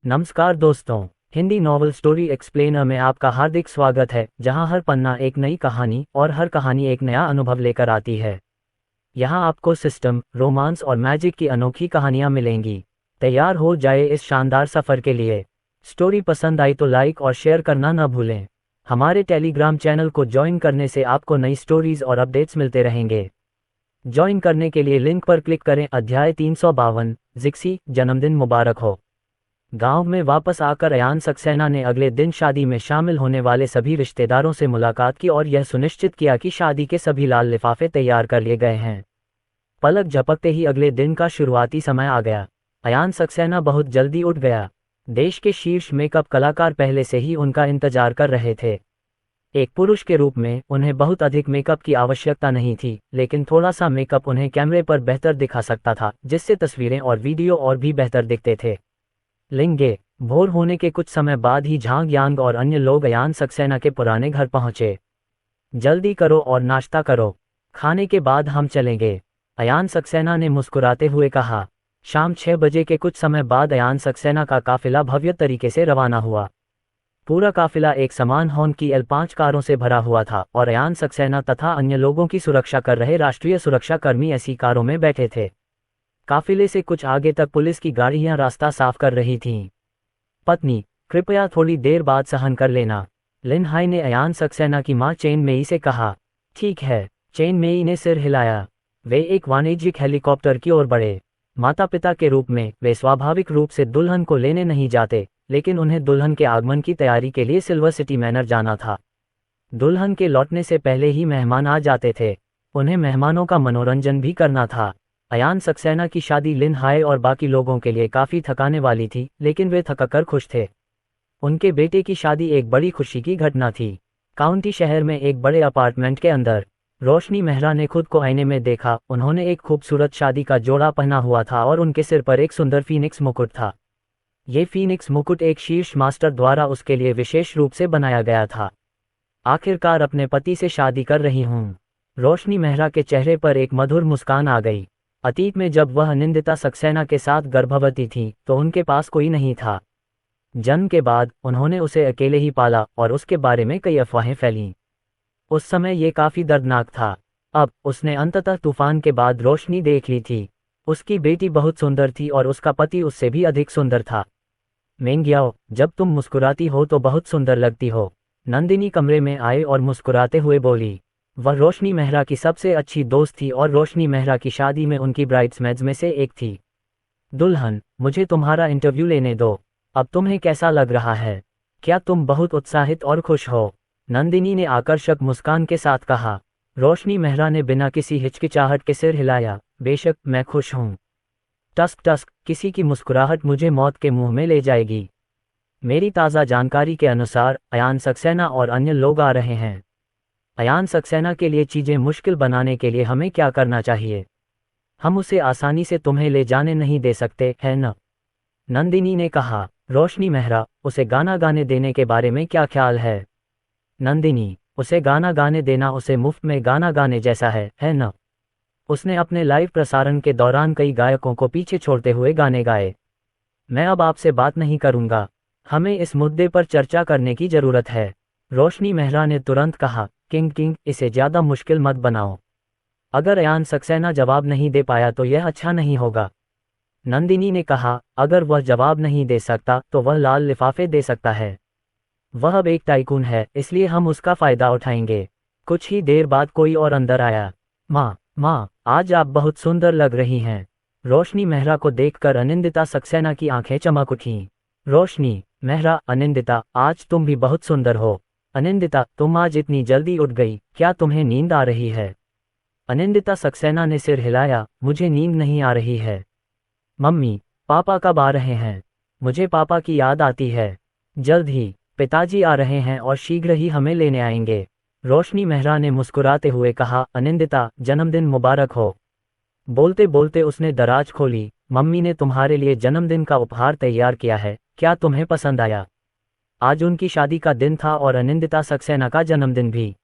नमस्कार दोस्तों, Hindi novel story explainer में आपका हार्दिक स्वागत है, जहां हर पन्ना एक नई कहानी और हर कहानी एक नया अनुभव लेकर आती है। यहां आपको सिस्टम, रोमांस और मैजिक की अनोखी कहानियां मिलेंगी। तैयार हो जाए इस शानदार सफर के लिए। स्टोरी पसंद आई तो लाइक और शेयर करना न भूलें। हमारे टेलीग्राम चैनल को ज्वाइन करने से आपको नई स्टोरीज और अपडेट्स मिलते रहेंगे। ज्वाइन करने के लिए लिंक पर क्लिक करें। अध्याय 352, जिक्सी, जन्मदिन मुबारक हो। गांव में वापस आकर अयान सक्सेना ने अगले दिन शादी में शामिल होने वाले सभी रिश्तेदारों से मुलाकात की और यह सुनिश्चित किया कि शादी के सभी लाल लिफाफे तैयार कर लिए गए हैं। पलक झपकते ही अगले दिन का शुरुआती समय आ गया। अयान सक्सेना बहुत जल्दी उठ गया। देश के शीर्ष मेकअप कलाकार पहले से ही उनका इंतजार कर रहे थे। एक पुरुष के रूप में उन्हें बहुत अधिक मेकअप की आवश्यकता नहीं थी, लेकिन थोड़ा सा मेकअप उन्हें कैमरे पर बेहतर दिखा सकता था, जिससे तस्वीरें और वीडियो और भी बेहतर दिखते थे। लिंगे भोर होने के कुछ समय बाद ही झांग यांग और अन्य लोग अयान सक्सेना के पुराने घर पहुंचे। जल्दी करो और नाश्ता करो, खाने के बाद हम चलेंगे, अयान सक्सेना ने मुस्कुराते हुए कहा। शाम 6 बजे के कुछ समय बाद अयान सक्सेना का काफिला भव्य तरीके से रवाना हुआ। पूरा काफिला एक समान हॉर्न की L5 कारों से भरा हुआ था और अयान सक्सेना तथा अन्य लोगों की सुरक्षा कर रहे राष्ट्रीय सुरक्षा कर्मी ऐसी कारों में बैठे थे। काफिले से कुछ आगे तक पुलिस की गाड़ियां रास्ता साफ कर रही थीं। पत्नी, कृपया थोड़ी देर बाद सहन कर लेना, लिन हाई ने अयान सक्सेना की मां चेन मेई से कहा। ठीक है, चेन मेई ने सिर हिलाया। वे एक वाणिज्यिक हेलीकॉप्टर की ओर बढ़े। माता पिता के रूप में वे स्वाभाविक रूप से दुल्हन को लेने नहीं जाते, लेकिन उन्हें दुल्हन के आगमन की तैयारी के लिए सिल्वर सिटी मैनर जाना था। दुल्हन के लौटने से पहले ही मेहमान आ जाते थे। उन्हें मेहमानों का मनोरंजन भी करना था। अयान सक्सेना की शादी लिन हाई और बाकी लोगों के लिए काफी थकाने वाली थी, लेकिन वे थककर खुश थे। उनके बेटे की शादी एक बड़ी खुशी की घटना थी। काउंटी शहर में एक बड़े अपार्टमेंट के अंदर रोशनी मेहरा ने खुद को आईने में देखा। उन्होंने एक खूबसूरत शादी का जोड़ा पहना हुआ था और उनके सिर पर एक सुंदर फीनिक्स मुकुट था। ये फीनिक्स मुकुट एक शीर्ष मास्टर द्वारा उसके लिए विशेष रूप से बनाया गया था। आखिरकार अपने पति से शादी कर रही हूँ। रोशनी मेहरा के चेहरे पर एक मधुर मुस्कान आ गई। अतीत में जब वह अनिंदिता सक्सेना के साथ गर्भवती थी तो उनके पास कोई नहीं था। जन्म के बाद उन्होंने उसे अकेले ही पाला और उसके बारे में कई अफवाहें फैलीं। उस समय ये काफी दर्दनाक था। अब उसने अंततः तूफान के बाद रोशनी देख ली थी। उसकी बेटी बहुत सुंदर थी और उसका पति उससे भी अधिक सुंदर था। मेंग्याओ, जब तुम मुस्कुराती हो तो बहुत सुंदर लगती हो, नंदिनी कमरे में आए और मुस्कुराते हुए बोली। वह रोशनी मेहरा की सबसे अच्छी दोस्त थी और रोशनी मेहरा की शादी में उनकी ब्राइड्समेड्स में से एक थी। दुल्हन, मुझे तुम्हारा इंटरव्यू लेने दो। अब तुम्हें कैसा लग रहा है? क्या तुम बहुत उत्साहित और खुश हो? नंदिनी ने आकर्षक मुस्कान के साथ कहा। रोशनी मेहरा ने बिना किसी हिचकिचाहट के सिर हिलाया। बेशक, मैं खुश हूँ। टस्क टस्क, किसी की मुस्कुराहट मुझे मौत के मुंह में ले जाएगी। मेरी ताज़ा जानकारी के अनुसार अयान सक्सेना और अन्य लोग आ रहे हैं। अयान सक्सेना के लिए चीजें मुश्किल बनाने के लिए हमें क्या करना चाहिए? हम उसे आसानी से तुम्हें ले जाने नहीं दे सकते, है न? नंदिनी ने कहा। रोशनी मेहरा, उसे गाना गाने देने के बारे में क्या ख्याल है? नंदिनी, उसे गाना गाने देना उसे मुफ्त में गाना गाने जैसा है न? उसने अपने लाइव प्रसारण के दौरान कई गायकों को पीछे छोड़ते हुए गाने गाए। मैं अब आपसे बात नहीं करूंगा। हमें इस मुद्दे पर चर्चा करने की जरूरत है, रोशनी मेहरा ने तुरंत कहा। किंग, इसे ज्यादा मुश्किल मत बनाओ। अगर अयान सक्सेना जवाब नहीं दे पाया तो यह अच्छा नहीं होगा। नंदिनी ने कहा। अगर वह जवाब नहीं दे सकता तो वह लाल लिफाफे दे सकता है। वह अब एक टाइकून है, इसलिए हम उसका फायदा उठाएंगे। कुछ ही देर बाद कोई और अंदर आया। माँ, आज आप बहुत सुंदर लग रही हैं। रोशनी मेहरा को देखकर अनिंदिता सक्सेना की आंखें चमक उठीं। रोशनी मेहरा, अनिंदिता, आज तुम भी बहुत सुंदर हो। अनिंदिता, तुम आज इतनी जल्दी उठ गई, क्या तुम्हें नींद आ रही है? अनिंदिता सक्सेना ने सिर हिलाया। मुझे नींद नहीं आ रही है। मम्मी, पापा कब आ रहे हैं? मुझे पापा की याद आती है। जल्द ही पिताजी आ रहे हैं और शीघ्र ही हमें लेने आएंगे, रोशनी मेहरा ने मुस्कुराते हुए कहा। अनिंदिता, जन्मदिन मुबारक हो। बोलते बोलते उसने दराज खोली। मम्मी ने तुम्हारे लिए जन्मदिन का उपहार तैयार किया है, क्या तुम्हें पसंद आया? आज उनकी शादी का दिन था और अनिंदिता सक्सेना का जन्मदिन भी।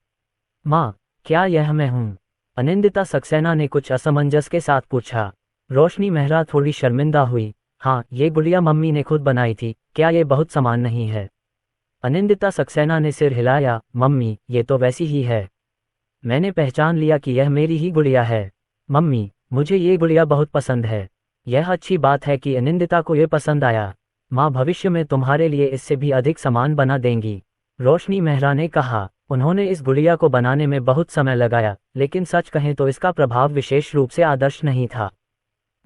माँ, क्या यह मैं हूँ? अनिंदिता सक्सेना ने कुछ असमंजस के साथ पूछा। रोशनी मेहरा थोड़ी शर्मिंदा हुई। हाँ, ये गुड़िया मम्मी ने खुद बनाई थी, क्या ये बहुत समान नहीं है? अनिंदिता सक्सेना ने सिर हिलाया। मम्मी, ये तो वैसी ही है। मैंने पहचान लिया कि यह मेरी ही गुड़िया है। मम्मी, मुझे ये गुड़िया बहुत पसंद है। यह अच्छी बात है कि अनिंदिता को ये पसंद आया। माँ भविष्य में तुम्हारे लिए इससे भी अधिक सामान बना देंगी, रोशनी मेहरा ने कहा। उन्होंने इस गुड़िया को बनाने में बहुत समय लगाया, लेकिन सच कहें तो इसका प्रभाव विशेष रूप से आदर्श नहीं था।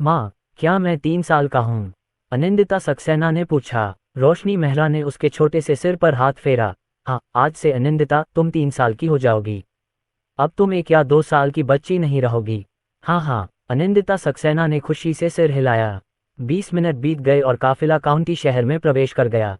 माँ, क्या मैं 3 साल का हूँ? अनिंदिता सक्सेना ने पूछा। रोशनी मेहरा ने उसके छोटे से सिर पर हाथ फेरा। हाँ, आज से अनिंदिता तुम 3 साल की हो जाओगी। अब तुम 1 या 2 साल की बच्ची नहीं रहोगी। हाँ हाँ, अनिंदिता सक्सेना ने खुशी से सिर हिलाया। 20 मिनट बीत गए और काफिला काउंटी शहर में प्रवेश कर गया।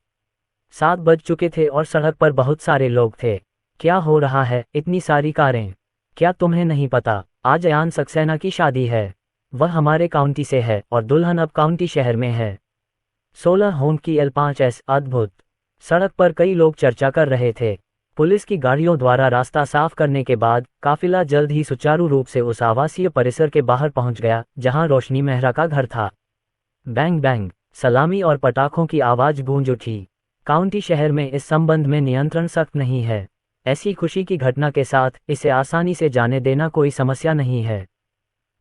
7 बज चुके थे और सड़क पर बहुत सारे लोग थे। क्या हो रहा है, इतनी सारी कारें? क्या तुम्हें नहीं पता, आज अयान सक्सेना की शादी है। वह हमारे काउंटी से है और दुल्हन अब काउंटी शहर में है। 16 होम की L5S। अद्भुत। सड़क पर कई लोग चर्चा कर रहे थे। पुलिस की गाड़ियों द्वारा रास्ता साफ करने के बाद काफिला जल्द ही सुचारू रूप से उस आवासीय परिसर के बाहर पहुंच गया जहां रोशनी मेहरा का घर था। बैंग बैंग, सलामी और पटाखों की आवाज गूंज उठी। काउंटी शहर में इस संबंध में नियंत्रण सख्त नहीं है। ऐसी खुशी की घटना के साथ इसे आसानी से जाने देना कोई समस्या नहीं है।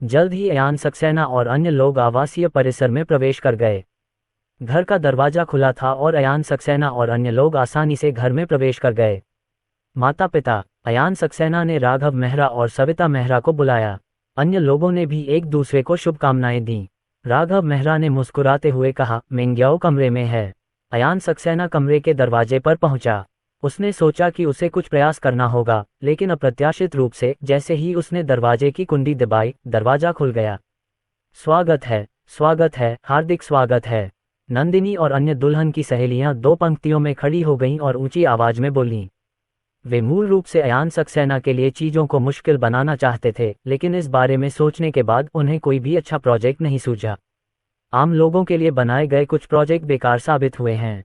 जल्द ही अयान सक्सेना और अन्य लोग आवासीय परिसर में प्रवेश कर गए। घर का दरवाजा खुला था और अयान सक्सेना और अन्य लोग आसानी से घर में प्रवेश कर गए। माता पिता, अयान सक्सेना ने राघव मेहरा और सविता मेहरा को बुलाया। अन्य लोगों ने भी एक दूसरे को शुभकामनाएं दी। राघव मेहरा ने मुस्कुराते हुए कहा, मेंग्याओ कमरे में है। अयान सक्सेना कमरे के दरवाजे पर पहुंचा। उसने सोचा कि उसे कुछ प्रयास करना होगा, लेकिन अप्रत्याशित रूप से जैसे ही उसने दरवाजे की कुंडी दबाई, दरवाजा खुल गया। स्वागत है, हार्दिक स्वागत है। नंदिनी और अन्य दुल्हन की सहेलियां 2 पंक्तियों में खड़ी हो गईं और ऊंची आवाज में बोलीं। वे मूल रूप से अयान सक्सेना के लिए चीजों को मुश्किल बनाना चाहते थे, लेकिन इस बारे में सोचने के बाद उन्हें कोई भी अच्छा प्रोजेक्ट नहीं सूझा। आम लोगों के लिए बनाए गए कुछ प्रोजेक्ट बेकार साबित हुए हैं।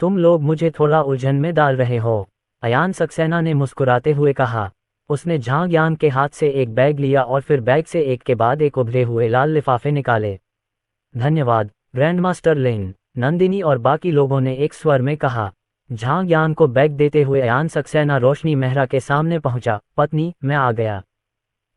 तुम लोग मुझे थोड़ा उलझन में डाल रहे हो, अयान सक्सेना ने मुस्कुराते हुए कहा। उसने झांग यान के हाथ से एक बैग लिया और फिर बैग से एक के बाद एक उभरे हुए लाल लिफाफे निकाले। धन्यवाद ग्रैंडमास्टर लिन, नंदिनी और बाकी लोगों ने एक स्वर में कहा। झांग यान को बैग देते हुए अयान सक्सेना रोशनी मेहरा के सामने पहुंचा। पत्नी, मैं आ गया।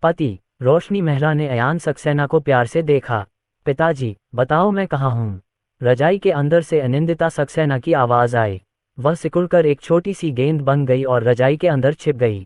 पति, रोशनी मेहरा ने अयान सक्सेना को प्यार से देखा। पिताजी, बताओ मैं कहाँ हूँ? रजाई के अंदर से अनिंदिता सक्सेना की आवाज आई। वह सिकुड़कर एक छोटी सी गेंद बन गई और रजाई के अंदर छिप गई।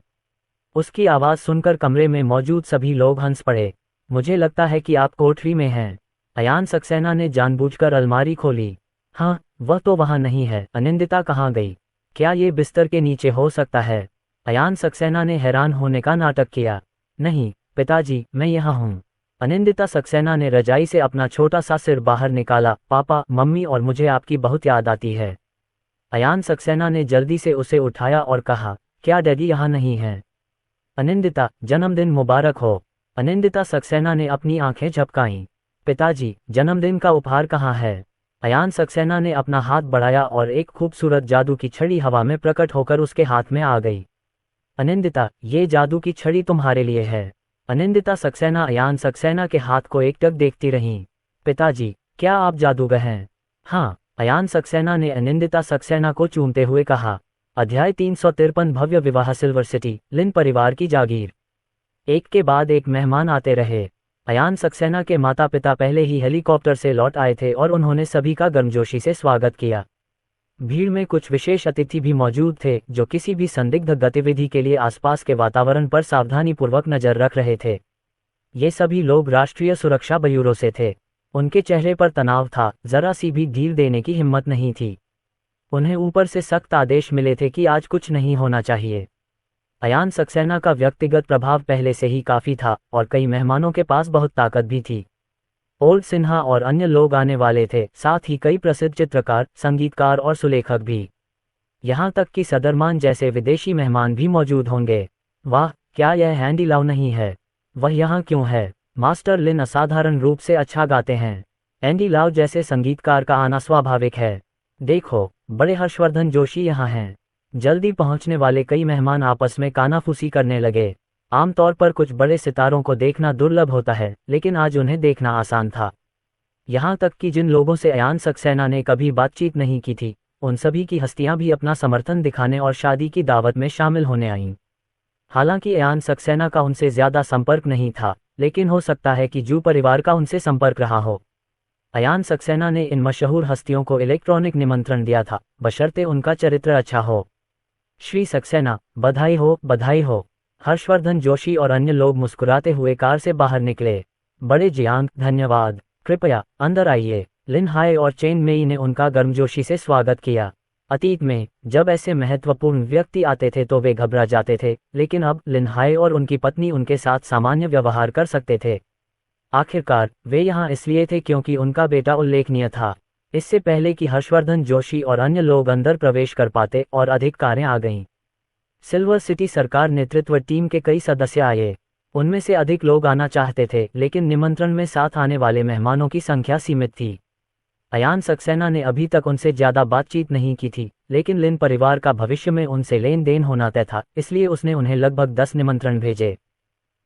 उसकी आवाज सुनकर कमरे में मौजूद सभी लोग हंस पड़े। मुझे लगता है कि आप कोठरी में हैं। अयान सक्सेना ने जानबूझकर अलमारी खोली। हाँ, वह तो वहाँ नहीं है। अनिंदिता कहाँ गई? क्या ये बिस्तर के नीचे हो सकता है? अयान सक्सेना ने हैरान होने का नाटक किया। नहीं पिताजी, मैं यहाँ हूँ। अनिंदिता सक्सेना ने रजाई से अपना छोटा सा सिर बाहर निकाला। पापा, मम्मी और मुझे आपकी बहुत याद आती है। अयान सक्सेना ने जल्दी से उसे उठाया और कहा, क्या डैडी यहाँ नहीं है? अनिंदिता, जन्मदिन मुबारक हो। अनिंदिता सक्सेना ने अपनी आंखें झपकाईं। पिताजी, जन्मदिन का उपहार कहाँ है? अयान सक्सेना ने अपना हाथ बढ़ाया और एक खूबसूरत जादू की छड़ी हवा में प्रकट होकर उसके हाथ में आ गई। अनिंदिता, ये जादू की छड़ी तुम्हारे लिए है। अनिंदिता सक्सेना अयान सक्सेना के हाथ को एकटक देखती रहीं। पिताजी, क्या आप जादूगर हैं? हाँ, अयान सक्सेना ने अनिंदिता सक्सेना को चूमते हुए कहा। अध्याय 353 भव्य विवाह सिल्वर सिटी, लिन परिवार की जागीर। एक के बाद एक मेहमान आते रहे। अयान सक्सेना के माता पिता पहले ही हेलीकॉप्टर से लौट आए थे और उन्होंने सभी का गर्मजोशी से स्वागत किया। भीड़ में कुछ विशेष अतिथि भी मौजूद थे जो किसी भी संदिग्ध गतिविधि के लिए आसपास के वातावरण पर सावधानीपूर्वक नजर रख रहे थे। ये सभी लोग राष्ट्रीय सुरक्षा ब्यूरो से थे। उनके चेहरे पर तनाव था, जरा सी भी ढील देने की हिम्मत नहीं थी। उन्हें ऊपर से सख्त आदेश मिले थे कि आज कुछ नहीं होना चाहिए। अयान सक्सेना का व्यक्तिगत प्रभाव पहले से ही काफी था और कई मेहमानों के पास बहुत ताकत भी थी। ओल्ड सिन्हा और अन्य लोग आने वाले थे, साथ ही कई प्रसिद्ध चित्रकार, संगीतकार और सुलेखक भी। यहाँ तक कि सदरमान जैसे विदेशी मेहमान भी मौजूद होंगे। वाह, क्या यह एंडी लाउ नहीं है? वह यहाँ क्यों है? मास्टर लिन असाधारण रूप से अच्छा गाते हैं। एंडी लाउ जैसे संगीतकार का आना स्वाभाविक है। देखो, बड़े हर्षवर्धन जोशी यहाँ हैं। जल्दी पहुंचने वाले कई मेहमान आपस में कानाफूसी करने लगे। आमतौर पर कुछ बड़े सितारों को देखना दुर्लभ होता है, लेकिन आज उन्हें देखना आसान था। यहाँ तक कि जिन लोगों से अयान सक्सेना ने कभी बातचीत नहीं की थी, उन सभी की हस्तियां भी अपना समर्थन दिखाने और शादी की दावत में शामिल होने आईं। हालांकि अयान सक्सेना का उनसे ज्यादा संपर्क नहीं था, लेकिन हो सकता है कि जू परिवार का उनसे संपर्क रहा हो। अयान सक्सेना ने इन मशहूर हस्तियों को इलेक्ट्रॉनिक निमंत्रण दिया था, बशर्ते उनका चरित्र अच्छा हो। श्री सक्सेना, बधाई हो, बधाई हो। हर्षवर्धन जोशी और अन्य लोग मुस्कुराते हुए कार से बाहर निकले। बड़े जियांग, धन्यवाद। कृपया अंदर आइए। लिन हाय और चेन मेई ने उनका गर्मजोशी से स्वागत किया। अतीत में जब ऐसे महत्वपूर्ण व्यक्ति आते थे तो वे घबरा जाते थे, लेकिन अब लिन हाय और उनकी पत्नी उनके साथ सामान्य व्यवहार कर सकते थे। आखिरकार वे यहाँ इसलिए थे क्योंकि उनका बेटा उल्लेखनीय था। इससे पहले कि हर्षवर्धन जोशी और अन्य लोग अंदर प्रवेश कर पाते और अधिक कारें आ गईं। सिल्वर सिटी सरकार नेतृत्व टीम के कई सदस्य आए। उनमें से अधिक लोग आना चाहते थे, लेकिन निमंत्रण में साथ आने वाले मेहमानों की संख्या सीमित थी। अयान सक्सेना ने अभी तक उनसे ज्यादा बातचीत नहीं की थी, लेकिन लिन परिवार का भविष्य में उनसे लेन देन होना तय था, इसलिए उसने उन्हें लगभग 10 निमंत्रण भेजे।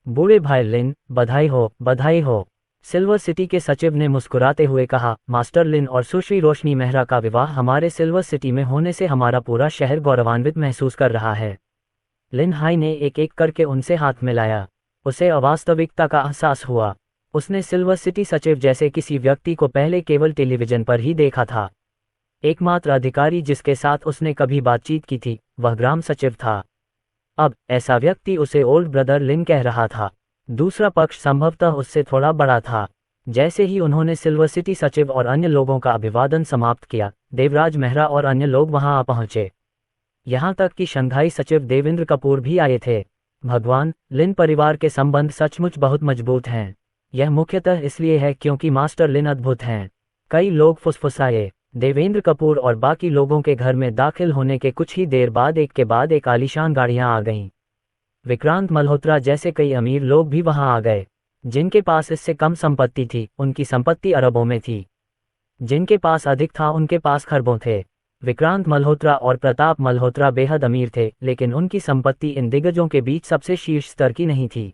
बूढ़े भाई लिन, बधाई हो, बधाई हो। सिल्वर सिटी के सचिव ने मुस्कुराते हुए कहा, मास्टर लिन और सुश्री रोशनी मेहरा का विवाह हमारे सिल्वर सिटी में होने से हमारा पूरा शहर गौरवान्वित महसूस कर रहा है। लिन हाई ने एक एक करके उनसे हाथ मिलाया। उसे अवास्तविकता का एहसास हुआ। उसने सिल्वर सिटी सचिव जैसे किसी व्यक्ति को पहले केवल टेलीविजन पर ही देखा था। एकमात्र अधिकारी जिसके साथ उसने कभी बातचीत की थी, वह ग्राम सचिव था। अब ऐसा व्यक्ति उसे ओल्ड ब्रदर लिन कह रहा था। दूसरा पक्ष संभवतः उससे थोड़ा बड़ा था। जैसे ही उन्होंने सिल्वर सिटी सचिव और अन्य लोगों का अभिवादन समाप्त किया, देवराज मेहरा और अन्य लोग वहां आ पहुंचे। यहां तक कि शंघाई सचिव देवेंद्र कपूर भी आए थे। भगवान, लिन परिवार के संबंध सचमुच बहुत मजबूत हैं। यह मुख्यतः इसलिए है क्योंकि मास्टर लिन अद्भुत हैं। कई लोग फुसफुसाए। देवेंद्र कपूर और बाकी लोगों के घर में दाखिल होने के कुछ ही देर बाद एक के बाद एक आलीशान गाड़ियां आ गईं। विक्रांत मल्होत्रा जैसे कई अमीर लोग भी वहां आ गए। जिनके पास इससे कम संपत्ति थी, उनकी संपत्ति अरबों में थी। जिनके पास अधिक था, उनके पास खरबों थे। विक्रांत मल्होत्रा और प्रताप मल्होत्रा बेहद अमीर थे, लेकिन उनकी संपत्ति इन दिग्गजों के बीच सबसे शीर्ष स्तर की नहीं थी।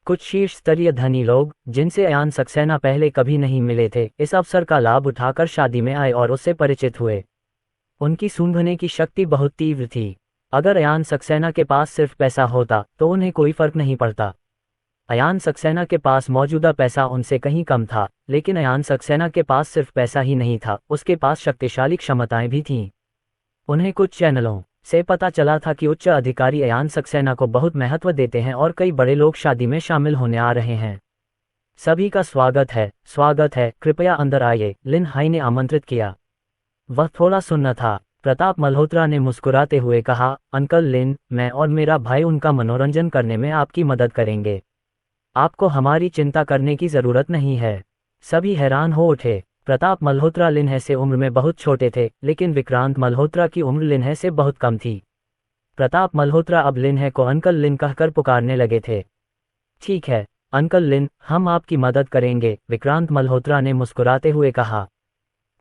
कुछ शीर्ष स्तरीय धनी लोग, जिनसे अयान सक्सेना पहले कभी नहीं मिले थे, इस अवसर का लाभ उठाकर शादी में आए और उससे परिचित हुए। उनकी सूंघने की शक्ति बहुत तीव्र थी। अगर अयान सक्सेना के पास सिर्फ पैसा होता तो उन्हें कोई फर्क नहीं पड़ता। अयान सक्सेना के पास मौजूदा पैसा उनसे कहीं कम था, लेकिन अयान सक्सेना के पास सिर्फ पैसा ही नहीं था, उसके पास शक्तिशाली क्षमताएं भी थीं। उन्हें कुछ चैनलों से पता चला था कि उच्च अधिकारी अयान सक्सेना को बहुत महत्व देते हैं और कई बड़े लोग शादी में शामिल होने आ रहे हैं। सभी का स्वागत है, स्वागत है, कृपया अंदर आइए, लिन हाई ने आमंत्रित किया। वह थोड़ा सुन्न था। प्रताप मल्होत्रा ने मुस्कुराते हुए कहा, अंकल लिन, मैं और मेरा भाई उनका मनोरंजन करने में आपकी मदद करेंगे। आपको हमारी चिंता करने की जरूरत नहीं है। सभी हैरान हो उठे। प्रताप मल्होत्रा लिन्हे से उम्र में बहुत छोटे थे, लेकिन विक्रांत मल्होत्रा की उम्र लिन्हे से बहुत कम थी। प्रताप मल्होत्रा अब लिन्हे को अंकल लिन कहकर पुकारने लगे थे। ठीक है अंकल लिन, हम आपकी मदद करेंगे, विक्रांत मल्होत्रा ने मुस्कुराते हुए कहा।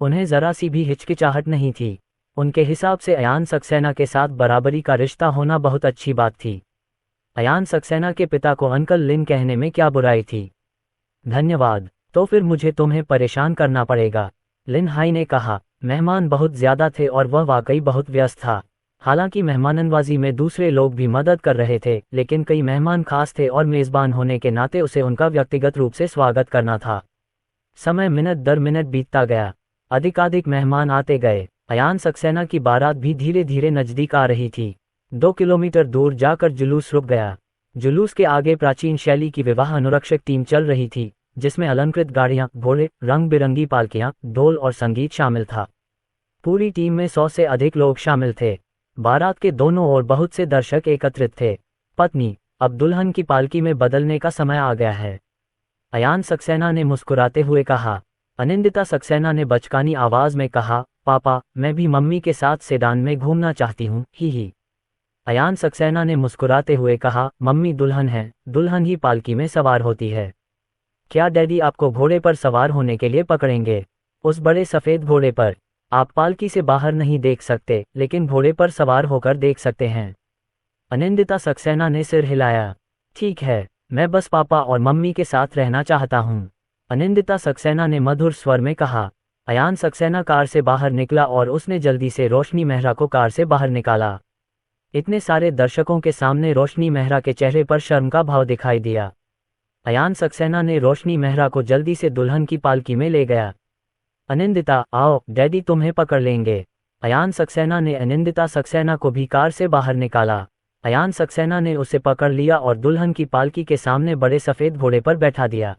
उन्हें जरा सी भी हिचकिचाहट नहीं थी। उनके हिसाब से अयान सक्सेना के साथ बराबरी का रिश्ता होना बहुत अच्छी बात थी। अयान सक्सेना के पिता को अंकल लिन कहने में क्या बुराई थी। धन्यवाद। तो फिर मुझे तुम्हें परेशान करना पड़ेगा, लिन हाई ने कहा। मेहमान बहुत ज्यादा थे और वह वाकई बहुत व्यस्त था। हालांकि मेहमाननवाजी में दूसरे लोग भी मदद कर रहे थे, लेकिन कई मेहमान खास थे और मेजबान होने के नाते उसे उनका व्यक्तिगत रूप से स्वागत करना था। समय मिनट दर मिनट बीतता गया। अधिकाधिक मेहमान आते गए। अयान सक्सेना की बारात भी धीरे धीरे नजदीक आ रही थी। 2 किलोमीटर दूर जाकर जुलूस रुक गया। जुलूस के आगे प्राचीन शैली की विवाह अनुरक्षक टीम चल रही थी, जिसमें अलंकृत गाड़ियां, घोड़े, रंग बिरंगी पालकियां, ढोल और संगीत शामिल था। पूरी टीम में 100 से अधिक लोग शामिल थे। बारात के दोनों ओर बहुत से दर्शक एकत्रित थे। पत्नी, अब दुल्हन की पालकी में बदलने का समय आ गया है, अयान सक्सेना ने मुस्कुराते हुए कहा। अनिंदिता सक्सेना ने बचकानी आवाज में कहा, पापा, मैं भी मम्मी के साथ सेडान में घूमना चाहती हूँ, ही। अयान सक्सेना ने मुस्कुराते हुए कहा, मम्मी दुल्हन है, दुल्हन ही पालकी में सवार होती है। क्या डैडी आपको घोड़े पर सवार होने के लिए पकड़ेंगे? उस बड़े सफेद घोड़े पर? आप पालकी से बाहर नहीं देख सकते, लेकिन घोड़े पर सवार होकर देख सकते हैं। अनिंदिता सक्सेना ने सिर हिलाया। ठीक है, मैं बस पापा और मम्मी के साथ रहना चाहता हूँ। अनिंदिता सक्सेना ने मधुर स्वर में कहा। अयान सक्सेना कार से बाहर निकला और उसने जल्दी से रोशनी मेहरा को कार से बाहर निकाला। इतने सारे दर्शकों के सामने रोशनी मेहरा के चेहरे पर शर्म का भाव दिखाई दिया। अयान सक्सेना ने रोशनी मेहरा को जल्दी से दुल्हन की पालकी में ले गया। अनिंदिता, आओ, डैडी तुम्हें पकड़ लेंगे। अयान सक्सेना ने अनिंदिता सक्सेना को भी कार से बाहर निकाला। अयान सक्सेना ने उसे पकड़ लिया और दुल्हन की पालकी के सामने बड़े सफ़ेद घोड़े पर बैठा दिया।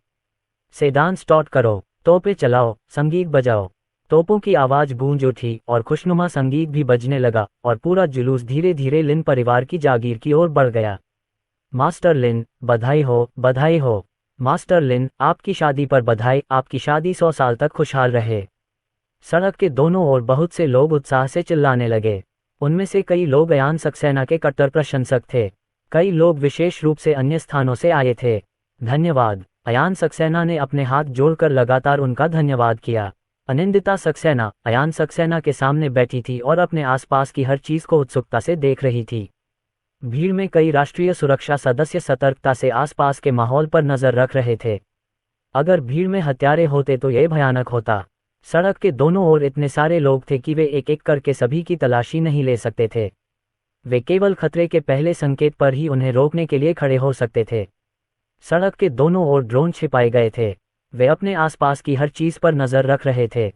सेडान स्टार्ट करो, तोपें चलाओ, संगीत बजाओ। तोपों की आवाज़ गूंज उठी और खुशनुमा संगीत भी बजने लगा और पूरा जुलूस धीरे धीरे लिन परिवार की जागीर की ओर बढ़ गया। मास्टर लिन, बधाई हो, बधाई हो। मास्टर लिन, आपकी शादी पर बधाई, आपकी शादी 100 साल तक खुशहाल रहे। सड़क के दोनों ओर बहुत से लोग उत्साह से चिल्लाने लगे। उनमें से कई लोग अयान सक्सेना के कट्टर प्रशंसक थे। कई लोग विशेष रूप से अन्य स्थानों से आए थे। धन्यवाद। अयान सक्सेना ने अपने हाथ जोड़कर लगातार उनका धन्यवाद किया। अनिंदिता सक्सेना अयान सक्सेना के सामने बैठी थी और अपने आसपास की हर चीज को उत्सुकता से देख रही थी। भीड़ में कई राष्ट्रीय सुरक्षा सदस्य सतर्कता से आसपास के माहौल पर नजर रख रहे थे। अगर भीड़ में हत्यारे होते तो यह भयानक होता। सड़क के दोनों ओर इतने सारे लोग थे कि वे एक एक करके सभी की तलाशी नहीं ले सकते थे। वे केवल खतरे के पहले संकेत पर ही उन्हें रोकने के लिए खड़े हो सकते थे। सड़क के दोनों ओर ड्रोन छिपाए गए थे। वे अपने आसपास की हर चीज पर नजर रख रहे थे।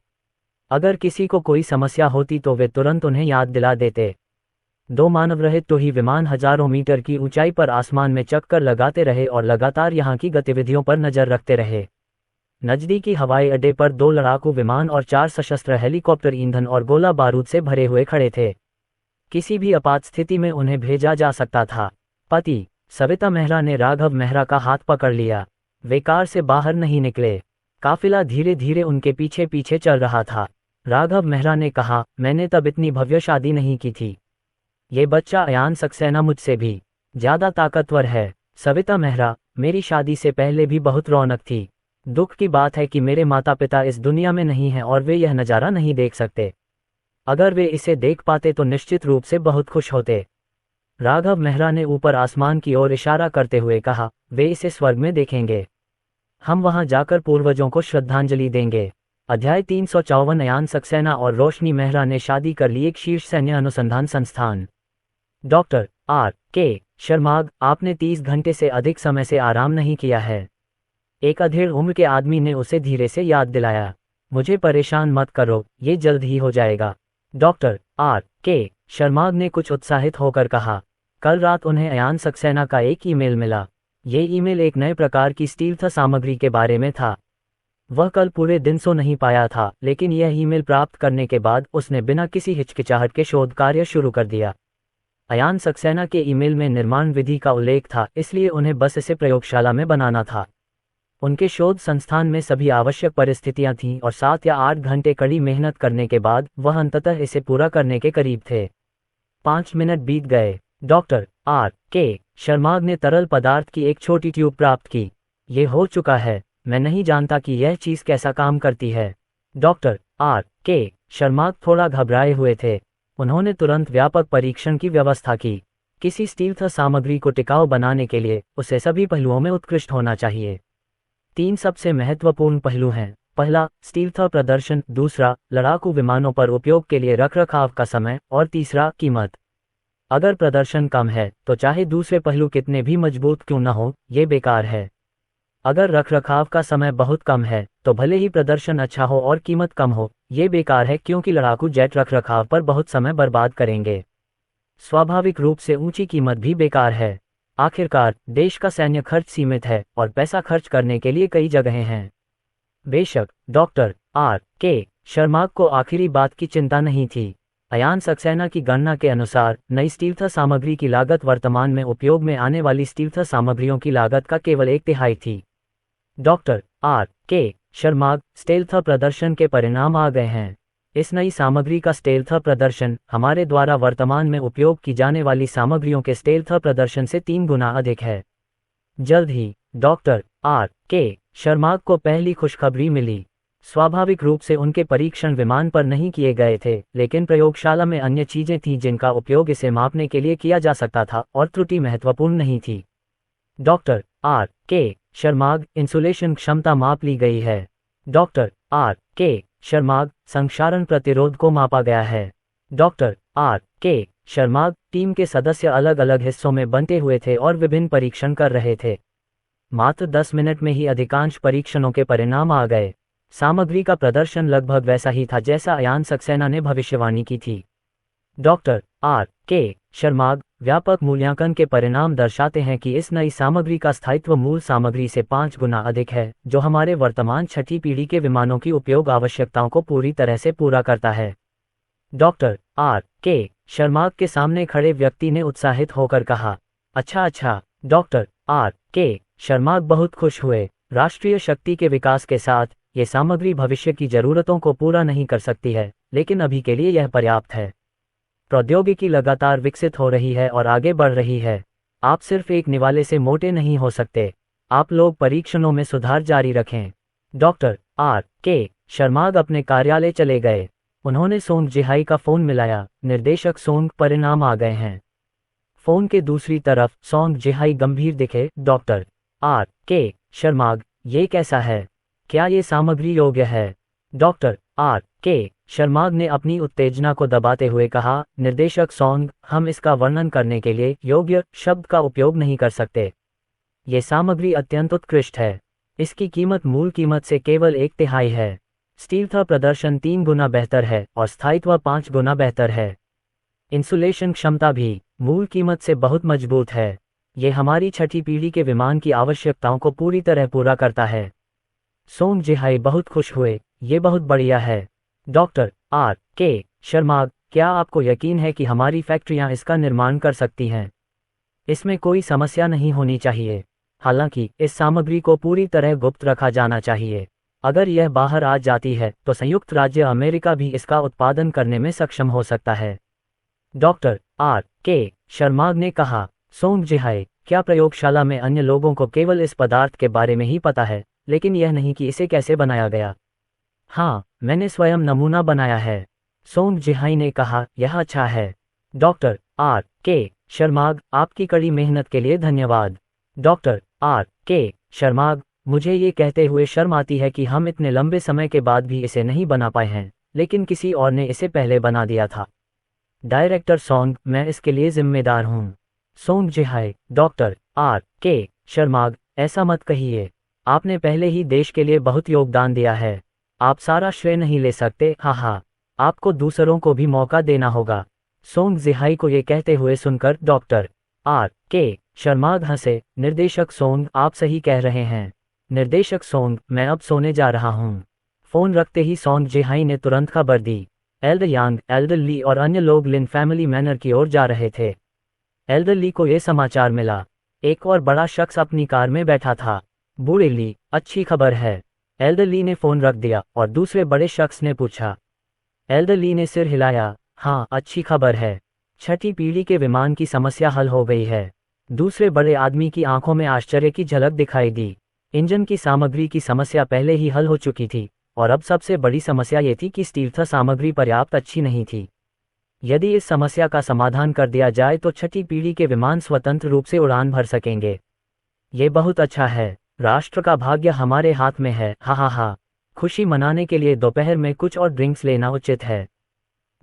अगर किसी को कोई समस्या होती तो वे तुरंत उन्हें याद दिला देते। 2 मानवरहित तो ही विमान हजारों मीटर की ऊंचाई पर आसमान में चक्कर लगाते रहे और लगातार यहां की गतिविधियों पर नजर रखते रहे। नजदीकी हवाई अड्डे पर 2 लड़ाकू विमान और 4 सशस्त्र हेलीकॉप्टर ईंधन और गोला बारूद से भरे हुए खड़े थे। किसी भी आपात स्थिति में उन्हें भेजा जा सकता था। पति सविता मेहरा ने राघव मेहरा का हाथ पकड़ लिया। वे कार से बाहर नहीं निकले। काफिला धीरे धीरे उनके पीछे पीछे चल रहा था। राघव मेहरा ने कहा, मैंने तब इतनी भव्य शादी नहीं की थी। ये बच्चा अयान सक्सेना मुझसे भी ज्यादा ताकतवर है। सविता मेहरा, मेरी शादी से पहले भी बहुत रौनक थी। दुख की बात है कि मेरे माता पिता इस दुनिया में नहीं हैं और वे यह नज़ारा नहीं देख सकते। अगर वे इसे देख पाते तो निश्चित रूप से बहुत खुश होते। राघव मेहरा ने ऊपर आसमान की ओर इशारा करते हुए कहा, वे इसे स्वर्ग में देखेंगे। हम वहां जाकर पूर्वजों को श्रद्धांजलि देंगे। अध्याय 354 अयान सक्सेना और रोशनी मेहरा ने शादी कर ली। एक शीर्ष सैन्य अनुसंधान संस्थान। Doctor R.K. शर्माग, आपने 30 घंटे से अधिक समय से आराम नहीं किया है। एक अधेड़ उम्र के आदमी ने उसे धीरे से याद दिलाया। मुझे परेशान मत करो, ये जल्द ही हो जाएगा। Doctor R.K. शर्माग ने कुछ उत्साहित होकर कहा। कल रात उन्हें अयान सक्सेना का एक ईमेल मिला। ये ईमेल एक नए प्रकार की स्टील्थ सामग्री के बारे में था। वह कल पूरे दिन सो नहीं पाया था, लेकिन यह ईमेल प्राप्त करने के बाद उसने बिना किसी हिचकिचाहट के शोध कार्य शुरू कर दिया। अयान सक्सेना के ईमेल में निर्माण विधि का उल्लेख था, इसलिए उन्हें बस इसे प्रयोगशाला में बनाना था। उनके शोध संस्थान में सभी आवश्यक परिस्थितियां थीं और 7 या 8 घंटे कड़ी मेहनत करने के बाद वह अंततः इसे पूरा करने के करीब थे। 5 मिनट बीत गए। Doctor R.K. शर्माग ने तरल पदार्थ की एक छोटी ट्यूब प्राप्त की। ये हो चुका है। मैं नहीं जानता कि यह चीज कैसा काम करती है। Doctor R.K. शर्माग थोड़ा घबराए हुए थे। उन्होंने तुरंत व्यापक परीक्षण की व्यवस्था की। किसी स्टील्थ सामग्री को टिकाऊ बनाने के लिए उसे सभी पहलुओं में उत्कृष्ट होना चाहिए। 3 सबसे महत्वपूर्ण पहलू हैं। पहला, स्टील्थ प्रदर्शन। दूसरा, लड़ाकू विमानों पर उपयोग के लिए रखरखाव का समय। और तीसरा, कीमत। अगर प्रदर्शन कम है तो चाहे दूसरे पहलू कितने भी मजबूत क्यों न हो, ये बेकार है। अगर रखरखाव का समय बहुत कम है तो भले ही प्रदर्शन अच्छा हो और कीमत कम हो, ये बेकार है क्योंकि लड़ाकू जेट रखरखाव पर बहुत समय बर्बाद करेंगे। स्वाभाविक रूप से ऊंची कीमत भी बेकार है। आखिरकार देश का सैन्य खर्च सीमित है और पैसा खर्च करने के लिए कई जगहें हैं। बेशक डॉक्टर R.K. शर्माग को आखिरी बात की चिंता नहीं थी। अयान सक्सेना की गणना के अनुसार नई स्टील्थ सामग्री की लागत वर्तमान में उपयोग में आने वाली स्टील्थ सामग्रियों की लागत का केवल 1/3 थी। Doctor R.K. शर्माग, स्टेल्थ प्रदर्शन के परिणाम आ गए हैं। इस नई सामग्री का स्टेल्थ प्रदर्शन हमारे द्वारा वर्तमान में उपयोग की जाने वाली सामग्रियों के स्टेल्थ प्रदर्शन से 3 गुना अधिक है। जल्द ही डॉक्टर R.K. शर्माग को पहली खुशखबरी मिली। स्वाभाविक रूप से उनके परीक्षण विमान पर नहीं किए गए थे, लेकिन प्रयोगशाला में अन्य चीजें थीं जिनका उपयोग इसे मापने के लिए किया जा सकता था और त्रुटि महत्वपूर्ण नहीं थी। Doctor R.K. शर्माग, इंसुलेशन क्षमता माप ली गई है। डॉक्टर आर के शर्माग, संक्षारण प्रतिरोध को मापा गया है। डॉक्टर आर के शर्माग, टीम के सदस्य अलग अलग हिस्सों में बंटे हुए थे और विभिन्न परीक्षण कर रहे थे। मात्र 10 मिनट में ही अधिकांश परीक्षणों के परिणाम आ गए। सामग्री का प्रदर्शन लगभग वैसा ही था जैसा अयान सक्सेना ने भविष्यवाणी की थी। डॉक्टर आर के शर्माग, व्यापक मूल्यांकन के परिणाम दर्शाते हैं कि इस नई सामग्री का स्थायित्व मूल सामग्री से 5 गुना अधिक है, जो हमारे वर्तमान छठी पीढ़ी के विमानों की उपयोग आवश्यकताओं को पूरी तरह से पूरा करता है। डॉक्टर आर के शर्माग के सामने खड़े व्यक्ति ने उत्साहित होकर कहा, अच्छा। डॉक्टर आर के शर्माग बहुत खुश हुए। राष्ट्रीय शक्ति के विकास के साथ ये सामग्री भविष्य की जरूरतों को पूरा नहीं कर सकती है, लेकिन अभी के लिए यह पर्याप्त है। प्रौद्योगिकी लगातार विकसित हो रही है और आगे बढ़ रही है। आप सिर्फ एक निवाले से मोटे नहीं हो सकते। आप लोग परीक्षणों में सुधार जारी रखें। डॉक्टर आर के शर्माग अपने कार्यालय चले गए। उन्होंने सोंग जिहाई का फोन मिलाया। निर्देशक सोंग, परिणाम आ गए हैं। फोन के दूसरी तरफ सोंग जिहाई गंभीर दिखे। डॉक्टर आर के शर्माग, ये कैसा है? क्या ये सामग्री योग्य है? डॉक्टर आर के शर्माग ने अपनी उत्तेजना को दबाते हुए कहा, निर्देशक सोंग, हम इसका वर्णन करने के लिए योग्य शब्द का उपयोग नहीं कर सकते। ये सामग्री अत्यंत उत्कृष्ट है। इसकी कीमत मूल कीमत से केवल 1/3 है। स्टील प्रदर्शन 3 गुना बेहतर है और स्थायित्व 5 गुना बेहतर है। इंसुलेशन क्षमता भी मूल कीमत से बहुत मजबूत है। ये हमारी छठी पीढ़ी के विमान की आवश्यकताओं को पूरी तरह पूरा करता है। सोंग जिहाई बहुत खुश हुए, ये बहुत बढ़िया है। डॉक्टर आर के शर्माग, क्या आपको यकीन है कि हमारी फैक्ट्रियां इसका निर्माण कर सकती हैं? इसमें कोई समस्या नहीं होनी चाहिए। हालांकि इस सामग्री को पूरी तरह गुप्त रखा जाना चाहिए। अगर यह बाहर आ जाती है तो संयुक्त राज्य अमेरिका भी इसका उत्पादन करने में सक्षम हो सकता है। डॉक्टर आर के शर्माग ने कहा, सोंग जिहाई, क्या प्रयोगशाला में अन्य लोगों को केवल इस पदार्थ के बारे में ही पता है, लेकिन यह नहीं कि इसे कैसे बनाया गया? हाँ, मैंने स्वयं नमूना बनाया है। सोंग जिहाई ने कहा, यह अच्छा है। डॉक्टर आर के शर्माग, आपकी कड़ी मेहनत के लिए धन्यवाद। डॉक्टर आर के शर्माग, मुझे ये कहते हुए शर्म आती है कि हम इतने लंबे समय के बाद भी इसे नहीं बना पाए हैं, लेकिन किसी और ने इसे पहले बना दिया था। डायरेक्टर सोंग, मैं इसके लिए जिम्मेदार हूँ। सोंग जिहाई, डॉक्टर आर के शर्माग, ऐसा मत कहिए। आपने पहले ही देश के लिए बहुत योगदान दिया है। आप सारा श्रेय नहीं ले सकते। हाँ, आपको दूसरों को भी मौका देना होगा। सोंग जिहाई को ये कहते हुए सुनकर डॉक्टर आर के शर्माग हंसे। निर्देशक सोंग, आप सही कह रहे हैं। निर्देशक सोंग, मैं अब सोने जा रहा हूँ। फोन रखते ही सोंग जिहाई ने तुरंत खबर दी। एल्डर यांग, एल्डर ली और अन्य लोग लिन फैमिली मैनर की ओर जा रहे थे। एल्डर ली को यह समाचार मिला। एक और बड़ा शख्स अपनी कार में बैठा था। बूढ़े ली, अच्छी खबर है। एल्डर ली ने फोन रख दिया और दूसरे बड़े शख्स ने पूछा। एल्डर ली ने सिर हिलाया। हाँ, अच्छी खबर है। छठी पीढ़ी के विमान की समस्या हल हो गई है। दूसरे बड़े आदमी की आंखों में आश्चर्य की झलक दिखाई दी। इंजन की सामग्री की समस्या पहले ही हल हो चुकी थी, और अब सबसे बड़ी समस्या ये थी कि स्टील सामग्री पर्याप्त अच्छी नहीं थी। यदि इस समस्या का समाधान कर दिया जाए तो छठी पीढ़ी के विमान स्वतंत्र रूप से उड़ान भर सकेंगे। ये बहुत अच्छा है। राष्ट्र का भाग्य हमारे हाथ में है। हा। खुशी मनाने के लिए दोपहर में कुछ और ड्रिंक्स लेना उचित है।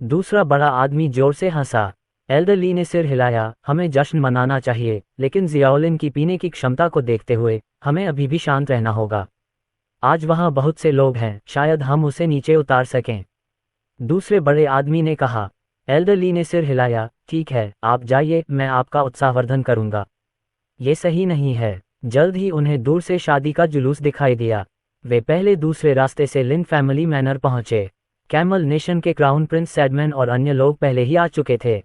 दूसरा बड़ा आदमी जोर से हंसा। एल्डर ली ने सिर हिलाया। हमें जश्न मनाना चाहिए, लेकिन जियाओलिन की पीने की क्षमता को देखते हुए हमें अभी भी शांत रहना होगा। आज वहाँ बहुत से लोग हैं, शायद हम उसे नीचे उतार सकें। दूसरे बड़े आदमी ने कहा। एल्डर ली ने सिर हिलाया। ठीक है, आप जाइए, मैं आपका उत्साहवर्धन करूंगा। ये सही नहीं है। जल्द ही उन्हें दूर से शादी का जुलूस दिखाई दिया। वे पहले दूसरे रास्ते से लिन फैमिली मैनर पहुंचे। कैमल नेशन के क्राउन प्रिंस सैडमैन और अन्य लोग पहले ही आ चुके थे।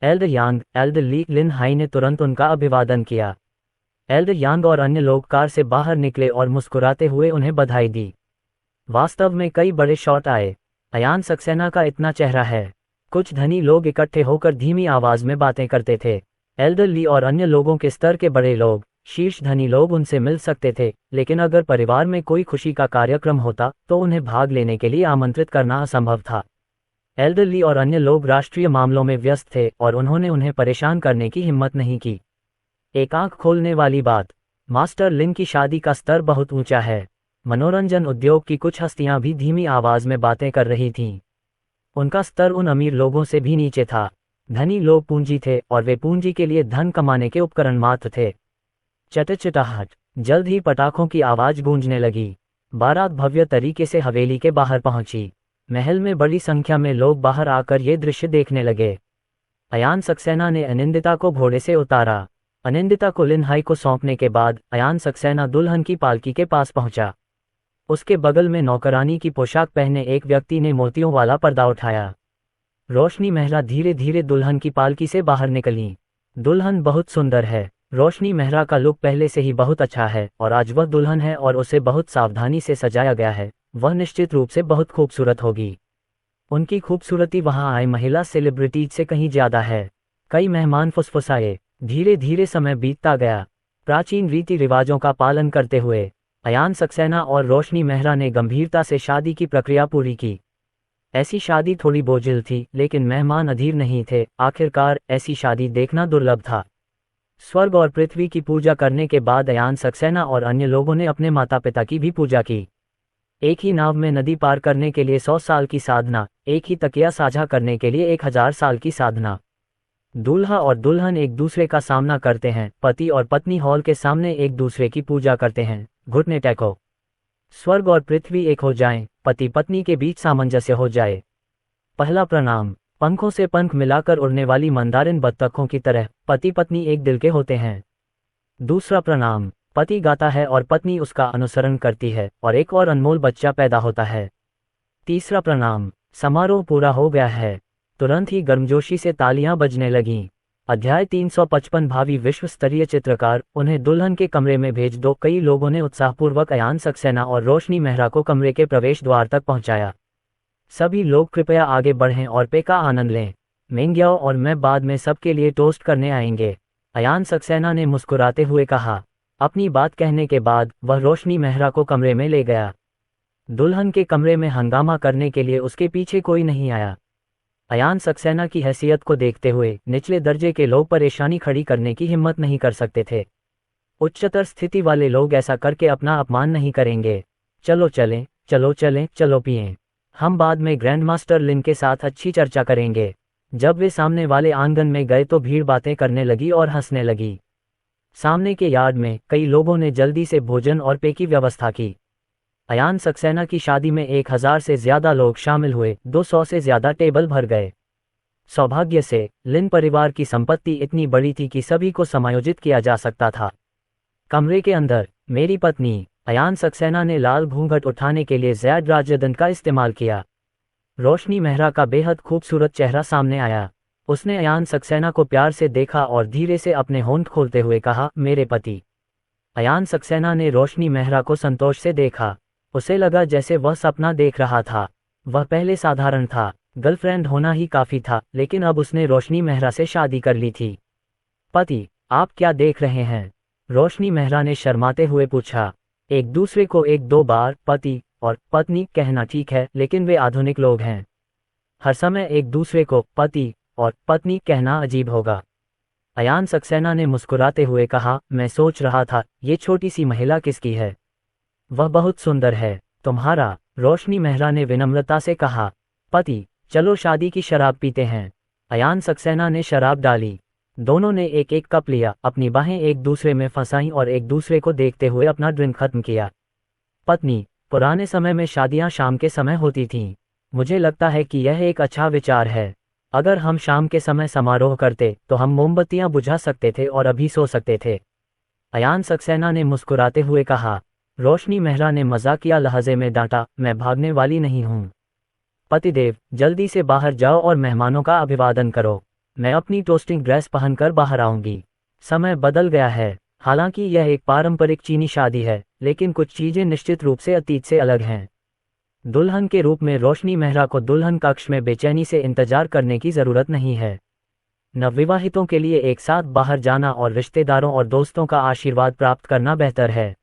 एल्डर यांग, एल्डर ली, लिन हाई ने तुरंत उनका अभिवादन किया। एल्डर यांग और अन्य लोग कार से बाहर निकले और मुस्कुराते हुए उन्हें बधाई दी। वास्तव में कई बड़े शॉट आए। अयान सक्सेना का इतना चेहरा है। कुछ धनी लोग इकट्ठे होकर धीमी आवाज में बातें करते थे। एल्डर ली और अन्य लोगों के स्तर के बड़े लोग, शीर्ष धनी लोग उनसे मिल सकते थे, लेकिन अगर परिवार में कोई खुशी का कार्यक्रम होता तो उन्हें भाग लेने के लिए आमंत्रित करना असंभव था। एल्डर ली और अन्य लोग राष्ट्रीय मामलों में व्यस्त थे और उन्होंने उन्हें परेशान करने की हिम्मत नहीं की। एक आंख खोलने वाली बात। मास्टर लिन की शादी का स्तर बहुत ऊंचा है। मनोरंजन उद्योग की कुछ हस्तियां भी धीमी आवाज में बातें कर रही थीं। उनका स्तर उन अमीर लोगों से भी नीचे था। धनी लोग पूंजी थे और वे पूंजी के लिए धन कमाने के उपकरण मात्र थे। चटचटाहट। जल्द ही पटाखों की आवाज गूंजने लगी। बारात भव्य तरीके से हवेली के बाहर पहुंची। महल में बड़ी संख्या में लोग बाहर आकर ये दृश्य देखने लगे। अयान सक्सेना ने अनिंदिता को घोड़े से उतारा। अनिंदिता को लिन हाई को सौंपने के बाद अयान सक्सेना दुल्हन की पालकी के पास पहुंचा। उसके बगल में नौकरानी की पोशाक पहने एक व्यक्ति ने मोतियों वाला पर्दा उठाया। रोशनी मेहरा धीरे धीरे दुल्हन की पालकी से बाहर निकली। दुल्हन बहुत सुंदर है। रोशनी मेहरा का लुक पहले से ही बहुत अच्छा है और आज वह दुल्हन है और उसे बहुत सावधानी से सजाया गया है। वह निश्चित रूप से बहुत खूबसूरत होगी। उनकी खूबसूरती वहां आए महिला सेलिब्रिटीज से कहीं ज्यादा है। कई मेहमान फुसफुसाए। धीरे धीरे समय बीतता गया। प्राचीन रीति रिवाजों का पालन करते हुए अयान सक्सेना और रोशनी मेहरा ने गंभीरता से शादी की प्रक्रिया पूरी की। ऐसी शादी थोड़ी बोझिल थी, लेकिन मेहमान अधीर नहीं थे। आखिरकार ऐसी शादी देखना दुर्लभ था। स्वर्ग और पृथ्वी की पूजा करने के बाद अयान सक्सेना और अन्य लोगों ने अपने माता पिता की भी पूजा की। एक ही नाव में नदी पार करने के लिए 100 साल की साधना, एक ही तकिया साझा करने के लिए 1000 साल की साधना। दूल्हा और दुल्हन एक दूसरे का सामना करते हैं। पति और पत्नी हॉल के सामने एक दूसरे की पूजा करते हैं। घुटने टेको। स्वर्ग और पृथ्वी एक हो जाएं, पति पत्नी के बीच सामंजस्य हो जाए। पहला प्रणाम। पंखों से पंख मिलाकर उड़ने वाली मंदारिन बत्तखों की तरह पति पत्नी एक दिल के होते हैं। दूसरा प्रणाम। पति गाता है और पत्नी उसका अनुसरण करती है और एक और अनमोल बच्चा पैदा होता है। तीसरा प्रणाम। समारोह पूरा हो गया है। तुरंत ही गर्मजोशी से तालियां बजने लगीं। अध्याय 355। भावी विश्व स्तरीय चित्रकार, उन्हें दुल्हन के कमरे में भेज दो। कई लोगों ने उत्साहपूर्वक अयान सक्सेना और रोशनी मेहरा को कमरे के प्रवेश द्वार तक पहुंचाया। सभी लोग कृपया आगे बढ़ें और पे का आनंद लें। मेंग्याओ और मैं बाद में सबके लिए टोस्ट करने आएंगे, अयान सक्सेना ने मुस्कुराते हुए कहा। अपनी बात कहने के बाद वह रोशनी मेहरा को कमरे में ले गया। दुल्हन के कमरे में हंगामा करने के लिए उसके पीछे कोई नहीं आया। अयान सक्सेना की हैसियत को देखते हुए निचले दर्जे के लोग परेशानी खड़ी करने की हिम्मत नहीं कर सकते थे। उच्चतर स्थिति वाले लोग ऐसा करके अपना अपमान नहीं करेंगे। चलो चलें, चलो चलें, चलो पिएं। हम बाद में ग्रैंड मास्टर लिन के साथ अच्छी चर्चा करेंगे। जब वे सामने वाले आंगन में गए तो भीड़ बातें करने लगी और हंसने लगी। सामने के यार्ड में कई लोगों ने जल्दी से भोजन और पे की व्यवस्था की। अयान सक्सेना की शादी में 1000 से ज्यादा लोग शामिल हुए। 200 से ज्यादा टेबल भर गए। सौभाग्य से लिन परिवार की संपत्ति इतनी बड़ी थी कि सभी को समायोजित किया जा सकता था। कमरे के अंदर मेरी पत्नी, अयान सक्सेना ने लाल घूंघट उठाने के लिए ज़ैड राजदंड का इस्तेमाल किया। रोशनी मेहरा का बेहद खूबसूरत चेहरा सामने आया। उसने अयान सक्सेना को प्यार से देखा और धीरे से अपने होंठ खोलते हुए कहा, मेरे पति। अयान सक्सेना ने रोशनी मेहरा को संतोष से देखा। उसे लगा जैसे वह सपना देख रहा था। वह पहले साधारण था, गर्लफ्रेंड होना ही काफी था, लेकिन अब उसने रोशनी मेहरा से शादी कर ली थी। पति, आप क्या देख रहे हैं? रोशनी मेहरा ने शर्माते हुए पूछा। एक दूसरे को एक दो बार पति और पत्नी कहना ठीक है, लेकिन वे आधुनिक लोग हैं। हर समय एक दूसरे को पति और पत्नी कहना अजीब होगा। अयान सक्सेना ने मुस्कुराते हुए कहा, मैं सोच रहा था, ये छोटी सी महिला किसकी है? वह बहुत सुंदर है। तुम्हारा? रोशनी मेहरा ने विनम्रता से कहा। पति, चलो शादी की शराब पीते हैं। अयान सक्सेना ने शराब डाली। दोनों ने एक एक कप लिया, अपनी बाहें एक दूसरे में फंसाईं और एक दूसरे को देखते हुए अपना ड्रिंक खत्म किया। पत्नी, पुराने समय में शादियां शाम के समय होती थीं। मुझे लगता है कि यह एक अच्छा विचार है। अगर हम शाम के समय समारोह करते तो हम मोमबत्तियां बुझा सकते थे और अभी सो सकते थे। अयान सक्सेना ने मुस्कुराते हुए कहा। रोशनी मेहरा ने मजाकिया लहजे में डांटा, मैं भागने वाली नहीं हूँ। पतिदेव, जल्दी से बाहर जाओ और मेहमानों का अभिवादन करो। मैं अपनी टोस्टिंग ड्रेस पहनकर बाहर आऊंगी। समय बदल गया है। हालांकि यह एक पारंपरिक चीनी शादी है, लेकिन कुछ चीजें निश्चित रूप से अतीत से अलग हैं। दुल्हन के रूप में रोशनी मेहरा को दुल्हन कक्ष में बेचैनी से इंतजार करने की जरूरत नहीं है। नवविवाहितों के लिए एक साथ बाहर जाना और रिश्तेदारों और दोस्तों का आशीर्वाद प्राप्त करना बेहतर है।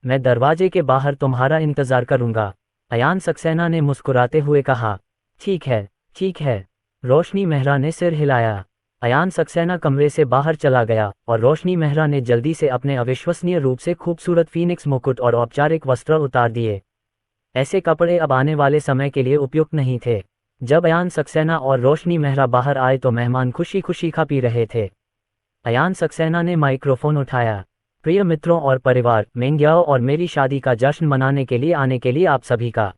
मैं दरवाजे के बाहर तुम्हारा इंतजार करूंगा, अयान सक्सेना ने मुस्कुराते हुए कहा। ठीक है, ठीक है। रोशनी मेहरा ने सिर हिलाया। अयान सक्सेना कमरे से बाहर चला गया और रोशनी मेहरा ने जल्दी से अपने अविश्वसनीय रूप से खूबसूरत फीनिक्स मुकुट और औपचारिक वस्त्र उतार दिए। ऐसे कपड़े अब आने वाले समय के लिए उपयुक्त नहीं थे। जब अयान सक्सेना और रोशनी मेहरा बाहर आए तो मेहमान खुशी खुशी खा पी रहे थे। अयान सक्सेना ने माइक्रोफोन उठाया। प्रिय मित्रों और परिवार, मेंग्याओ और मेरी शादी का जश्न मनाने के लिए आने के लिए आप सभी का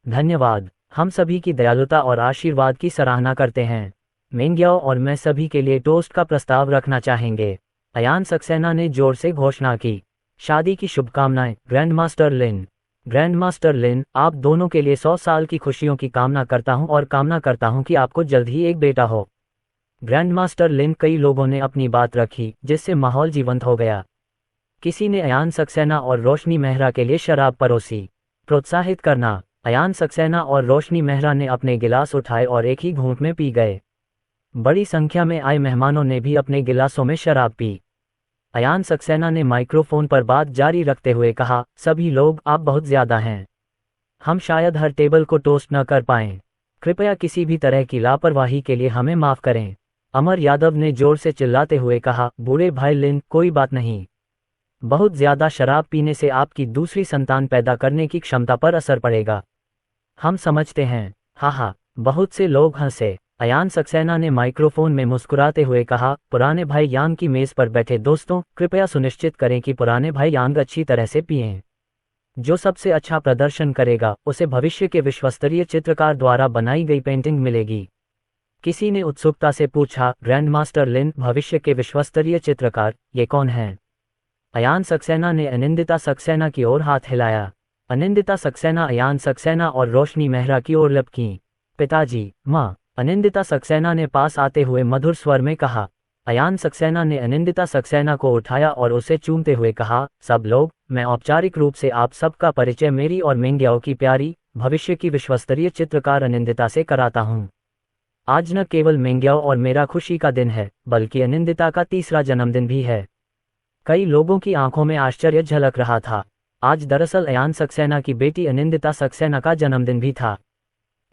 धन्यवाद। हम सभी की दयालुता और आशीर्वाद की सराहना करते हैं। मेंग्याओ और मैं सभी के लिए टोस्ट का प्रस्ताव रखना चाहेंगे। अयान सक्सेना ने जोर से घोषणा की। शादी की शुभकामनाएं ग्रैंड मास्टर लिन। ग्रैंड मास्टर लिन, आप दोनों के लिए 100 साल की खुशियों की कामना करता हूं और कामना करता हूं कि आपको जल्द ही एक बेटा हो। ग्रैंड मास्टर लिन। कई लोगों ने अपनी बात रखी जिससे माहौल जीवंत हो गया। किसी ने अयान सक्सेना और रोशनी मेहरा के लिए शराब परोसी। प्रोत्साहित करना। अयान सक्सेना और रोशनी मेहरा ने अपने गिलास उठाए और एक ही घूंट में पी गए। बड़ी संख्या में आए मेहमानों ने भी अपने गिलासों में शराब पी। अयान सक्सेना ने माइक्रोफोन पर बात जारी रखते हुए कहा, सभी लोग, आप बहुत ज्यादा हैं। हम शायद हर टेबल को टोस्ट न कर पाएं। कृपया किसी भी तरह की लापरवाही के लिए हमें माफ करें। अमर यादव ने जोर से चिल्लाते हुए कहा, बूढ़े भाई लिन, कोई बात नहीं। बहुत ज्यादा शराब पीने से आपकी दूसरी संतान पैदा करने की क्षमता पर असर पड़ेगा। हम समझते हैं। हा, बहुत से लोग हंसे। अयान सक्सेना ने माइक्रोफोन में मुस्कुराते हुए कहा, पुराने भाई यांग की मेज पर बैठे दोस्तों, कृपया सुनिश्चित करें कि पुराने भाई यांग अच्छी तरह से पिएं। जो सबसे अच्छा प्रदर्शन करेगा उसे भविष्य के विश्वस्तरीय चित्रकार द्वारा बनाई गई पेंटिंग मिलेगी। किसी ने उत्सुकता से पूछा, ग्रैंड मास्टर लिन, भविष्य के विश्वस्तरीय चित्रकार, ये कौन हैं? अयान सक्सेना ने अनिंदिता सक्सेना की ओर हाथ हिलाया। अनिंदिता सक्सेना अयान सक्सेना और रोशनी मेहरा की ओर लपकीं। पिताजी, माँ। अनिंदिता सक्सेना ने पास आते हुए मधुर स्वर में कहा। अयान सक्सेना ने अनिंदिता सक्सेना को उठाया और उसे चूमते हुए कहा, सब लोग, मैं औपचारिक रूप से आप सबका परिचय मेरी और मेंग्याओ की प्यारी, भविष्य की विश्वस्तरीय चित्रकार अनिंदिता से कराता हूँ। आज न केवल मेंग्याओ और मेरा खुशी का दिन है, बल्कि अनिंदिता का तीसरा जन्मदिन भी है। कई लोगों की आंखों में आश्चर्य झलक रहा था। आज दरअसल अयान सक्सेना की बेटी अनिंदिता सक्सेना का जन्मदिन भी था।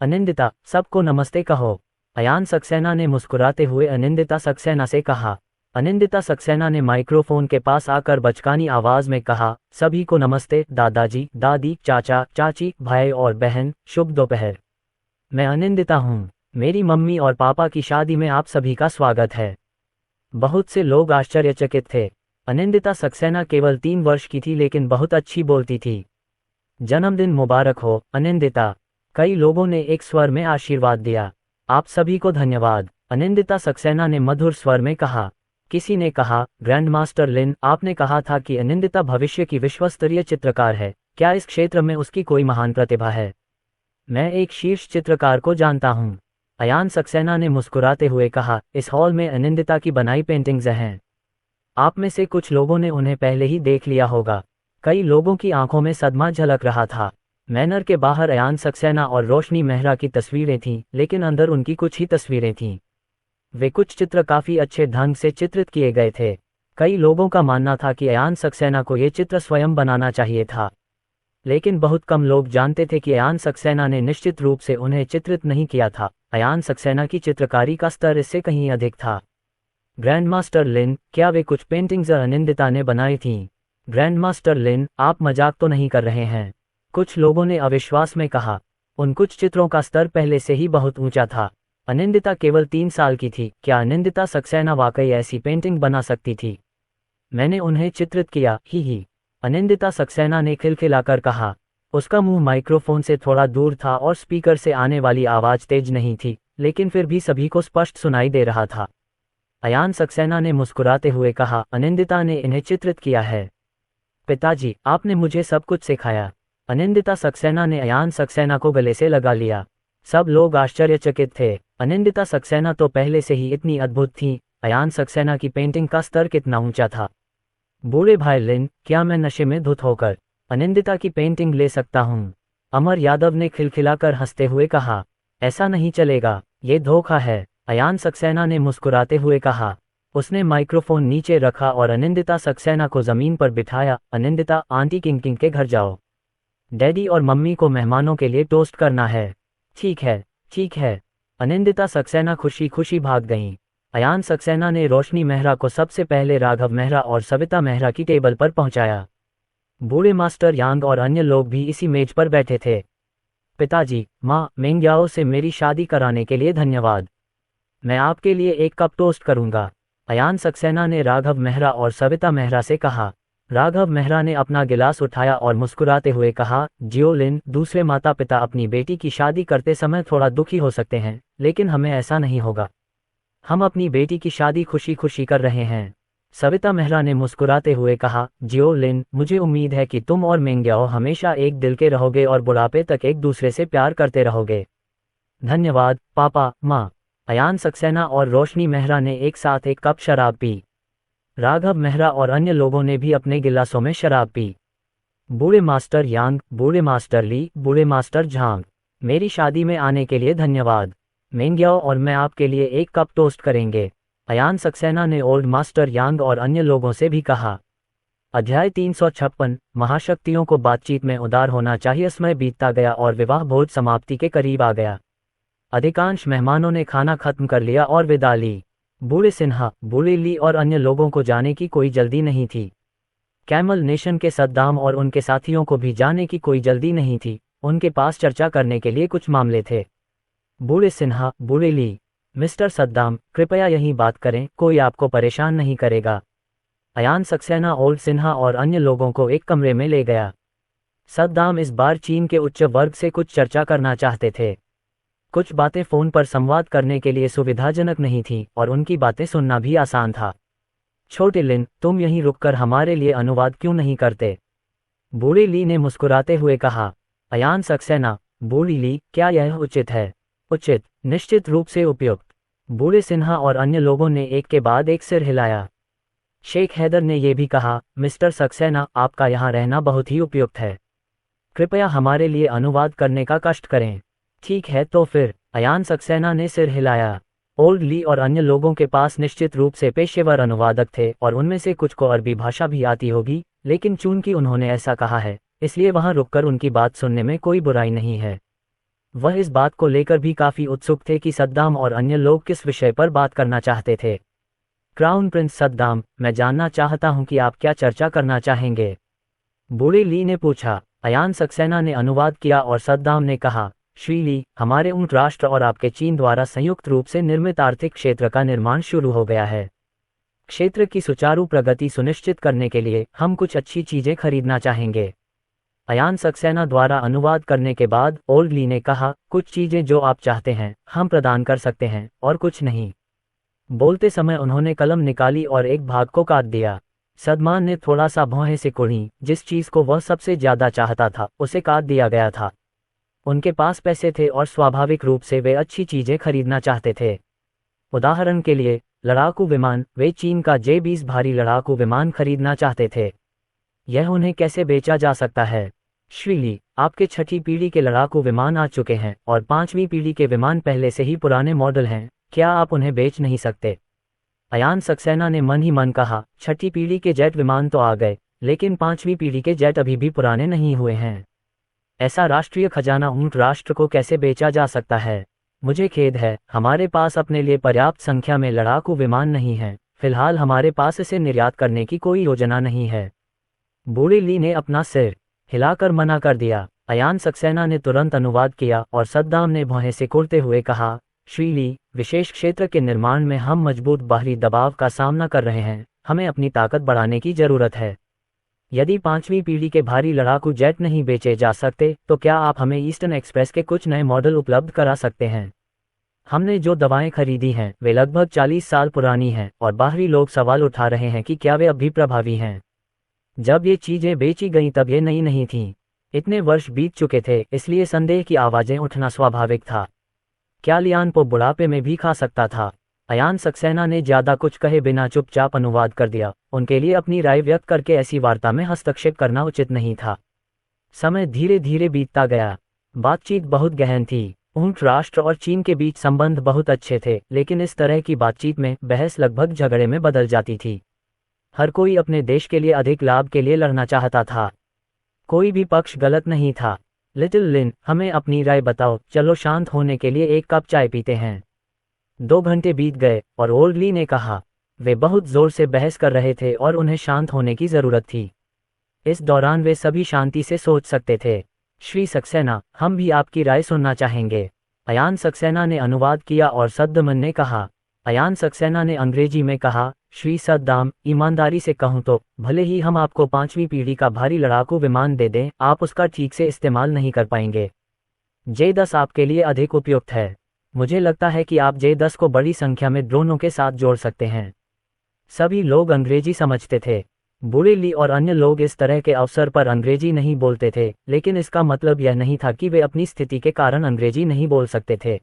अनिंदिता, सबको नमस्ते कहो। अयान सक्सेना ने मुस्कुराते हुए अनिंदिता सक्सेना से कहा। अनिंदिता सक्सेना ने माइक्रोफोन के पास आकर बचकानी आवाज में कहा, सभी को नमस्ते, दादाजी, दादी, चाचा, चाची, भाई और बहन, शुभ दोपहर। मैं अनिंदिता हूँ। मेरी मम्मी और पापा की शादी में आप सभी का स्वागत है। बहुत से लोग आश्चर्यचकित थे। अनिंदिता सक्सेना केवल 3 वर्ष की थी लेकिन बहुत अच्छी बोलती थी। जन्मदिन मुबारक हो, अनिंदिता। कई लोगों ने एक स्वर में आशीर्वाद दिया। आप सभी को धन्यवाद, अनिंदिता सक्सेना ने मधुर स्वर में कहा। किसी ने कहा, ग्रैंड मास्टर लिन, आपने कहा था कि अनिंदिता भविष्य की विश्वस्तरीय चित्रकार है। क्या इस क्षेत्र में उसकी कोई महान प्रतिभा है? मैं एक शीर्ष चित्रकार को जानता हूँ। अयान सक्सेना ने मुस्कुराते हुए कहा, इस हॉल में अनिंदिता की बनाई पेंटिंग्स हैं। आप में से कुछ लोगों ने उन्हें पहले ही देख लिया होगा। कई लोगों की आंखों में सदमा झलक रहा था। मैनर के बाहर अयान सक्सेना और रोशनी मेहरा की तस्वीरें थीं, लेकिन अंदर उनकी कुछ ही तस्वीरें थीं। वे कुछ चित्र काफी अच्छे ढंग से चित्रित किए गए थे। कई लोगों का मानना था कि अयान सक्सेना को ये चित्र स्वयं बनाना चाहिए था, लेकिन बहुत कम लोग जानते थे कि अयान सक्सेना ने निश्चित रूप से उन्हें चित्रित नहीं किया था। अयान सक्सेना की चित्रकारी का स्तर इससे कहीं अधिक था। ग्रैंड मास्टर लिन, क्या वे कुछ पेंटिंग्स अनिंदिता ने बनाई थीं? ग्रैंड मास्टर लिन, आप मजाक तो नहीं कर रहे हैं? कुछ लोगों ने अविश्वास में कहा। उन कुछ चित्रों का स्तर पहले से ही बहुत ऊंचा था। अनिंदिता केवल 3 साल की थी। क्या अनिंदिता सक्सेना वाकई ऐसी पेंटिंग बना सकती थी? मैंने उन्हें चित्रित किया, ही। अनिंदिता सक्सेना ने खिलखिलाकर कहा। उसका मुंह माइक्रोफोन से थोड़ा दूर था और स्पीकर से आने वाली आवाज तेज नहीं थी, लेकिन फिर भी सभी को स्पष्ट सुनाई दे रहा था। अयान सक्सेना ने मुस्कुराते हुए कहा, अनिंदिता ने इन्हें चित्रित किया है। पिताजी, आपने मुझे सब कुछ सिखाया। अनिंदिता सक्सेना ने अयान सक्सेना को गले से लगा लिया। सब लोग आश्चर्यचकित थे। अनिंदिता सक्सेना तो पहले से ही इतनी अद्भुत थी। अयान सक्सेना की पेंटिंग का स्तर कितना ऊंचा था। बूढ़े भाई लिन, क्या मैं नशे में धुत होकर अनिंदिता की पेंटिंग ले सकता हूँ? अमर यादव ने खिलखिलाकर हंसते हुए कहा। ऐसा नहीं चलेगा, ये धोखा है। अयान सक्सेना ने मुस्कुराते हुए कहा। उसने माइक्रोफोन नीचे रखा और अनिंदिता सक्सेना को जमीन पर बिठाया। अनिंदिता, आंटी किंग के घर जाओ। डैडी और मम्मी को मेहमानों के लिए टोस्ट करना है। ठीक है, ठीक है। अनिंदिता सक्सेना खुशी खुशी भाग गईं। अयान सक्सेना ने रोशनी मेहरा को सबसे पहले राघव मेहरा और सविता मेहरा की टेबल पर पहुंचाया। बूढ़े मास्टर यांग और अन्य लोग भी इसी मेज पर बैठे थे। पिताजी, माँ मेंग्याओ से मेरी शादी कराने के लिए धन्यवाद। मैं आपके लिए एक कप टोस्ट करूंगा, अयान सक्सेना ने राघव मेहरा और सविता मेहरा से कहा। राघव मेहरा ने अपना गिलास उठाया और मुस्कुराते हुए कहा, जियोलिन, दूसरे माता पिता अपनी बेटी की शादी करते समय थोड़ा दुखी हो सकते हैं, लेकिन हमें ऐसा नहीं होगा। हम अपनी बेटी की शादी खुशी खुशी कर रहे हैं। सविता मेहरा ने मुस्कुराते हुए कहा, जियोलिन, मुझे उम्मीद है कि तुम और मेंग्याओ हमेशा एक दिल के रहोगे और बुढ़ापे तक एक दूसरे से प्यार करते रहोगे। धन्यवाद पापा, माँ, अयान सक्सेना और रोशनी मेहरा ने एक साथ एक कप शराब पी। राघव मेहरा और अन्य लोगों ने भी अपने गिलासों में शराब पी। बूढ़े मास्टर यांग, बूढ़े मास्टर ली, बूढ़े मास्टर झांग, मेरी शादी में आने के लिए धन्यवाद। मेंग्याओ और मैं आपके लिए एक कप टोस्ट करेंगे, अयान सक्सेना ने ओल्ड मास्टर यांग और अन्य लोगों से भी कहा। अध्याय 356, महाशक्तियों को बातचीत में उदार होना चाहिए। समय बीतता गया और विवाह भोज समाप्ति के करीब आ गया। अधिकांश मेहमानों ने खाना खत्म कर लिया और विदा ली। बूढ़े सिन्हा, बूढ़ी ली और अन्य लोगों को जाने की कोई जल्दी नहीं थी। कैमल नेशन के सद्दाम और उनके साथियों को भी जाने की कोई जल्दी नहीं थी, उनके पास चर्चा करने के लिए कुछ मामले थे। बूढ़े सिन्हा, बूढ़ी ली, मिस्टर सद्दाम, कृपया यहीं बात करें, कोई आपको परेशान नहीं करेगा। अयान सक्सेना ओल्ड सिन्हा और अन्य लोगों को एक कमरे में ले गया। सद्दाम इस बार चीन के उच्च वर्ग से कुछ चर्चा करना चाहते थे। कुछ बातें फोन पर संवाद करने के लिए सुविधाजनक नहीं थीं और उनकी बातें सुनना भी आसान था। छोटे लिन, तुम यहीं रुककर हमारे लिए अनुवाद क्यों नहीं करते? बूढ़ी ली ने मुस्कुराते हुए कहा। अयान सक्सेना, बूढ़ी ली, क्या यह उचित है? उचित, निश्चित रूप से उपयुक्त। बूढ़े सिन्हा और अन्य लोगों ने एक के बाद एक सिर हिलाया। शेख हैदर ने यह भी कहा, मिस्टर सक्सेना, आपका यहाँ रहना बहुत ही उपयुक्त है। कृपया हमारे लिए अनुवाद करने का कष्ट करें। ठीक है तो फिर, अयान सक्सेना ने सिर हिलाया। ओल्ड ली और अन्य लोगों के पास निश्चित रूप से पेशेवर अनुवादक थे और उनमें से कुछ को अरबी भाषा भी आती होगी, लेकिन चूंकि उन्होंने ऐसा कहा है, इसलिए वहां रुककर उनकी बात सुनने में कोई बुराई नहीं है। वह इस बात को लेकर भी काफी उत्सुक थे कि सद्दाम और अन्य लोग किस विषय पर बात करना चाहते थे। क्राउन प्रिंस सद्दाम, मैं जानना चाहता हूं कि आप क्या चर्चा करना चाहेंगे? बूढ़े ली ने पूछा। अयान सक्सेना ने अनुवाद किया और सद्दाम ने कहा, श्री ली, हमारे ऊंट राष्ट्र और आपके चीन द्वारा संयुक्त रूप से निर्मित आर्थिक क्षेत्र का निर्माण शुरू हो गया है। क्षेत्र की सुचारू प्रगति सुनिश्चित करने के लिए हम कुछ अच्छी चीजें खरीदना चाहेंगे। अयान सक्सेना द्वारा अनुवाद करने के बाद ओल्ड ली ने कहा, कुछ चीजें जो आप चाहते हैं हम प्रदान कर सकते हैं और कुछ नहीं। बोलते समय उन्होंने कलम निकाली और एक भाग को काट दिया। सदमान ने थोड़ा सा भौहें से कुढ़ी, जिस चीज को वह सबसे ज्यादा चाहता था उसे काट दिया गया था। उनके पास पैसे थे और स्वाभाविक रूप से वे अच्छी चीजें खरीदना चाहते थे। उदाहरण के लिए, लड़ाकू विमान, वे चीन का J-20 भारी लड़ाकू विमान खरीदना चाहते थे। यह उन्हें कैसे बेचा जा सकता है? श्री ली, आपके छठी पीढ़ी के लड़ाकू विमान आ चुके हैं और पांचवी पीढ़ी के विमान पहले से ही पुराने मॉडल हैं, क्या आप उन्हें बेच नहीं सकते? अयान सक्सेना ने मन ही मन कहा, छठी पीढ़ी के जेट विमान तो आ गए, लेकिन पांचवी पीढ़ी के जेट अभी भी पुराने नहीं हुए हैं। ऐसा राष्ट्रीय खजाना ऊंट राष्ट्र को कैसे बेचा जा सकता है? मुझे खेद है, हमारे पास अपने लिए पर्याप्त संख्या में लड़ाकू विमान नहीं है। फिलहाल हमारे पास इसे निर्यात करने की कोई योजना नहीं है। बूढ़ी ली ने अपना सिर हिलाकर मना कर दिया। अयान सक्सेना ने तुरंत अनुवाद किया और सद्दाम ने भौहें सिकुड़ते हुए कहा, श्री ली, विशेष क्षेत्र के निर्माण में हम मजबूत बाहरी दबाव का सामना कर रहे हैं, हमें अपनी ताकत बढ़ाने की जरूरत है। यदि पांचवी पीढ़ी के भारी लड़ाकू जेट नहीं बेचे जा सकते तो क्या आप हमें ईस्टर्न एक्सप्रेस के कुछ नए मॉडल उपलब्ध करा सकते हैं? हमने जो दवाएं खरीदी हैं वे लगभग 40 साल पुरानी हैं और बाहरी लोग सवाल उठा रहे हैं कि क्या वे अब भी प्रभावी हैं। जब ये चीजें बेची गईं तब ये नई नहीं थीं। इतने वर्ष बीत चुके थे, इसलिए संदेह की आवाजें उठना स्वाभाविक था। क्या लियानपो बुढ़ापे में भी खा सकता था? अयान सक्सेना ने ज्यादा कुछ कहे बिना चुपचाप अनुवाद कर दिया। उनके लिए अपनी राय व्यक्त करके ऐसी वार्ता में हस्तक्षेप करना उचित नहीं था। समय धीरे धीरे बीतता गया। बातचीत बहुत गहन थी। ऊंट राष्ट्र और चीन के बीच संबंध बहुत अच्छे थे, लेकिन इस तरह की बातचीत में बहस लगभग झगड़े में बदल जाती थी। हर कोई अपने देश के लिए अधिक लाभ के लिए लड़ना चाहता था। कोई भी पक्ष गलत नहीं था। लिटिल लिन, हमें अपनी राय बताओ, चलो शांत होने के लिए एक कप चाय पीते हैं। 2 घंटे बीत गए और ओल्ड ली ने कहा। वे बहुत जोर से बहस कर रहे थे और उन्हें शांत होने की जरूरत थी। इस दौरान वे सभी शांति से सोच सकते थे। श्री सक्सेना, हम भी आपकी राय सुनना चाहेंगे। अयान सक्सेना ने अनुवाद किया और सद्दाम ने कहा। अयान सक्सेना ने अंग्रेजी में कहा, श्री सद्दाम, ईमानदारी से कहूं तो भले ही हम आपको 5वीं पीढ़ी का भारी लड़ाकू विमान दे दें, आप उसका ठीक से इस्तेमाल नहीं कर पाएंगे। J-10 आपके लिए अधिक उपयुक्त है। मुझे लगता है कि आप J-10 को बड़ी संख्या में ड्रोनों के साथ जोड़ सकते हैं। सभी लोग अंग्रेजी समझते थे। बूढ़े ली और अन्य लोग इस तरह के अवसर पर अंग्रेजी नहीं बोलते थे, लेकिन इसका मतलब यह नहीं था कि वे अपनी स्थिति के कारण अंग्रेजी नहीं बोल सकते थे।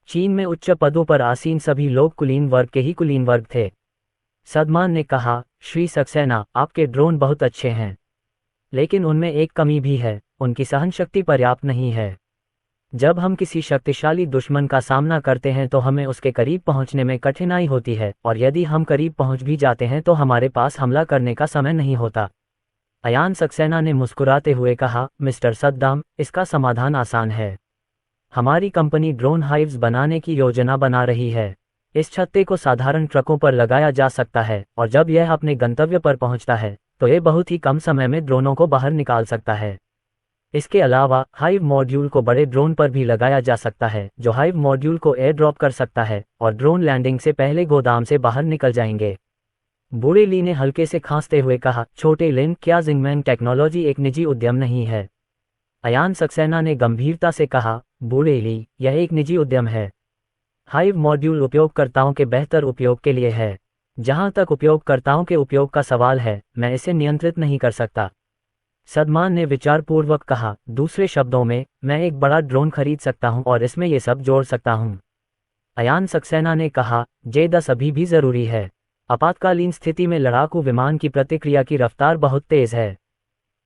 चीन में उच्च पदों पर आसीन सभी लोग कुलीन वर्ग के ही कुलीन वर्ग थे। सद्दाम ने कहा, श्री सक्सेना, आपके ड्रोन बहुत अच्छे हैं, लेकिन उनमें एक कमी भी है, उनकी सहनशक्ति पर्याप्त नहीं है। जब हम किसी शक्तिशाली दुश्मन का सामना करते हैं तो हमें उसके करीब पहुंचने में कठिनाई होती है, और यदि हम करीब पहुंच भी जाते हैं तो हमारे पास हमला करने का समय नहीं होता। अयान सक्सेना ने मुस्कुराते हुए कहा, मिस्टर सद्दाम, इसका समाधान आसान है। हमारी कंपनी ड्रोन हाइव्स बनाने की योजना बना रही है। इस छत्ते को साधारण ट्रकों पर लगाया जा सकता है, और जब यह अपने गंतव्य पर पहुंचता है तो यह बहुत ही कम समय में ड्रोनों को बाहर निकाल सकता है। इसके अलावा हाइव मॉड्यूल को बड़े ड्रोन पर भी लगाया जा सकता है, जो हाइव मॉड्यूल को एयर ड्रॉप कर सकता है, और ड्रोन लैंडिंग से पहले गोदाम से बाहर निकल जाएंगे। बूढ़े ली ने हल्के से खांसते हुए कहा, छोटे लिन, क्या जिंगमैन टेक्नोलॉजी एक निजी उद्यम नहीं है? अयान सक्सेना ने गंभीरता से कहा, बूढ़े ली, यह एक निजी उद्यम है। हाइव मॉड्यूल उपयोगकर्ताओं के बेहतर उपयोग के लिए है। जहां तक उपयोगकर्ताओं के उपयोग का सवाल है, मैं इसे नियंत्रित नहीं कर सकता। सद्दाम ने विचारपूर्वक कहा, दूसरे शब्दों में, मैं एक बड़ा ड्रोन खरीद सकता हूं और इसमें ये सब जोड़ सकता हूं। अयान सक्सेना ने कहा, J-10 अभी भी जरूरी है। आपातकालीन स्थिति में लड़ाकू विमान की प्रतिक्रिया की रफ्तार बहुत तेज है।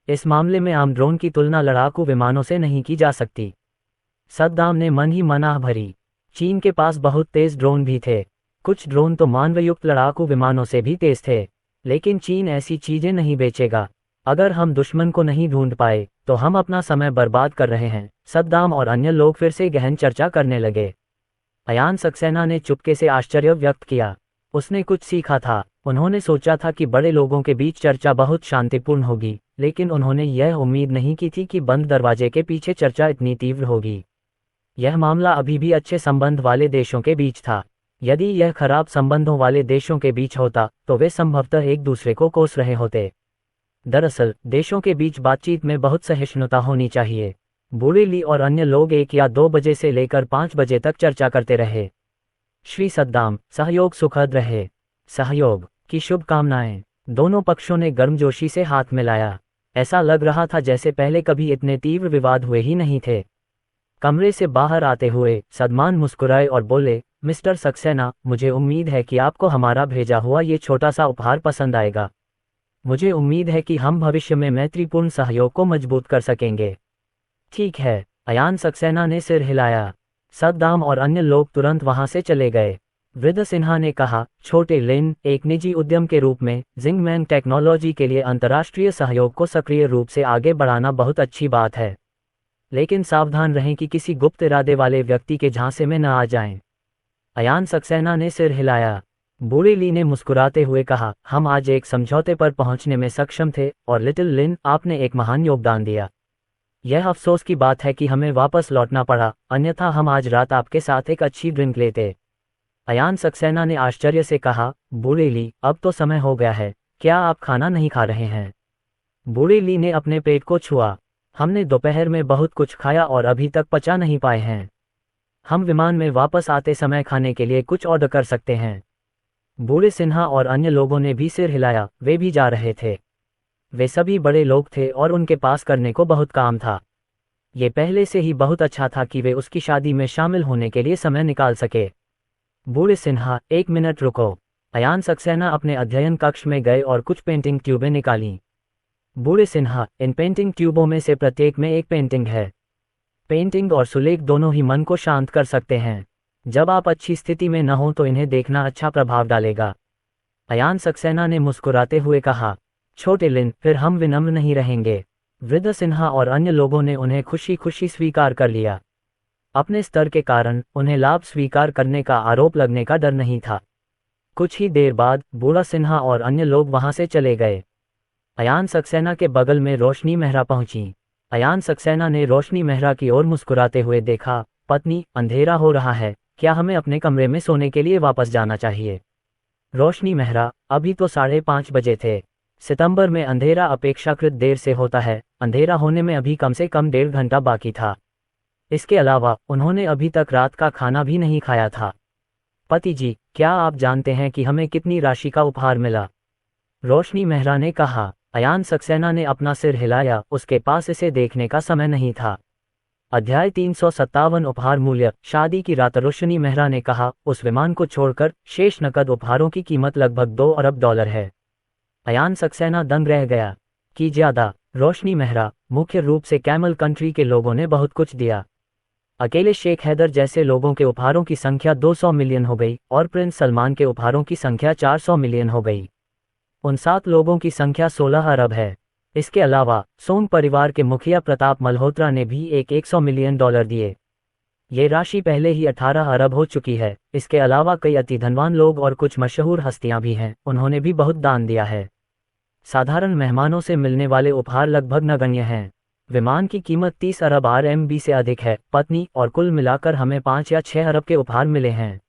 इस मामले में आम ड्रोन की तुलना लड़ाकू विमानों से नहीं की जा सकती। सद्दाम ने मन ही मनाह भरी। चीन के पास बहुत तेज ड्रोन भी थे। कुछ ड्रोन तो मानवयुक्त लड़ाकू विमानों से भी तेज थे, लेकिन चीन ऐसी चीजें नहीं बेचेगा। अगर हम दुश्मन को नहीं ढूंढ पाए तो हम अपना समय बर्बाद कर रहे हैं। सद्दाम और अन्य लोग फिर से गहन चर्चा करने लगे। अयान सक्सेना ने चुपके से आश्चर्य व्यक्त किया। उसने कुछ सीखा था। उन्होंने सोचा था कि बड़े लोगों के बीच चर्चा बहुत शांतिपूर्ण होगी, लेकिन उन्होंने यह उम्मीद नहीं की थी कि बंद दरवाजे के पीछे चर्चा इतनी तीव्र होगी। यह मामला अभी भी अच्छे संबंध वाले देशों के बीच था। यदि यह खराब संबंधों वाले देशों के बीच होता तो वे संभवतः एक दूसरे को कोस रहे होते। दरअसल देशों के बीच बातचीत में बहुत सहिष्णुता होनी चाहिए। बूढ़े ली और अन्य लोग 1 या 2 बजे से लेकर 5 बजे तक चर्चा करते रहे। श्री सद्दाम, सहयोग सुखद रहे। सहयोग की शुभकामनाएं। दोनों पक्षों ने गर्मजोशी से हाथ मिलाया। ऐसा लग रहा था जैसे पहले कभी इतने तीव्र विवाद हुए ही नहीं थे। कमरे से बाहर आते हुए सद्दाम मुस्कुराए और बोले, मिस्टर सक्सेना, मुझे उम्मीद है कि आपको हमारा भेजा हुआ ये छोटा सा उपहार पसंद आएगा। मुझे उम्मीद है कि हम भविष्य में मैत्रीपूर्ण सहयोग को मजबूत कर सकेंगे। ठीक है, अयान सक्सेना ने सिर हिलाया। सद्दाम और अन्य लोग तुरंत वहां से चले गए। वृद्ध सिन्हा ने कहा, छोटे लिन, एक निजी उद्यम के रूप में जिंगमैन टेक्नोलॉजी के लिए अंतर्राष्ट्रीय सहयोग को सक्रिय रूप से आगे बढ़ाना बहुत अच्छी बात है, लेकिन सावधान रहें कि किसी गुप्त इरादे वाले व्यक्ति के झांसे में न आ जाएं। अयान सक्सेना ने सिर हिलाया। बूढ़े ली ने मुस्कुराते हुए कहा, हम आज एक समझौते पर पहुंचने में सक्षम थे, और लिटिल लिन, आपने एक महान योगदान दिया। यह अफसोस की बात है कि हमें वापस लौटना पड़ा, अन्यथा हम आज रात आपके साथ एक अच्छी ड्रिंक लेते। अयान सक्सेना ने आश्चर्य से कहा, बूढ़े ली, अब तो समय हो गया है, क्या आप खाना नहीं खा रहे हैं? बूढ़े ली ने अपने पेट को छुआ। हमने दोपहर में बहुत कुछ खाया और अभी तक पचा नहीं पाए हैं। हम विमान में वापस आते समय खाने के लिए कुछ ऑर्डर कर सकते हैं। बूढ़े सिन्हा और अन्य लोगों ने भी सिर हिलाया। वे भी जा रहे थे। वे सभी बड़े लोग थे और उनके पास करने को बहुत काम था। ये पहले से ही बहुत अच्छा था कि वे उसकी शादी में शामिल होने के लिए समय निकाल सके। बूढ़े सिन्हा, 1 मिनट रुको। अयान सक्सेना अपने अध्ययन कक्ष में गए और कुछ पेंटिंग ट्यूबें निकालीं। बूढ़े सिन्हा, इन पेंटिंग ट्यूबों में से प्रत्येक में एक पेंटिंग है। पेंटिंग और सुलेख दोनों ही मन को शांत कर सकते हैं। जब आप अच्छी स्थिति में न हो तो इन्हें देखना अच्छा प्रभाव डालेगा। अयान सक्सेना ने मुस्कुराते हुए कहा, छोटे लिन, फिर हम विनम्र नहीं रहेंगे। वृद्ध सिन्हा और अन्य लोगों ने उन्हें खुशी खुशी स्वीकार कर लिया। अपने स्तर के कारण उन्हें लाभ स्वीकार करने का आरोप लगने का डर नहीं था। कुछ ही देर बाद बूढ़ा सिन्हा और अन्य लोग वहां से चले गए। अयान सक्सेना के बगल में रोशनी मेहरा पहुंची। अयान सक्सेना ने रोशनी मेहरा की ओर मुस्कुराते हुए देखा। पत्नी, अंधेरा हो रहा है, क्या हमें अपने कमरे में सोने के लिए वापस जाना चाहिए? रोशनी मेहरा, अभी तो 5:30 बजे थे। सितंबर में अंधेरा अपेक्षाकृत देर से होता है, अंधेरा होने में अभी कम से कम 1.5 घंटा बाकी था। इसके अलावा उन्होंने अभी तक रात का खाना भी नहीं खाया था। पति जी, क्या आप जानते हैं कि हमें कितनी राशि का उपहार मिला? रोशनी मेहरा ने कहा। अयान सक्सेना ने अपना सिर हिलाया, उसके पास इसे देखने का समय नहीं था। अध्याय 357 उपहार मूल्य। शादी की रात रोशनी मेहरा ने कहा, उस विमान को छोड़कर शेष नकद उपहारों की कीमत लगभग $2 अरब है। अयान सक्सेना दंग रह गया। कि ज्यादा? रोशनी मेहरा, मुख्य रूप से कैमल कंट्री के लोगों ने बहुत कुछ दिया। अकेले शेख हैदर जैसे लोगों के उपहारों की संख्या 200 मिलियन हो गई और प्रिंस सलमान के उपहारों की संख्या 400 मिलियन हो गई। उन 7 लोगों की संख्या 16 अरब है। इसके अलावा सोंग परिवार के मुखिया प्रताप मल्होत्रा ने भी 100 मिलियन डॉलर दिए। ये राशि पहले ही 18 अरब हो चुकी है। इसके अलावा कई अति धनवान लोग और कुछ मशहूर हस्तियां भी हैं, उन्होंने भी बहुत दान दिया है। साधारण मेहमानों से मिलने वाले उपहार लगभग नगण्य हैं। विमान की कीमत 30 अरब RMB से अधिक है, पत्नी, और कुल मिलाकर हमें 5 या 6 अरब के उपहार मिले हैं।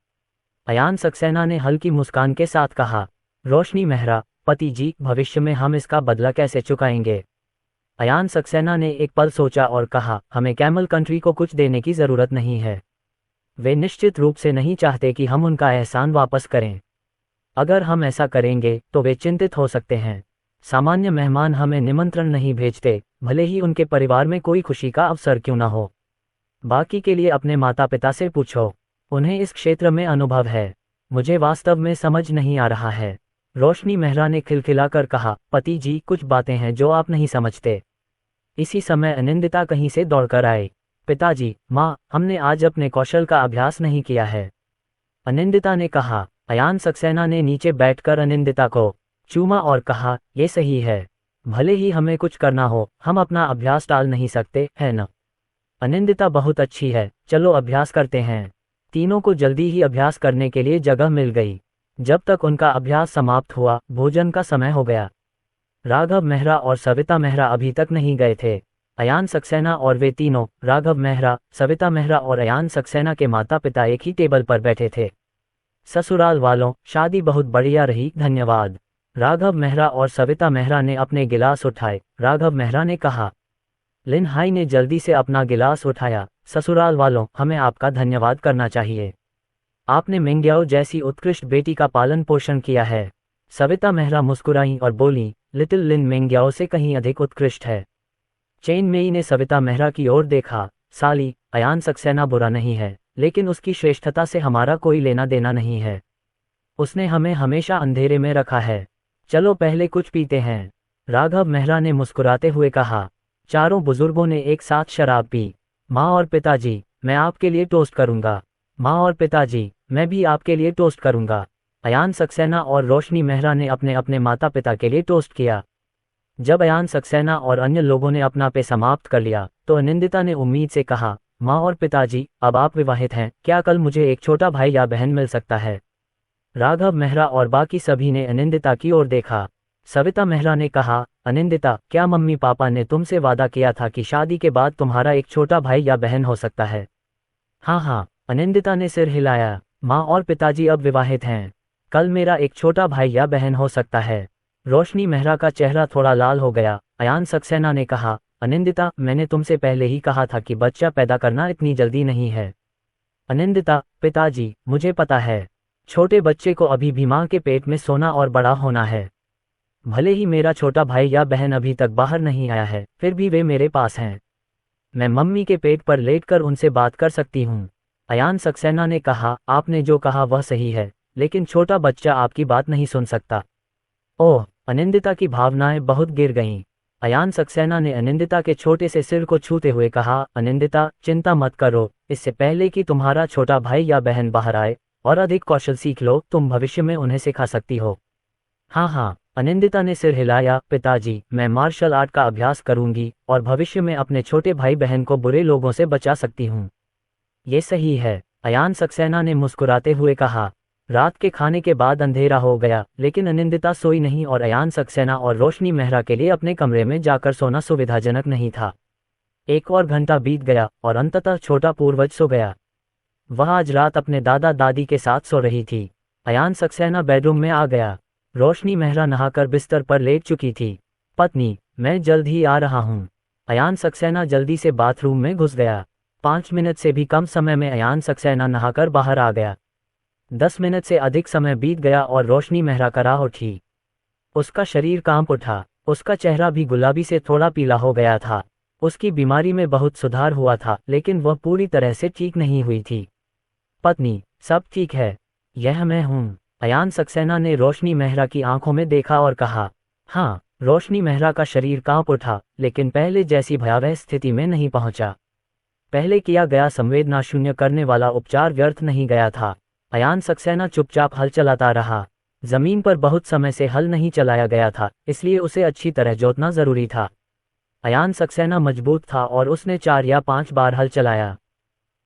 अयान सक्सेना ने हल्की मुस्कान के साथ कहा। रोशनी मेहरा, पति जी, भविष्य में हम इसका बदला कैसे चुकाएंगे? अयान सक्सेना ने एक पल सोचा और कहा, हमें कैमल कंट्री को कुछ देने की जरूरत नहीं है। वे निश्चित रूप से नहीं चाहते कि हम उनका एहसान वापस करें। अगर हम ऐसा करेंगे तो वे चिंतित हो सकते हैं। सामान्य मेहमान हमें निमंत्रण नहीं भेजते, भले ही उनके परिवार में कोई खुशी का अवसर क्यों न हो। बाकी के लिए अपने माता पिता से पूछो, उन्हें इस क्षेत्र में अनुभव है। मुझे वास्तव में समझ नहीं आ रहा है। रोशनी मेहरा ने खिलखिलाकर कहा, पति जी, कुछ बातें हैं जो आप नहीं समझते। इसी समय अनिंदिता कहीं से दौड़कर आई। पिताजी, माँ, हमने आज अपने कौशल का अभ्यास नहीं किया है, अनिंदिता ने कहा। अयान सक्सेना ने नीचे बैठकर अनिंदिता को चूमा और कहा, ये सही है। भले ही हमें कुछ करना हो, हम अपना अभ्यास टाल नहीं सकते, है न? अनिंदिता बहुत अच्छी है, चलो अभ्यास करते हैं। तीनों को जल्दी ही अभ्यास करने के लिए जगह मिल गई। जब तक उनका अभ्यास समाप्त हुआ, भोजन का समय हो गया। राघव मेहरा और सविता मेहरा अभी तक नहीं गए थे। अयान सक्सेना और वे तीनों, राघव मेहरा, सविता मेहरा और अयान सक्सेना के माता पिता एक ही टेबल पर बैठे थे। ससुराल वालों, शादी बहुत बढ़िया रही, धन्यवाद। राघव मेहरा और सविता मेहरा ने अपने गिलास उठाए। राघव मेहरा ने कहा। लिन हाई ने जल्दी से अपना गिलास उठाया। ससुराल वालों, हमें आपका धन्यवाद करना चाहिए। आपने मिंग्याओ जैसी उत्कृष्ट बेटी का पालन पोषण किया है। सविता मेहरा मुस्कुराई और बोली, लिटिल लिन मिंग्याओ से कहीं अधिक उत्कृष्ट है। चेन मेई ने सविता मेहरा की ओर देखा। साली, अयान सक्सेना बुरा नहीं है, लेकिन उसकी श्रेष्ठता से हमारा कोई लेना देना नहीं है। उसने हमें हमेशा अंधेरे में रखा है। चलो पहले कुछ पीते हैं, राघव मेहरा ने मुस्कुराते हुए कहा। चारों बुजुर्गों ने एक साथ शराब पी। माँ और पिताजी, मैं आपके लिए टोस्ट करूंगा। माँ और पिताजी, मैं भी आपके लिए टोस्ट करूंगा। अयान सक्सेना और रोशनी मेहरा ने अपने अपने माता पिता के लिए टोस्ट किया। जब अयान सक्सेना और अन्य लोगों ने अपना पे समाप्त कर लिया, तो अनिंदिता ने उम्मीद से कहा, माँ और पिताजी, अब आप विवाहित हैं, क्या कल मुझे एक छोटा भाई या बहन मिल सकता है? राघव मेहरा और बाकी सभी ने अनिंदिता की ओर देखा। सविता मेहरा ने कहा, अनिंदिता, क्या मम्मी पापा ने तुमसे वादा किया था कि शादी के बाद तुम्हारा एक छोटा भाई या बहन हो सकता है? हाँ हाँ, अनिंदिता ने सिर हिलाया। माँ और पिताजी अब विवाहित हैं। कल मेरा एक छोटा भाई या बहन हो सकता है। रोशनी मेहरा का चेहरा थोड़ा लाल हो गया। अयान सक्सेना ने कहा, अनिंदिता, मैंने तुमसे पहले ही कहा था कि बच्चा पैदा करना इतनी जल्दी नहीं है। अनिंदिता, पिताजी, मुझे पता है। छोटे बच्चे को अभी भी माँ के पेट में सोना और बड़ा होना है। भले ही मेरा छोटा भाई या बहन अभी तक बाहर नहीं आया है, फिर भी वे मेरे पास हैं। मैं मम्मी के पेट पर लेटकर उनसे बात कर सकती हूँ। अयान सक्सेना ने कहा, आपने जो कहा वह सही है, लेकिन छोटा बच्चा आपकी बात नहीं सुन सकता। ओह, अनिंदिता की भावनाएं बहुत गिर गईं। अयान सक्सेना ने अनिंदिता के छोटे से सिर को छूते हुए कहा, अनिंदिता, चिंता मत करो, इससे पहले कि तुम्हारा छोटा भाई या बहन बाहर आए और अधिक कौशल सीख लो, तुम भविष्य में उन्हें सिखा सकती हो। हाँ हाँ, अनिंदिता ने सिर हिलाया। पिताजी, मैं मार्शल आर्ट का अभ्यास करूंगी और भविष्य में अपने छोटे भाई बहन को बुरे लोगों से बचा सकती हूँ। ये सही है, अयान सक्सेना ने मुस्कुराते हुए कहा। रात के खाने के बाद अंधेरा हो गया, लेकिन अनिंदिता सोई नहीं और अयान सक्सेना और रोशनी मेहरा के लिए अपने कमरे में जाकर सोना सुविधाजनक नहीं था। एक और घंटा बीत गया और अंततः छोटा पूर्वज सो गया। वह आज रात अपने दादा दादी के साथ सो रही थी। अयान सक्सेना बेडरूम में आ गया। रोशनी मेहरा नहाकर बिस्तर पर लेट चुकी थी। पत्नी, मैं जल्द ही आ रहा हूँ। अयान सक्सेना जल्दी से बाथरूम में घुस गया। 5 मिनट से भी कम समय में अयान सक्सेना नहाकर बाहर आ गया। 10 मिनट से अधिक समय बीत गया और रोशनी मेहरा कराह उठी। उसका शरीर कांप उठा। उसका चेहरा भी गुलाबी से थोड़ा पीला हो गया था। उसकी बीमारी में बहुत सुधार हुआ था, लेकिन वह पूरी तरह से ठीक नहीं हुई थी। पत्नी, सब ठीक है। यह मैं हूँ। अयान सक्सेना ने रोशनी मेहरा की आंखों में देखा और कहा। हाँ। रोशनी मेहरा का शरीर कांप उठा, लेकिन पहले जैसी भयावह स्थिति में नहीं पहुंचा। पहले किया गया संवेदना शून्य करने वाला उपचार व्यर्थ नहीं गया था। अयान सक्सेना चुपचाप हल चलाता रहा। जमीन पर बहुत समय से हल नहीं चलाया गया था, इसलिए उसे अच्छी तरह जोतना जरूरी था। अयान सक्सेना मजबूत था और उसने 4 या 5 बार हल चलाया।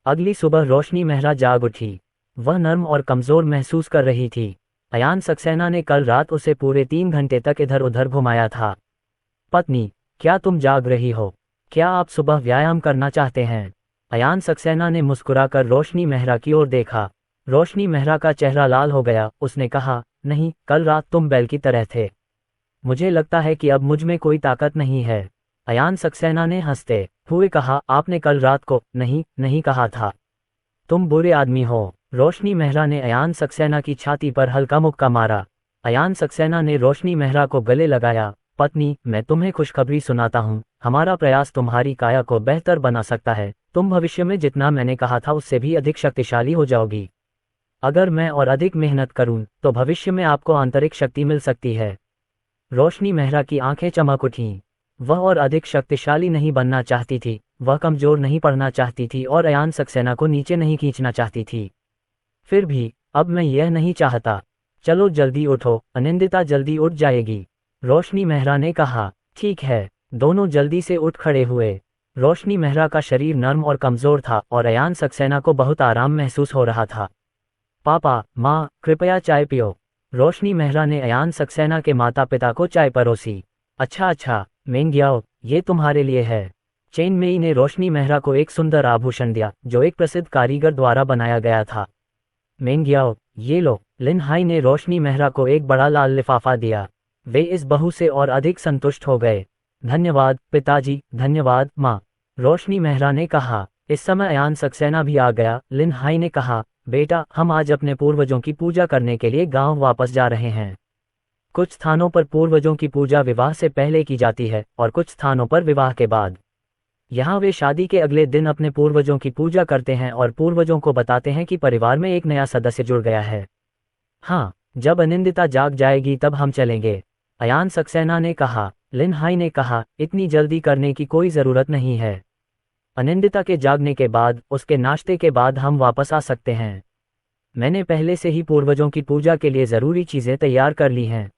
अगली सुबह रोशनी मेहरा जाग उठी। वह नर्म और कमजोर महसूस कर रही थी। अयान सक्सेना ने कल रात उसे पूरे 3 घंटे तक इधर उधर घुमाया था। पत्नी, क्या तुम जाग रही हो? क्या आप सुबह व्यायाम करना चाहते हैं? अयान सक्सेना ने मुस्कुराकर रोशनी मेहरा की ओर देखा। रोशनी मेहरा का चेहरा लाल हो गया। उसने कहा, नहीं, कल रात तुम बैल की तरह थे। मुझे लगता है कि अब मुझ में कोई ताकत नहीं है। अयान सक्सेना ने हंसते हुए कहा, आपने कल रात को नहीं कहा था। तुम बुरे आदमी हो। रोशनी मेहरा ने अयान सक्सेना की छाती पर हल्का मुक्का मारा। अयान सक्सेना ने रोशनी मेहरा को गले लगाया। पत्नी, मैं तुम्हें खुशखबरी सुनाता हूँ। हमारा प्रयास तुम्हारी काया को बेहतर बना सकता है। तुम भविष्य में जितना मैंने कहा था उससे भी अधिक शक्तिशाली हो जाओगी। अगर मैं और अधिक मेहनत करूं, तो भविष्य में आपको आंतरिक शक्ति मिल सकती है। रोशनी मेहरा की आंखें चमक उठीं। वह और अधिक शक्तिशाली नहीं बनना चाहती थी, वह कमजोर नहीं पड़ना चाहती थी और अयान सक्सेना को नीचे नहीं खींचना चाहती थी। फिर भी, अब मैं यह नहीं चाहता। चलो जल्दी उठो, अनिंदिता जल्दी उठ जाएगी। रोशनी मेहरा ने कहा। ठीक है। दोनों जल्दी से उठ खड़े हुए। रोशनी मेहरा का शरीर नर्म और कमजोर था और अयान सक्सेना को बहुत आराम महसूस हो रहा था। पापा, माँ, कृपया चाय पियो। रोशनी मेहरा ने अयान सक्सेना के माता पिता को चाय परोसी। अच्छा, मेंग्याओ, ये तुम्हारे लिए है। चेन मेई ने रोशनी मेहरा को एक सुंदर आभूषण दिया, जो एक प्रसिद्ध कारीगर द्वारा बनाया गया था। मेंग्याओ, ये लो। लिन हाई ने रोशनी मेहरा को एक बड़ा लाल लिफाफा दिया। वे इस बहू से और अधिक संतुष्ट हो गए। धन्यवाद पिताजी, धन्यवाद माँ, रोशनी मेहरा ने कहा। इस समय अयान सक्सेना भी आ गया। लिन हाई ने कहा, बेटा, हम आज अपने पूर्वजों की पूजा करने के लिए गांव वापस जा रहे हैं। कुछ स्थानों पर पूर्वजों की पूजा विवाह से पहले की जाती है और कुछ स्थानों पर विवाह के बाद। यहाँ वे शादी के अगले दिन अपने पूर्वजों की पूजा करते हैं और पूर्वजों को बताते हैं कि परिवार में एक नया सदस्य जुड़ गया है। हाँ, जब अनिंदिता जाग जाएगी तब हम चलेंगे, अयान सक्सेना ने कहा। लिन हाई ने कहा, इतनी जल्दी करने की कोई ज़रूरत नहीं है। अनिंदिता के जागने के बाद, उसके नाश्ते के बाद हम वापस आ सकते हैं। मैंने पहले से ही पूर्वजों की पूजा के लिए ज़रूरी चीज़ें तैयार कर ली हैं।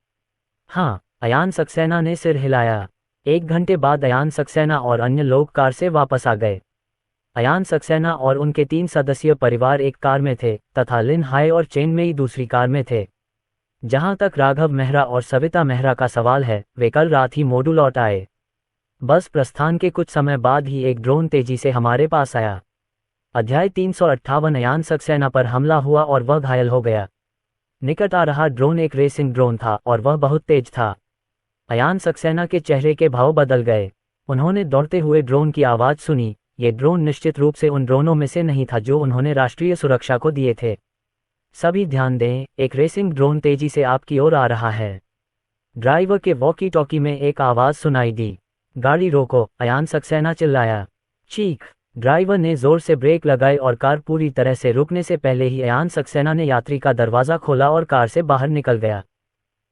हाँ, अयान सक्सेना ने सिर हिलाया। 1 घंटे बाद अयान सक्सेना और अन्य लोग कार से वापस आ गए। अयान सक्सेना और उनके 3 सदस्यीय परिवार एक कार में थे तथा लिन हाई और चेन मेई दूसरी कार में थे। जहां तक राघव मेहरा और सविता मेहरा का सवाल है, वे कल रात ही मोडू लौट आए। बस प्रस्थान के कुछ समय बाद ही एक ड्रोन तेजी से हमारे पास आया। अध्याय 358 अयान सक्सेना पर हमला हुआ और वह घायल हो गया। निकट आ रहा ड्रोन एक रेसिंग ड्रोन था और वह बहुत तेज था। अयान सक्सेना के चेहरे के भाव बदल गए। उन्होंने दौड़ते हुए ड्रोन की आवाज़ सुनी। ये ड्रोन निश्चित रूप से उन ड्रोनों में से नहीं था जो उन्होंने राष्ट्रीय सुरक्षा को दिए थे। सभी ध्यान दें, एक रेसिंग ड्रोन तेजी से आपकी ओर आ रहा है। ड्राइवर के वॉकी टॉकी में एक आवाज़ सुनाई दी। गाड़ी रोको, अयान सक्सेना चिल्लाया। चीख। ड्राइवर ने जोर से ब्रेक लगाए और कार पूरी तरह से रुकने से पहले ही अयान सक्सेना ने यात्री का दरवाज़ा खोला और कार से बाहर निकल गया।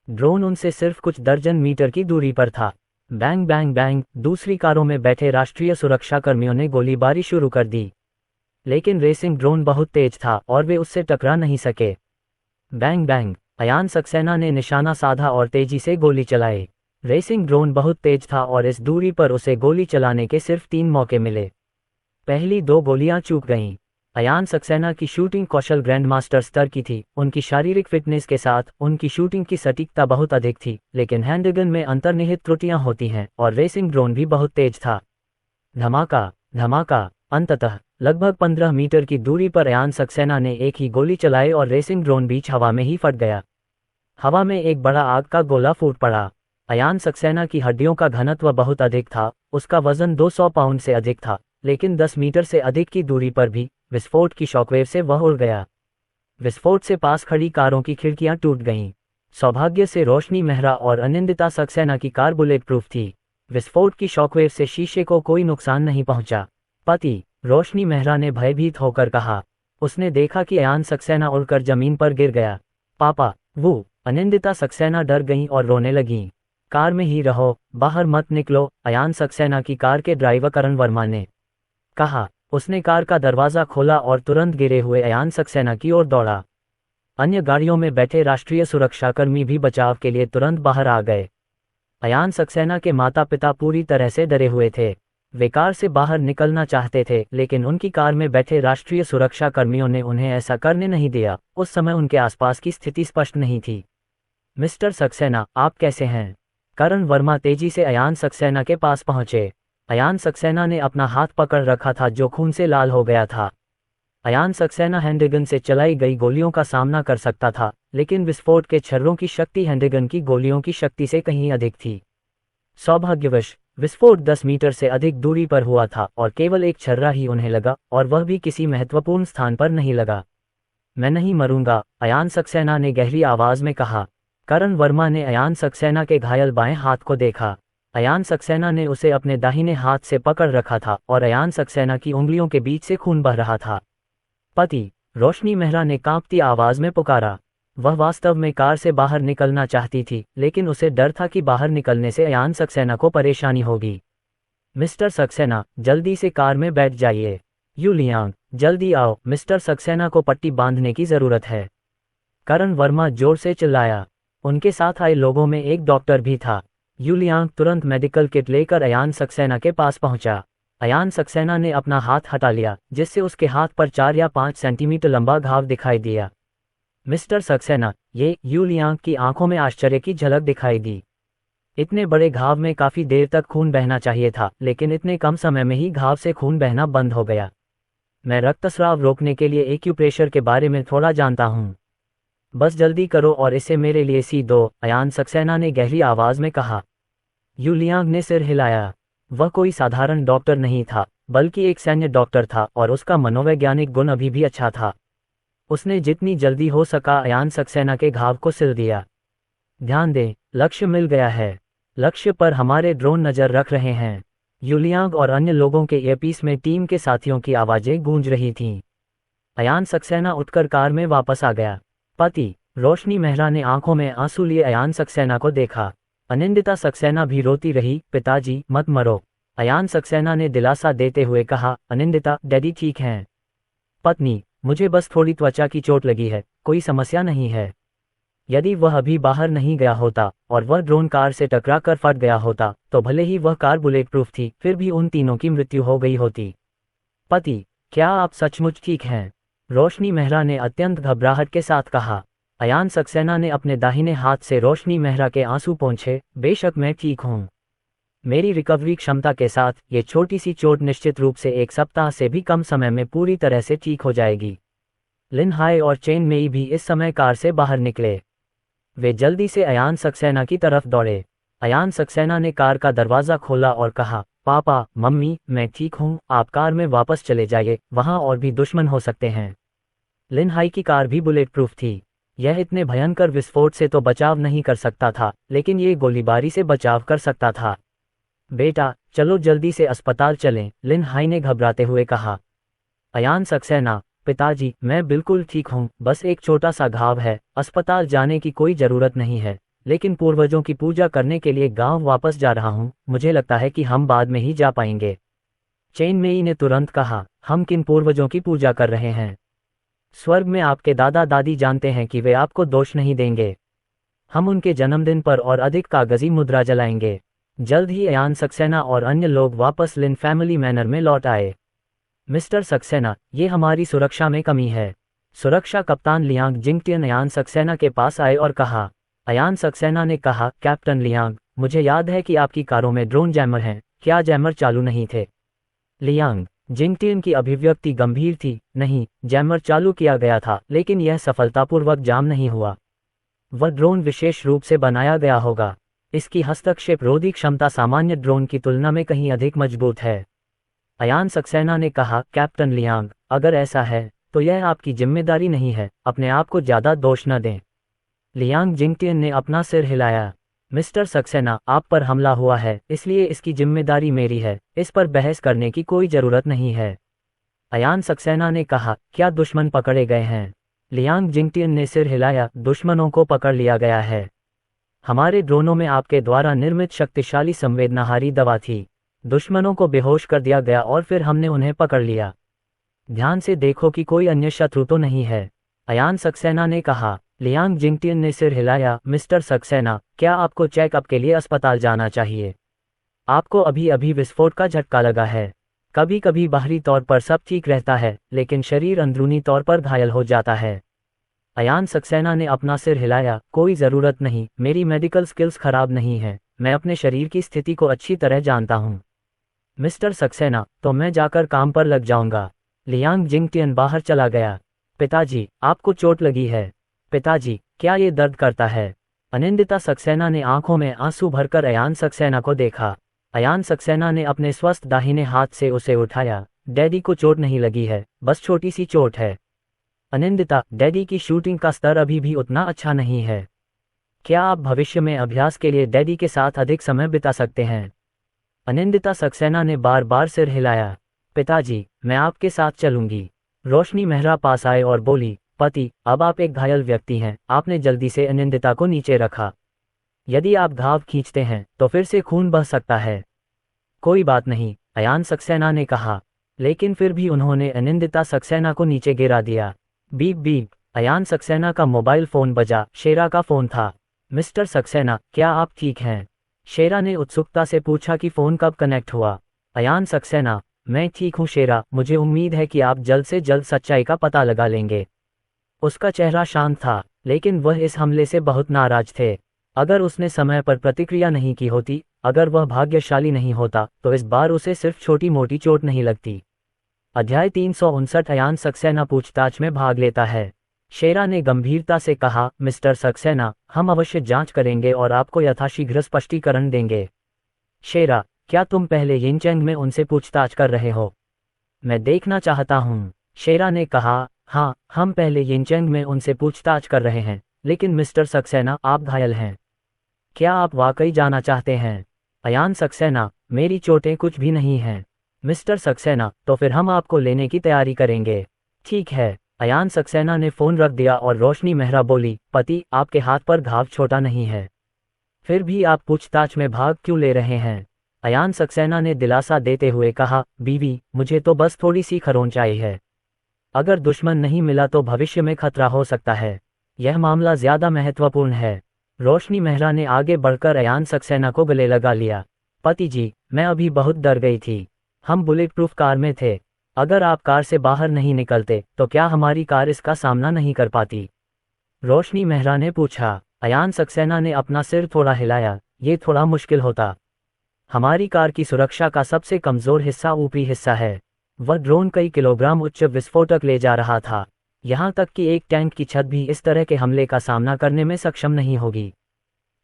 ड्रोन उनसे सिर्फ कुछ दर्जन मीटर की दूरी पर था। बैंग बैंग बैंग, दूसरी कारों में बैठे राष्ट्रीय सुरक्षा कर्मियों ने गोलीबारी शुरू कर दी। लेकिन रेसिंग ड्रोन बहुत तेज था और वे उससे टकरा नहीं सके। बैंग बैंग, अयान सक्सेना ने निशाना साधा और तेजी से गोली चलाई। रेसिंग ड्रोन बहुत तेज था और इस दूरी पर उसे गोली चलाने के सिर्फ 3 मौके मिले। पहली 2 गोलियां चूक गईं। अयान सक्सेना की शूटिंग कौशल ग्रैंडमास्टर स्तर की थी। उनकी शारीरिक फिटनेस के साथ उनकी शूटिंग की सटीकता बहुत अधिक थी, लेकिन हैंडगन में अंतर्निहित त्रुटियां होती हैं और रेसिंग ड्रोन भी बहुत तेज था। धमाका धमाका। अंततः लगभग 15 मीटर की दूरी पर अयान सक्सेना ने एक ही गोली चलाई और रेसिंग ड्रोन बीच हवा में ही फट गया। हवा में एक बड़ा आग का गोला फूट पड़ा। अयान सक्सेना की हड्डियों का घनत्व बहुत अधिक था, उसका वजन 200 पाउंड से अधिक था, लेकिन 10 मीटर से अधिक की दूरी पर भी विस्फोट की शॉकवेव से वह उड़ गया। विस्फोट से पास खड़ी कारों की खिड़कियां टूट गईं। सौभाग्य से रोशनी मेहरा और अनिंदिता सक्सेना की कार बुलेट प्रूफ थी। विस्फोट की शॉकवेव से शीशे को कोई नुकसान नहीं पहुंचा। पति, रोशनी मेहरा ने भयभीत होकर कहा। उसने देखा कि अयान सक्सेना उड़कर जमीन पर गिर गया। पापा, वो। अनिंदिता सक्सेना डर गईं और रोने लगीं। कार में ही रहो, बाहर मत निकलो, अयान सक्सेना की कार के ड्राइवर करण वर्मा ने कहा। उसने कार का दरवाजा खोला और तुरंत गिरे हुए अयान सक्सेना की ओर दौड़ा। अन्य गाड़ियों में बैठे राष्ट्रीय सुरक्षाकर्मी भी बचाव के लिए तुरंत बाहर आ गए। अयान सक्सेना के माता पिता पूरी तरह से डरे हुए थे। वे कार से बाहर निकलना चाहते थे, लेकिन उनकी कार में बैठे राष्ट्रीय सुरक्षा कर्मियों ने उन्हें ऐसा करने नहीं दिया। उस समय उनके आसपास की स्थिति स्पष्ट नहीं थी। मिस्टर सक्सेना, आप कैसे हैं? करण वर्मा तेजी से अयान सक्सेना के पास पहुंचे। अयान सक्सेना ने अपना हाथ पकड़ रखा था जो खून से लाल हो गया था। अयान सक्सेना हैंडगन से चलाई गई गोलियों का सामना कर सकता था, लेकिन विस्फोट के छर्रों की शक्ति हैंडगन की गोलियों की शक्ति से कहीं अधिक थी। सौभाग्यवश विस्फोट 10 मीटर से अधिक दूरी पर हुआ था और केवल एक छर्रा ही उन्हें लगा, और वह भी किसी महत्वपूर्ण स्थान पर नहीं लगा। मैं नहीं मरूंगा, अयान सक्सेना ने गहरी आवाज में कहा। करण वर्मा ने अयान सक्सेना के घायल बाएं हाथ को देखा। अयान सक्सेना ने उसे अपने दाहिने हाथ से पकड़ रखा था और अयान सक्सेना की उंगलियों के बीच से खून बह रहा था। पति, रोशनी मेहरा ने कांपती आवाज में पुकारा। वह वास्तव में कार से बाहर निकलना चाहती थी, लेकिन उसे डर था कि बाहर निकलने से अयान सक्सेना को परेशानी होगी। मिस्टर सक्सेना, जल्दी से कार में बैठ जाइए। यूलियांग, जल्दी आओ, मिस्टर सक्सेना को पट्टी बांधने की जरूरत है। करण वर्मा जोर से चिल्लाया। उनके साथ आए लोगों में एक डॉक्टर भी था। यूलियांग तुरंत मेडिकल किट लेकर अयान सक्सेना के पास पहुंचा। अयान सक्सेना ने अपना हाथ हटा लिया, जिससे उसके हाथ पर 4 या 5 सेंटीमीटर लंबा घाव दिखाई दिया। मिस्टर सक्सेना, ये। यूलियांग की आंखों में आश्चर्य की झलक दिखाई दी। इतने बड़े घाव में काफी देर तक खून बहना चाहिए था, लेकिन इतने कम समय में ही घाव से खून बहना बंद हो गया। मैं रक्तस्राव रोकने के लिए एक्यूप्रेशर के बारे में थोड़ा जानता हूँ। बस जल्दी करो और इसे मेरे लिए सी दो, अयान सक्सेना ने गहरी आवाज में कहा। यूलियांग ने सिर हिलाया। वह कोई साधारण डॉक्टर नहीं था, बल्कि एक सैन्य डॉक्टर था, और उसका मनोवैज्ञानिक गुण अभी भी अच्छा था। उसने जितनी जल्दी हो सका अयान सक्सेना के घाव को सिल दिया। ध्यान दें, लक्ष्य मिल गया है। लक्ष्य पर हमारे ड्रोन नजर रख रहे हैं। यूलियांग और अन्य लोगों के ईयरपीस में टीम के साथियों की आवाजें गूंज रही थीं। अयान सक्सेना उठकर कार में वापस आ गया। पति, रोशनी मेहरा ने आंखों में आंसू लिए अयान सक्सेना को देखा। अनिंदिता सक्सेना भी रोती रही। पिताजी, मत मरो, अयान सक्सेना ने दिलासा देते हुए कहा। अनिंदिता, डैडी ठीक हैं। पत्नी, मुझे बस थोड़ी त्वचा की चोट लगी है, कोई समस्या नहीं है। यदि वह अभी बाहर नहीं गया होता और वह ड्रोन कार से टकरा कर फट गया होता, तो भले ही वह कार बुलेट प्रूफ थी, फिर भी उन तीनों की मृत्यु हो गई होती। पति, क्या आप सचमुच ठीक हैं? रोशनी मेहरा ने अत्यंत घबराहट के साथ कहा। अयान सक्सेना ने अपने दाहिने हाथ से रोशनी मेहरा के आंसू पोंछे। बेशक मैं ठीक हूँ। मेरी रिकवरी क्षमता के साथ ये छोटी सी चोट निश्चित रूप से 1 सप्ताह से भी कम समय में पूरी तरह से ठीक हो जाएगी। लिन हाई और चेन मेई भी इस समय कार से बाहर निकले। वे जल्दी से अयान सक्सेना की तरफ दौड़े। अयान सक्सेना ने कार का दरवाजा खोला और कहा, पापा, मम्मी, मैं ठीक हूँ, आप कार में वापस चले जाइए, वहाँ और भी दुश्मन हो सकते हैं। लिन हाई की कार भी बुलेट प्रूफ थी। यह इतने भयंकर विस्फोट से तो बचाव नहीं कर सकता था, लेकिन ये गोलीबारी से बचाव कर सकता था। बेटा, चलो जल्दी से अस्पताल चलें, लिन हाई ने घबराते हुए कहा। अयान सक्सेना, पिताजी, मैं बिल्कुल ठीक हूँ, बस एक छोटा सा घाव है, अस्पताल जाने की कोई जरूरत नहीं है, लेकिन पूर्वजों की पूजा करने के लिए गांव वापस जा रहा हूँ, मुझे लगता है कि हम बाद में ही जा पाएंगे। चेन मेई ने तुरंत कहा, हम किन पूर्वजों की पूजा कर रहे हैं? स्वर्ग में आपके दादा दादी जानते हैं कि वे आपको दोष नहीं देंगे। हम उनके जन्मदिन पर और अधिक कागजी मुद्रा जलाएंगे। जल्द ही अयान सक्सेना और अन्य लोग वापस लिन फैमिली मैनर में लौट आए। मिस्टर सक्सेना, ये हमारी सुरक्षा में कमी है। सुरक्षा कप्तान लियांग जिंगटियन अयान सक्सेना के पास आए और कहा। अयान सक्सेना ने कहा, कैप्टन लियांग, मुझे याद है कि आपकी कारों में ड्रोन जैमर हैं, क्या जैमर चालू नहीं थे? लियांग जिंगटियन की अभिव्यक्ति गंभीर थी। नहीं, जैमर चालू किया गया था, लेकिन यह सफलतापूर्वक जाम नहीं हुआ। वह ड्रोन विशेष रूप से बनाया गया होगा। इसकी हस्तक्षेप रोधी क्षमता सामान्य ड्रोन की तुलना में कहीं अधिक मजबूत है। अयान सक्सेना ने कहा, कैप्टन लियांग, अगर ऐसा है तो यह आपकी जिम्मेदारी नहीं है, अपने आप को ज़्यादा दोष न दें। लियांग जिंगटियन ने अपना सिर हिलाया। मिस्टर सक्सेना, आप पर हमला हुआ है, इसलिए इसकी जिम्मेदारी मेरी है, इस पर बहस करने की कोई ज़रूरत नहीं है। अयान सक्सेना ने कहा, क्या दुश्मन पकड़े गए हैं? लियांग जिंगटियन ने सिर हिलाया, दुश्मनों को पकड़ लिया गया है। हमारे ड्रोनों में आपके द्वारा निर्मित शक्तिशाली संवेदनाहारी दवा थी। दुश्मनों को बेहोश कर दिया गया और फिर हमने उन्हें पकड़ लिया। ध्यान से देखो कि कोई अन्य शत्रु तो नहीं है, अयान सक्सेना ने कहा। लियांग जिंगटियन ने सिर हिलाया। मिस्टर सक्सेना, क्या आपको चेकअप के लिए अस्पताल जाना चाहिए? आपको अभी अभी विस्फोट का झटका लगा है। कभी कभी बाहरी तौर पर सब ठीक रहता है, लेकिन शरीर अंदरूनी तौर पर घायल हो जाता है। अयान सक्सेना ने अपना सिर हिलाया। कोई ज़रूरत नहीं, मेरी मेडिकल स्किल्स खराब नहीं है, मैं अपने शरीर की स्थिति को अच्छी तरह जानता हूँ। मिस्टर सक्सेना, तो मैं जाकर काम पर लग जाऊंगा। लियांग जिंगटियन बाहर चला गया। पिताजी, आपको चोट लगी है? पिताजी, क्या ये दर्द करता है? अनिंदिता सक्सेना ने आंखों में आंसू भरकर अयान सक्सेना को देखा। अयान सक्सेना ने अपने स्वस्थ दाहिने हाथ से उसे उठाया। डैडी को चोट नहीं लगी है, बस छोटी सी चोट है। अनिंदिता, डैडी की शूटिंग का स्तर अभी भी उतना अच्छा नहीं है। क्या आप भविष्य में अभ्यास के लिए डैडी के साथ अधिक समय बिता सकते हैं? अनिंदिता सक्सेना ने बार बार सिर हिलाया। पिताजी, मैं आपके साथ चलूंगी। रोशनी मेहरा पास आए और बोली, पति, अब आप एक घायल व्यक्ति हैं। आपने जल्दी से अनिंदिता को नीचे रखा। यदि आप घाव खींचते हैं तो फिर से खून बह सकता है। कोई बात नहीं, अयान सक्सेना ने कहा, लेकिन फिर भी उन्होंने अनिंदिता सक्सेना को नीचे गिरा दिया। बीप बीप, अयान सक्सेना का मोबाइल फोन बजा। शेरा का फोन था। मिस्टर सक्सेना, क्या आप ठीक हैं? शेरा ने उत्सुकता से पूछा कि फोन कब कनेक्ट हुआ। अयान सक्सेना, मैं ठीक हूँ शेरा, मुझे उम्मीद है कि आप जल्द से जल्द सच्चाई का पता लगा लेंगे। उसका चेहरा शांत था, लेकिन वह इस हमले से बहुत नाराज थे। अगर उसने समय पर प्रतिक्रिया नहीं की होती, अगर वह भाग्यशाली नहीं होता, तो इस बार उसे सिर्फ छोटी मोटी चोट नहीं लगती। अध्याय 359। अयान सक्सेना पूछताछ में भाग लेता है। शेरा ने गंभीरता से कहा, मिस्टर सक्सेना, हम अवश्य जांच करेंगे और आपको यथाशीघ्र स्पष्टीकरण देंगे। शेरा, क्या तुम पहले यिनचेंग में उनसे पूछताछ कर रहे हो? मैं देखना चाहता हूँ। शेरा ने कहा, हाँ, हम पहले यिनचेंग में उनसे पूछताछ कर रहे हैं, लेकिन मिस्टर सक्सेना, आप घायल हैं। क्या आप वाकई जाना चाहते हैं? अयान सक्सेना, मेरी चोटें कुछ भी नहीं हैं। मिस्टर सक्सेना, तो फिर हम आपको लेने की तैयारी करेंगे। ठीक है। अयान सक्सेना ने फ़ोन रख दिया और रोशनी मेहरा बोली, पति, आपके हाथ पर घाव छोटा नहीं है, फिर भी आप पूछताछ में भाग क्यों ले रहे हैं? अयान सक्सेना ने दिलासा देते हुए कहा, बीवी, मुझे तो बस थोड़ी सी खरोंच आई है। अगर दुश्मन नहीं मिला तो भविष्य में खतरा हो सकता है। यह मामला ज़्यादा महत्वपूर्ण है। रोशनी मेहरा ने आगे बढ़कर अयान सक्सेना को गले लगा लिया। पति जी, मैं अभी बहुत डर गई थी। हम बुलेट प्रूफ कार में थे। अगर आप कार से बाहर नहीं निकलते तो क्या हमारी कार इसका सामना नहीं कर पाती? रोशनी मेहरा ने पूछा। अयान सक्सेना ने अपना सिर थोड़ा हिलाया। ये थोड़ा मुश्किल होता। हमारी कार की सुरक्षा का सबसे कमज़ोर हिस्सा ऊपरी हिस्सा है। वह ड्रोन कई किलोग्राम उच्च विस्फोटक ले जा रहा था। यहाँ तक कि एक टैंक की छत भी इस तरह के हमले का सामना करने में सक्षम नहीं होगी।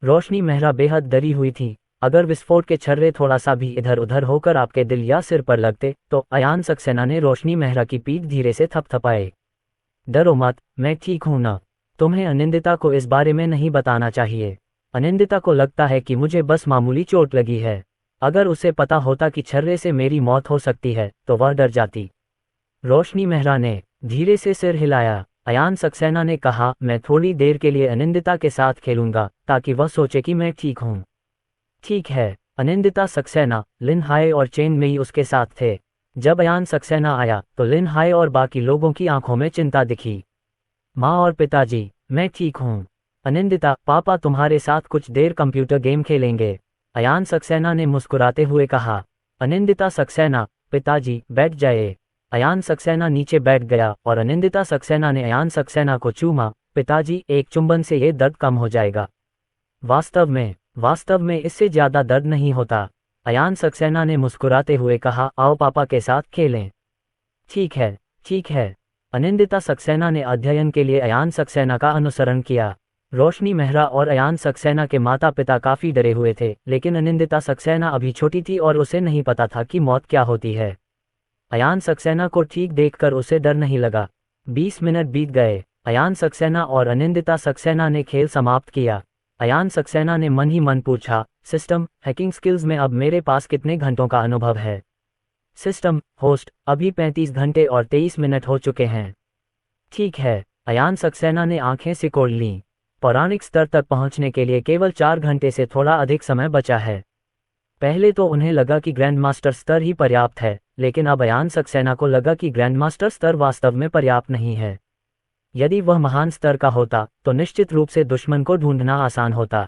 रोशनी मेहरा बेहद डरी हुई थी। अगर विस्फोट के छर्रे थोड़ा सा भी इधर उधर होकर आपके दिल या सिर पर लगते तो? अयान सक्सेना ने रोशनी मेहरा की पीठ धीरे से थपथपाए। डरो मत, मैं ठीक हूं ना। तुम्हें अनिंदिता को इस बारे में नहीं बताना चाहिए। अनिंदिता को लगता है कि मुझे बस मामूली चोट लगी है। अगर उसे पता होता कि छर्रे से मेरी मौत हो सकती है तो वह डर जाती। रोशनी मेहरा ने धीरे से सिर हिलाया। अयान सक्सेना ने कहा, मैं थोड़ी देर के लिए अनिंदिता के साथ खेलूंगा ताकि वह सोचे कि मैं ठीक हूँ। ठीक है। अनिंदिता सक्सेना, लिन हाय और चेन मेई उसके साथ थे। जब अयान सक्सेना आया तो लिन हाय और बाकी लोगों की आंखों में चिंता दिखी। माँ और पिताजी, मैं ठीक हूँ। अनिंदिता, पापा तुम्हारे साथ कुछ देर कंप्यूटर गेम खेलेंगे, अयान सक्सेना ने मुस्कुराते हुए कहा। अनिंदिता सक्सेना, पिताजी बैठ जाए। अयान सक्सेना नीचे बैठ गया और अनिंदिता सक्सेना ने अयान सक्सेना को चूमा। पिताजी, एक चुंबन से ये दर्द कम हो जाएगा। वास्तव में इससे ज्यादा दर्द नहीं होता। अयान सक्सेना ने मुस्कुराते हुए कहा, आओ पापा के साथ खेलें। ठीक है, ठीक है। अनिंदिता सक्सेना ने अध्ययन के लिए अयान सक्सेना का अनुसरण किया। रोशनी मेहरा और अयान सक्सेना के माता पिता काफी डरे हुए थे, लेकिन अनिंदिता सक्सेना अभी छोटी थी और उसे नहीं पता था कि मौत क्या होती है। अयान सक्सेना को ठीक देखकर उसे डर नहीं लगा। 20 मिनट बीत गए। अयान सक्सेना और अनिंदिता सक्सेना ने खेल समाप्त किया। अयान सक्सेना ने मन ही मन पूछा, सिस्टम हैकिंग स्किल्स में अब मेरे पास कितने घंटों का अनुभव है? सिस्टम होस्ट, अभी 35 घंटे और 23 मिनट हो चुके हैं। ठीक है। अयान सक्सेना ने आंखें सिकोड़ लीं। पौराणिक स्तर तक पहुंचने के लिए केवल 4 घंटे से थोड़ा अधिक समय बचा है। पहले तो उन्हें लगा कि ग्रैंड मास्टर स्तर ही पर्याप्त है, लेकिन अब अयान सक्सेना को लगा कि ग्रैंड मास्टर स्तर वास्तव में पर्याप्त नहीं है। यदि वह महान स्तर का होता तो निश्चित रूप से दुश्मन को ढूंढना आसान होता।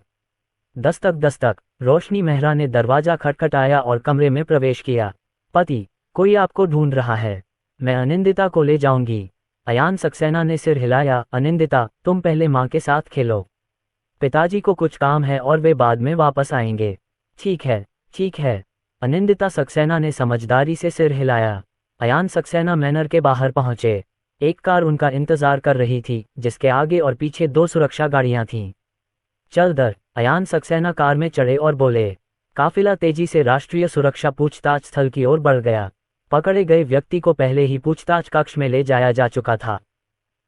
दस्तक। रोशनी मेहरा ने दरवाजा खटखटाया और कमरे में प्रवेश किया। पति, कोई आपको ढूंढ रहा है। मैं अनिंदिता को ले जाऊंगी। अयान सक्सेना ने सिर हिलाया। अनिंदिता, तुम पहले माँ के साथ खेलो। पिताजी को कुछ काम है और वे बाद में वापस आएंगे। ठीक है, ठीक है। अनिंदिता सक्सेना ने समझदारी से सिर हिलाया। अयान सक्सेना मैनर के बाहर पहुंचे। एक कार उनका इंतजार कर रही थी, जिसके आगे और पीछे 2 सुरक्षा गाड़ियां थीं। चल दर। अयान सक्सेना कार में चढ़े और बोले। काफिला तेजी से राष्ट्रीय सुरक्षा पूछताछ स्थल की ओर बढ़ गया। पकड़े गए व्यक्ति को पहले ही पूछताछ कक्ष में ले जाया जा चुका था।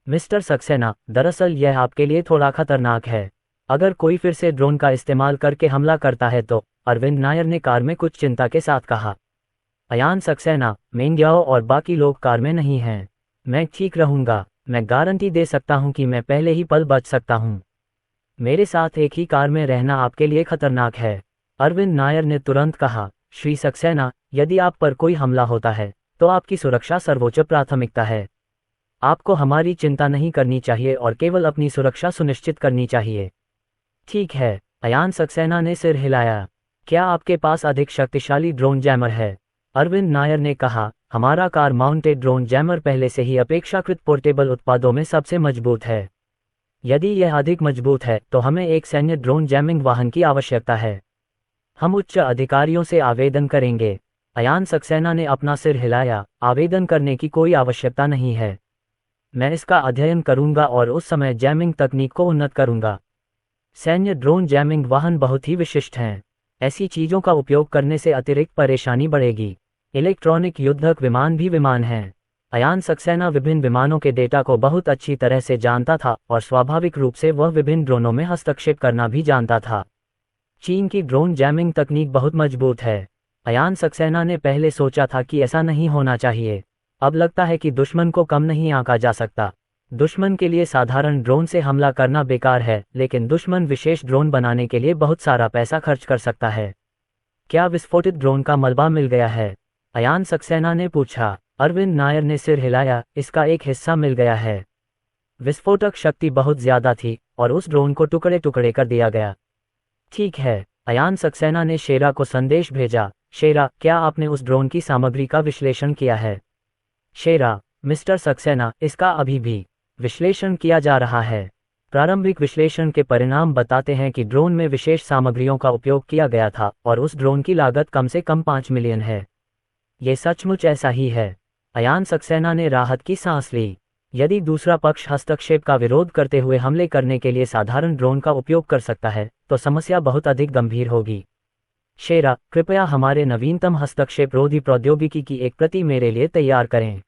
मिस्टर सक्सेना, दरअसल यह आपके लिए थोड़ा खतरनाक है। अगर कोई फिर से ड्रोन का इस्तेमाल करके हमला करता है तो, अरविंद नायर ने कार में कुछ चिंता के साथ कहा। अयान सक्सेना, मेंग्याओ और बाकी लोग कार में नहीं हैं। मैं ठीक रहूंगा। मैं गारंटी दे सकता हूं कि मैं पहले ही पल बच सकता हूं। मेरे साथ एक ही कार में रहना आपके लिए खतरनाक है। अरविंद नायर ने तुरंत कहा। श्री सक्सेना, यदि आप पर कोई हमला होता है तो आपकी सुरक्षा सर्वोच्च प्राथमिकता है। आपको हमारी चिंता नहीं करनी चाहिए और केवल अपनी सुरक्षा सुनिश्चित करनी चाहिए। ठीक है। अयान सक्सेना ने सिर हिलाया। क्या आपके पास अधिक शक्तिशाली ड्रोन जैमर है? अरविंद नायर ने कहा, हमारा कार माउंटेड ड्रोन जैमर पहले से ही अपेक्षाकृत पोर्टेबल उत्पादों में सबसे मजबूत है। यदि यह अधिक मजबूत है तो हमें एक सैन्य ड्रोन जैमिंग वाहन की आवश्यकता है। हम उच्च अधिकारियों से आवेदन करेंगे। अयान सक्सेना ने अपना सिर हिलाया। आवेदन करने की कोई आवश्यकता नहीं है। मैं इसका अध्ययन करूंगा और उस समय जैमिंग तकनीक को उन्नत करूंगा। सैन्य ड्रोन जैमिंग वाहन बहुत ही विशिष्ट हैं। ऐसी चीजों का उपयोग करने से अतिरिक्त परेशानी बढ़ेगी। इलेक्ट्रॉनिक युद्धक विमान भी विमान हैं। अयान सक्सेना विभिन्न विमानों के डेटा को बहुत अच्छी तरह से जानता था और स्वाभाविक रूप से वह विभिन्न ड्रोनों में हस्तक्षेप करना भी जानता था। चीन की ड्रोन जैमिंग तकनीक बहुत मजबूत है। अयान सक्सेना ने पहले सोचा था कि ऐसा नहीं होना चाहिए। अब लगता है कि दुश्मन को कम नहीं आंका जा सकता। दुश्मन के लिए साधारण ड्रोन से हमला करना बेकार है, लेकिन दुश्मन विशेष ड्रोन बनाने के लिए बहुत सारा पैसा खर्च कर सकता है। क्या विस्फोटित ड्रोन का मलबा मिल गया है? अयान सक्सेना ने पूछा। अरविंद नायर ने सिर हिलाया। इसका एक हिस्सा मिल गया है। विस्फोटक शक्ति बहुत ज्यादा थी और उस ड्रोन को टुकड़े टुकड़े कर दिया गया। ठीक है। अयान सक्सेना ने शेरा को संदेश भेजा। शेरा, क्या आपने उस ड्रोन की सामग्री का विश्लेषण किया है? शेरा, मिस्टर सक्सेना, इसका अभी भी विश्लेषण किया जा रहा है। प्रारंभिक विश्लेषण के परिणाम बताते हैं कि ड्रोन में विशेष सामग्रियों का उपयोग किया गया था और उस ड्रोन की लागत कम से कम 5 मिलियन है। ये सचमुच ऐसा ही है। अयान सक्सेना ने राहत की सांस ली। यदि दूसरा पक्ष हस्तक्षेप का विरोध करते हुए हमले करने के लिए साधारण ड्रोन का उपयोग कर सकता है तो समस्या बहुत अधिक गंभीर होगी। शेरा, कृपया हमारे नवीनतम हस्तक्षेप रोधी प्रौद्योगिकी की एक प्रति मेरे लिए तैयार करें।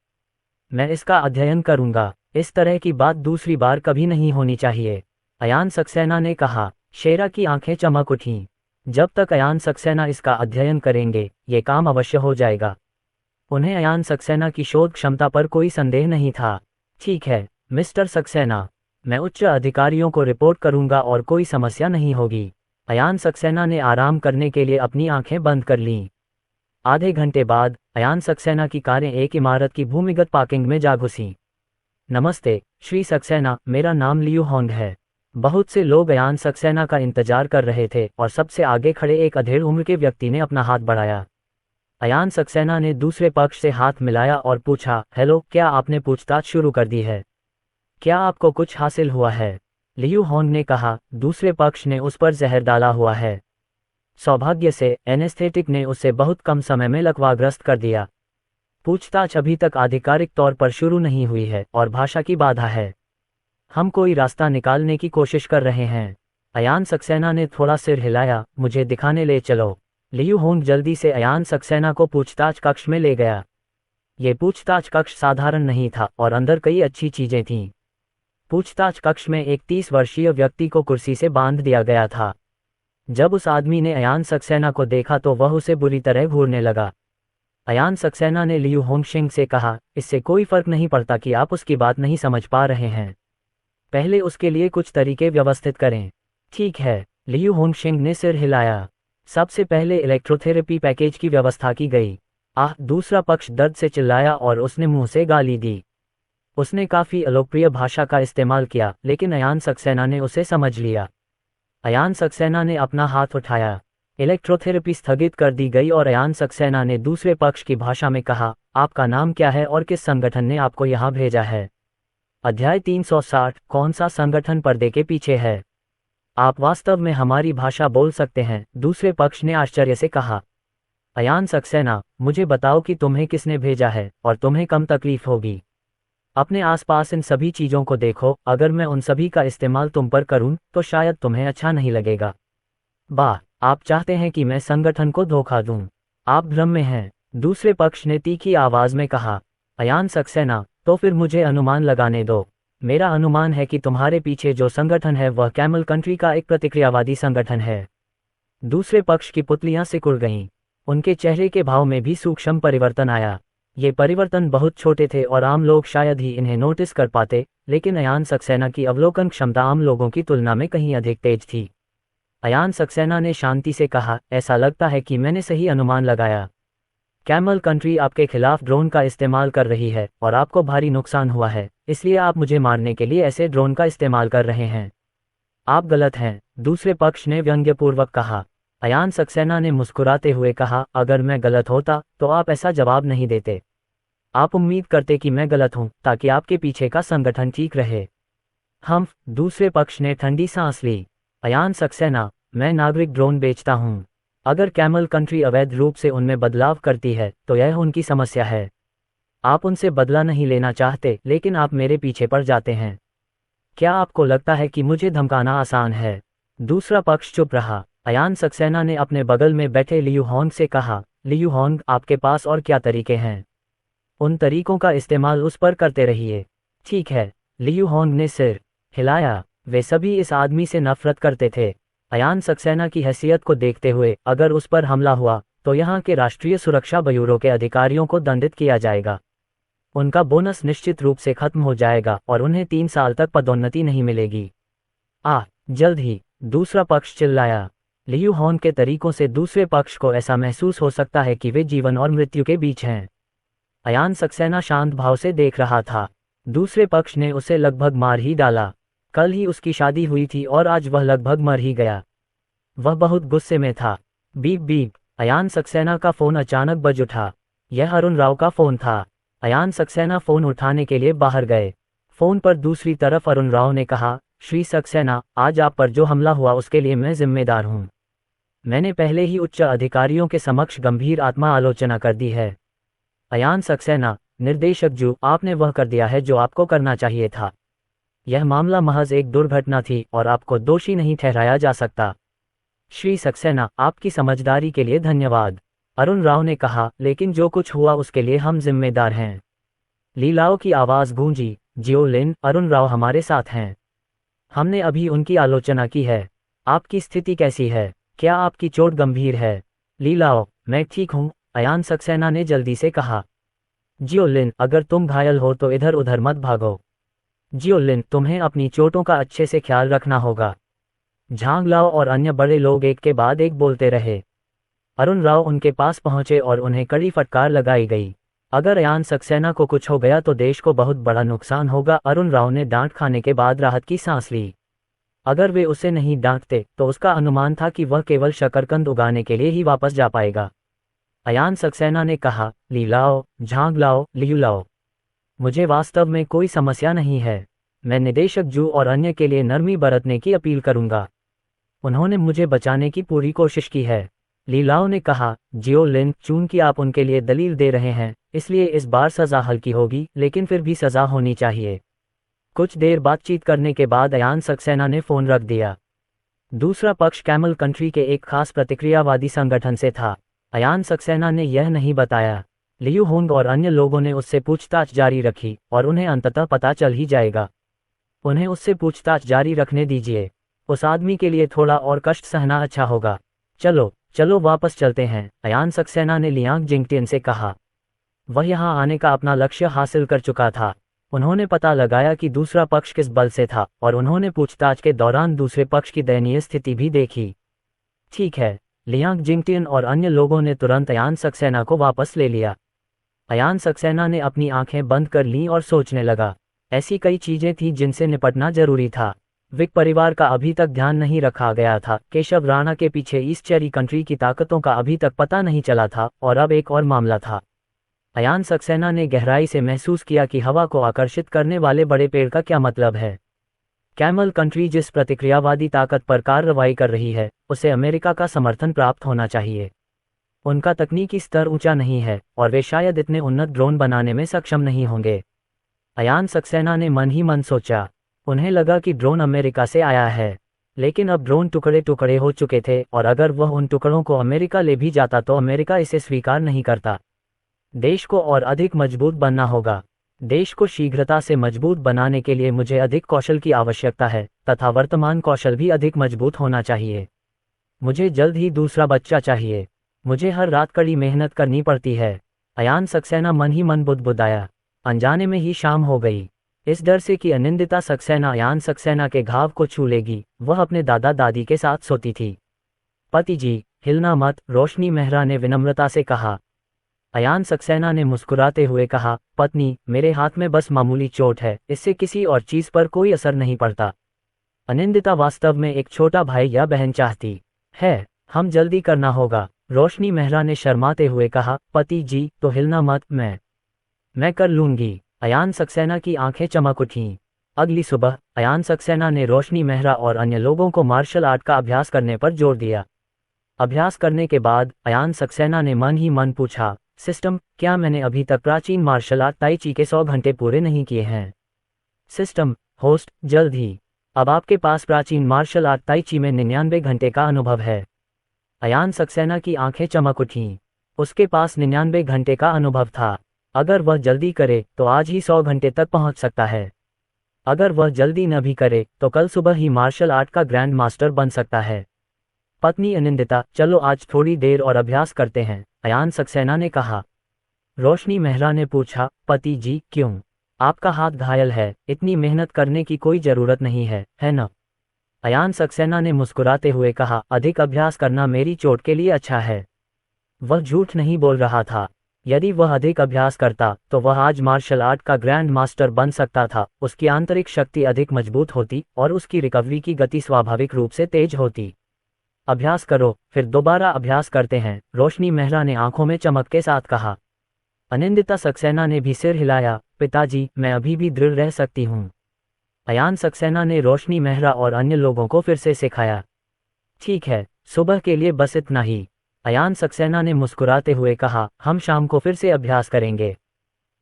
मैं इसका अध्ययन करूंगा। इस तरह की बात दूसरी बार कभी नहीं होनी चाहिए। अयान सक्सेना ने कहा। शेरा की आंखें चमक उठीं। जब तक अयान सक्सेना इसका अध्ययन करेंगे, ये काम अवश्य हो जाएगा। उन्हें अयान सक्सेना की शोध क्षमता पर कोई संदेह नहीं था। ठीक है, मिस्टर सक्सेना, मैं उच्च अधिकारियों को रिपोर्ट करूंगा और कोई समस्या नहीं होगी। अयान सक्सेना ने आराम करने के लिए अपनी आंखें बंद कर लीं। आधे घंटे बाद अयान सक्सेना की कारें एक इमारत की भूमिगत पार्किंग में जा घुसीं। नमस्ते श्री सक्सेना, मेरा नाम लियू होंग है। बहुत से लोग अयान सक्सेना का इंतजार कर रहे थे और सबसे आगे खड़े एक अधेड़ उम्र के व्यक्ति ने अपना हाथ बढ़ाया। अयान सक्सेना ने दूसरे पक्ष से हाथ मिलाया और पूछा, हेलो, क्या आपने पूछताछ शुरू कर दी है? क्या आपको कुछ हासिल हुआ है? लियू होंग ने कहा, दूसरे पक्ष ने उस पर जहर डाला हुआ है। सौभाग्य से एनेस्थेटिक ने उसे बहुत कम समय में लकवाग्रस्त कर दिया। पूछताछ अभी तक आधिकारिक तौर पर शुरू नहीं हुई है और भाषा की बाधा है। हम कोई रास्ता निकालने की कोशिश कर रहे हैं। अयान सक्सेना ने थोड़ा सिर हिलाया, मुझे दिखाने ले चलो। लियू होंग जल्दी से अयान सक्सेना को पूछताछ कक्ष में ले गया। ये पूछताछ कक्ष साधारण नहीं था और अंदर कई अच्छी चीजें थीं। पूछताछ कक्ष में एक 30 वर्षीय व्यक्ति को कुर्सी से बांध दिया गया था। जब उस आदमी ने अयान सक्सेना को देखा तो वह उसे बुरी तरह घूरने लगा। अयान सक्सेना ने लियू होंगशिंग से कहा, इससे कोई फर्क नहीं पड़ता कि आप उसकी बात नहीं समझ पा रहे हैं। पहले उसके लिए कुछ तरीके व्यवस्थित करें। ठीक है, लियू होंगशिंग ने सिर हिलाया। सबसे पहले इलेक्ट्रोथेरेपी पैकेज की व्यवस्था की गई। दूसरा पक्ष दर्द से चिल्लाया और उसने मुंह से गाली दी। उसने काफी अलोकप्रिय भाषा का इस्तेमाल किया, लेकिन अयान सक्सेना ने उसे समझ लिया। अयान सक्सेना ने अपना हाथ उठाया। इलेक्ट्रोथेरेपी स्थगित कर दी गई और अयान सक्सेना ने दूसरे पक्ष की भाषा में कहा, आपका नाम क्या है और किस संगठन ने आपको यहाँ भेजा है? अध्याय 360, कौन सा संगठन पर्दे के पीछे है? आप वास्तव में हमारी भाषा बोल सकते हैं, दूसरे पक्ष ने आश्चर्य से कहा। अयान सक्सेना, मुझे बताओ कि तुम्हें किसने भेजा है और तुम्हें कम तकलीफ होगी। अपने आसपास इन सभी चीजों को देखो, अगर मैं उन सभी का इस्तेमाल तुम पर करूं तो शायद तुम्हें अच्छा नहीं लगेगा। वाह, आप चाहते हैं कि मैं संगठन को धोखा दूं? आप भ्रम में हैं, दूसरे पक्ष ने तीखी आवाज में कहा। अयान सक्सेना, तो फिर मुझे अनुमान लगाने दो। मेरा अनुमान है कि तुम्हारे पीछे जो संगठन है वह कैमल कंट्री का एक प्रतिक्रियावादी संगठन है। दूसरे पक्ष की पुतलियां सिकुड़ गईं। उनके चेहरे के भाव में भी सूक्ष्म परिवर्तन आया। ये परिवर्तन बहुत छोटे थे और आम लोग शायद ही इन्हें नोटिस कर पाते, लेकिन अयान सक्सेना की अवलोकन क्षमता आम लोगों की तुलना में कहीं अधिक तेज थी। अयान सक्सेना ने शांति से कहा, ऐसा लगता है कि मैंने सही अनुमान लगाया। कैमल कंट्री आपके खिलाफ ड्रोन का इस्तेमाल कर रही है और आपको भारी नुकसान हुआ है, इसलिए आप मुझे मारने के लिए ऐसे ड्रोन का इस्तेमाल कर रहे हैं। आप गलत हैं, दूसरे पक्ष ने व्यंग्यपूर्वक कहा। अयान सक्सेना ने मुस्कुराते हुए कहा, अगर मैं गलत होता तो आप ऐसा जवाब नहीं देते। आप उम्मीद करते कि मैं गलत हूं ताकि आपके पीछे का संगठन ठीक रहे। दूसरे पक्ष ने ठंडी सांस ली। अयान सक्सेना, मैं नागरिक ड्रोन बेचता हूं। अगर कैमल कंट्री अवैध रूप से उनमें बदलाव करती है तो यह उनकी समस्या है। आप उनसे बदला नहीं लेना चाहते, लेकिन आप मेरे पीछे पड़ जाते हैं। क्या आपको लगता है कि मुझे धमकाना आसान है? दूसरा पक्ष चुप रहा। अयान सक्सेना ने अपने बगल में बैठे लियू होंग से कहा, लियू होंग, आपके पास और क्या तरीके हैं? उन तरीकों का इस्तेमाल उस पर करते रहिए। ठीक है, लियू होंग ने सिर हिलाया। वे सभी इस आदमी से नफरत करते थे। अयान सक्सेना की हैसियत को देखते हुए, अगर उस पर हमला हुआ तो यहाँ के राष्ट्रीय सुरक्षा ब्यूरो के अधिकारियों को दंडित किया जाएगा। उनका बोनस निश्चित रूप से खत्म हो जाएगा और उन्हें 3 साल तक पदोन्नति नहीं मिलेगी। जल्द ही, दूसरा पक्ष चिल्लाया। लियू होंग के तरीकों से दूसरे पक्ष को ऐसा महसूस हो सकता है कि वे जीवन और मृत्यु के बीच हैं। अयान सक्सेना शांत भाव से देख रहा था। दूसरे पक्ष ने उसे लगभग मार ही डाला। कल ही उसकी शादी हुई थी और आज वह लगभग मर ही गया। वह बहुत गुस्से में था। बीप बीप, अयान सक्सेना का फोन अचानक बज उठा। यह अरुण राव का फोन था। अयान सक्सेना फोन उठाने के लिए बाहर गए। फोन पर दूसरी तरफ अरुण राव ने कहा, श्री सक्सेना, आज आप पर जो हमला हुआ उसके लिए मैं जिम्मेदार हूं। मैंने पहले ही उच्च अधिकारियों के समक्ष गंभीर आत्मा आलोचना कर दी है। अयान सक्सेना, निर्देशक जू, आपने वह कर दिया है जो आपको करना चाहिए था। यह मामला महज एक दुर्घटना थी और आपको दोषी नहीं ठहराया जा सकता। श्री सक्सेना, आपकी समझदारी के लिए धन्यवाद, अरुण राव ने कहा, लेकिन जो कुछ हुआ उसके लिए हम जिम्मेदार हैं। लीलाओ की आवाज गूंजी। जियोलिन, अरुण राव हमारे साथ हैं। हमने अभी उनकी आलोचना की है। आपकी स्थिति कैसी है? क्या आपकी चोट गंभीर है? लीलाओ, मैं ठीक हूं, अयान सक्सेना ने जल्दी से कहा। जियोलिन, अगर तुम घायल हो तो इधर उधर मत भागो। जियोलिन, तुम्हें अपनी चोटों का अच्छे से ख्याल रखना होगा। झांग लाओ और अन्य बड़े लोग एक के बाद एक बोलते रहे। अरुण राव उनके पास पहुंचे और उन्हें कड़ी फटकार लगाई गई। अगर अयान सक्सेना को कुछ हो गया तो देश को बहुत बड़ा नुकसान होगा। अरुण राव ने डांट खाने के बाद राहत की सांस ली। अगर वे उसे नहीं डांटते तो उसका अनुमान था कि वह केवल शकरकंद उगाने के लिए ही वापस जा पाएगा। अयान सक्सेना ने कहा, ली लाओ, झांग लाओ, लियू लाओ। मुझे वास्तव में कोई समस्या नहीं है। मैं निदेशक जू और अन्य के लिए नरमी बरतने की अपील करूंगा। उन्होंने मुझे बचाने की पूरी कोशिश की है। ली लाओ ने कहा, जियो लिन, चूंकि आप उनके लिए दलील दे रहे हैं, इसलिए इस बार सज़ा हल्की होगी, लेकिन फिर भी सज़ा होनी चाहिए। कुछ देर बातचीत करने के बाद अयान सक्सेना ने फ़ोन रख दिया। दूसरा पक्ष कैमल कंट्री के एक खास प्रतिक्रियावादी संगठन से था। अयान सक्सेना ने यह नहीं बताया। लियू होंग और अन्य लोगों ने उससे पूछताछ जारी रखी और उन्हें अंततः पता चल ही जाएगा। उन्हें उससे पूछताछ जारी रखने दीजिए। उस आदमी के लिए थोड़ा और कष्ट सहना अच्छा होगा। चलो चलो वापस चलते हैं, अयान सक्सेना ने लियांग जिंगटियन से कहा। वह यहाँ आने का अपना लक्ष्य हासिल कर चुका था। उन्होंने पता लगाया कि दूसरा पक्ष किस बल से था और उन्होंने पूछताछ के दौरान दूसरे पक्ष की दयनीय स्थिति भी देखी। ठीक है, लियांग जिंगटियन और अन्य लोगों ने तुरंत अयान सक्सेना को वापस ले लिया। अयान सक्सेना ने अपनी आंखें बंद कर लीं और सोचने लगा। ऐसी कई चीजें थीं जिनसे निपटना जरूरी था। विक परिवार का अभी तक ध्यान नहीं रखा गया था। केशव राणा के पीछे ईस्ट चेरी कंट्री की ताकतों का अभी तक पता नहीं चला था, और अब एक और मामला था। अयान सक्सेना ने गहराई से महसूस किया कि हवा को आकर्षित करने वाले बड़े पेड़ का क्या मतलब है। कैमल कंट्री जिस प्रतिक्रियावादी ताकत पर कार्रवाई कर रही है, उसे अमेरिका का समर्थन प्राप्त होना चाहिए। उनका तकनीकी स्तर ऊंचा नहीं है और वे शायद इतने उन्नत ड्रोन बनाने में सक्षम नहीं होंगे। अयान सक्सेना ने मन ही मन सोचा। उन्हें लगा कि ड्रोन अमेरिका से आया है, लेकिन अब ड्रोन टुकड़े टुकड़े हो चुके थे और अगर वह उन टुकड़ों को अमेरिका ले भी जाता तो अमेरिका इसे स्वीकार नहीं करता। देश को और अधिक मजबूत बनना होगा। देश को शीघ्रता से मजबूत बनाने के लिए मुझे अधिक कौशल की आवश्यकता है तथा वर्तमान कौशल भी अधिक मजबूत होना चाहिए। मुझे जल्द ही दूसरा बच्चा चाहिए। मुझे हर रात कड़ी मेहनत करनी पड़ती है। अयान सक्सेना मन ही मन बुदबुदाया। अनजाने में ही शाम हो गई। इस डर से कि अनिंदिता सक्सेना अयान सक्सेना के घाव को छू लेगी, वह अपने दादा दादी के साथ सोती थी। पति जी, हिलना मत, रोशनी मेहरा ने विनम्रता से कहा। अयान सक्सेना ने मुस्कुराते हुए कहा, पत्नी, मेरे हाथ में बस मामूली चोट है, इससे किसी और चीज पर कोई असर नहीं पड़ता। अनिंदिता वास्तव में एक छोटा भाई या बहन चाहती है। हम जल्दी करना होगा, रोशनी मेहरा ने शर्माते हुए कहा। पति जी, तो हिलना मत, मैं कर लूंगी। अयान सक्सेना की आंखें चमक उठीं। अगली सुबह अयान सक्सेना ने रोशनी मेहरा और अन्य लोगों को मार्शल आर्ट का अभ्यास करने पर जोर दिया। अभ्यास करने के बाद अयान सक्सेना ने मन ही मन पूछा, सिस्टम, क्या मैंने अभी तक प्राचीन मार्शल आर्ट ताई ची के 100 घंटे पूरे नहीं किए हैं? सिस्टम होस्ट, जल्द ही। अब आपके पास प्राचीन मार्शल आर्ट ताई ची में 99 घंटे का अनुभव है। अयान सक्सेना की आंखें चमक उठीं। उसके पास 99 घंटे का अनुभव था। अगर वह जल्दी करे तो आज ही 100 घंटे तक पहुंच सकता है। अगर वह जल्दी न भी करे तो कल सुबह ही मार्शल आर्ट का ग्रैंड मास्टर बन सकता है। पत्नी अनिंदिता, चलो आज थोड़ी देर और अभ्यास करते हैं, अयान सक्सेना ने कहा। रोशनी मेहरा ने पूछा, पति जी, क्यों? आपका हाथ घायल है, इतनी मेहनत करने की कोई जरूरत नहीं है न? अयान सक्सेना ने मुस्कुराते हुए कहा, अधिक अभ्यास करना मेरी चोट के लिए अच्छा है। वह झूठ नहीं बोल रहा था। यदि वह अधिक अभ्यास करता तो वह आज मार्शल आर्ट का ग्रैंड मास्टर बन सकता था। उसकी आंतरिक शक्ति अधिक मजबूत होती और उसकी रिकवरी की गति स्वाभाविक रूप से तेज होती। अभ्यास करो, फिर दोबारा अभ्यास करते हैं, रोशनी मेहरा ने आंखों में चमक के साथ कहा। अनिंदिता सक्सेना ने भी सिर हिलाया। पिताजी, मैं अभी भी दृढ़ रह सकती हूँ। अयान सक्सेना ने रोशनी मेहरा और अन्य लोगों को फिर से सिखाया। ठीक है, सुबह के लिए बस इतना ही, अयान सक्सेना ने मुस्कुराते हुए कहा। हम शाम को फिर से अभ्यास करेंगे।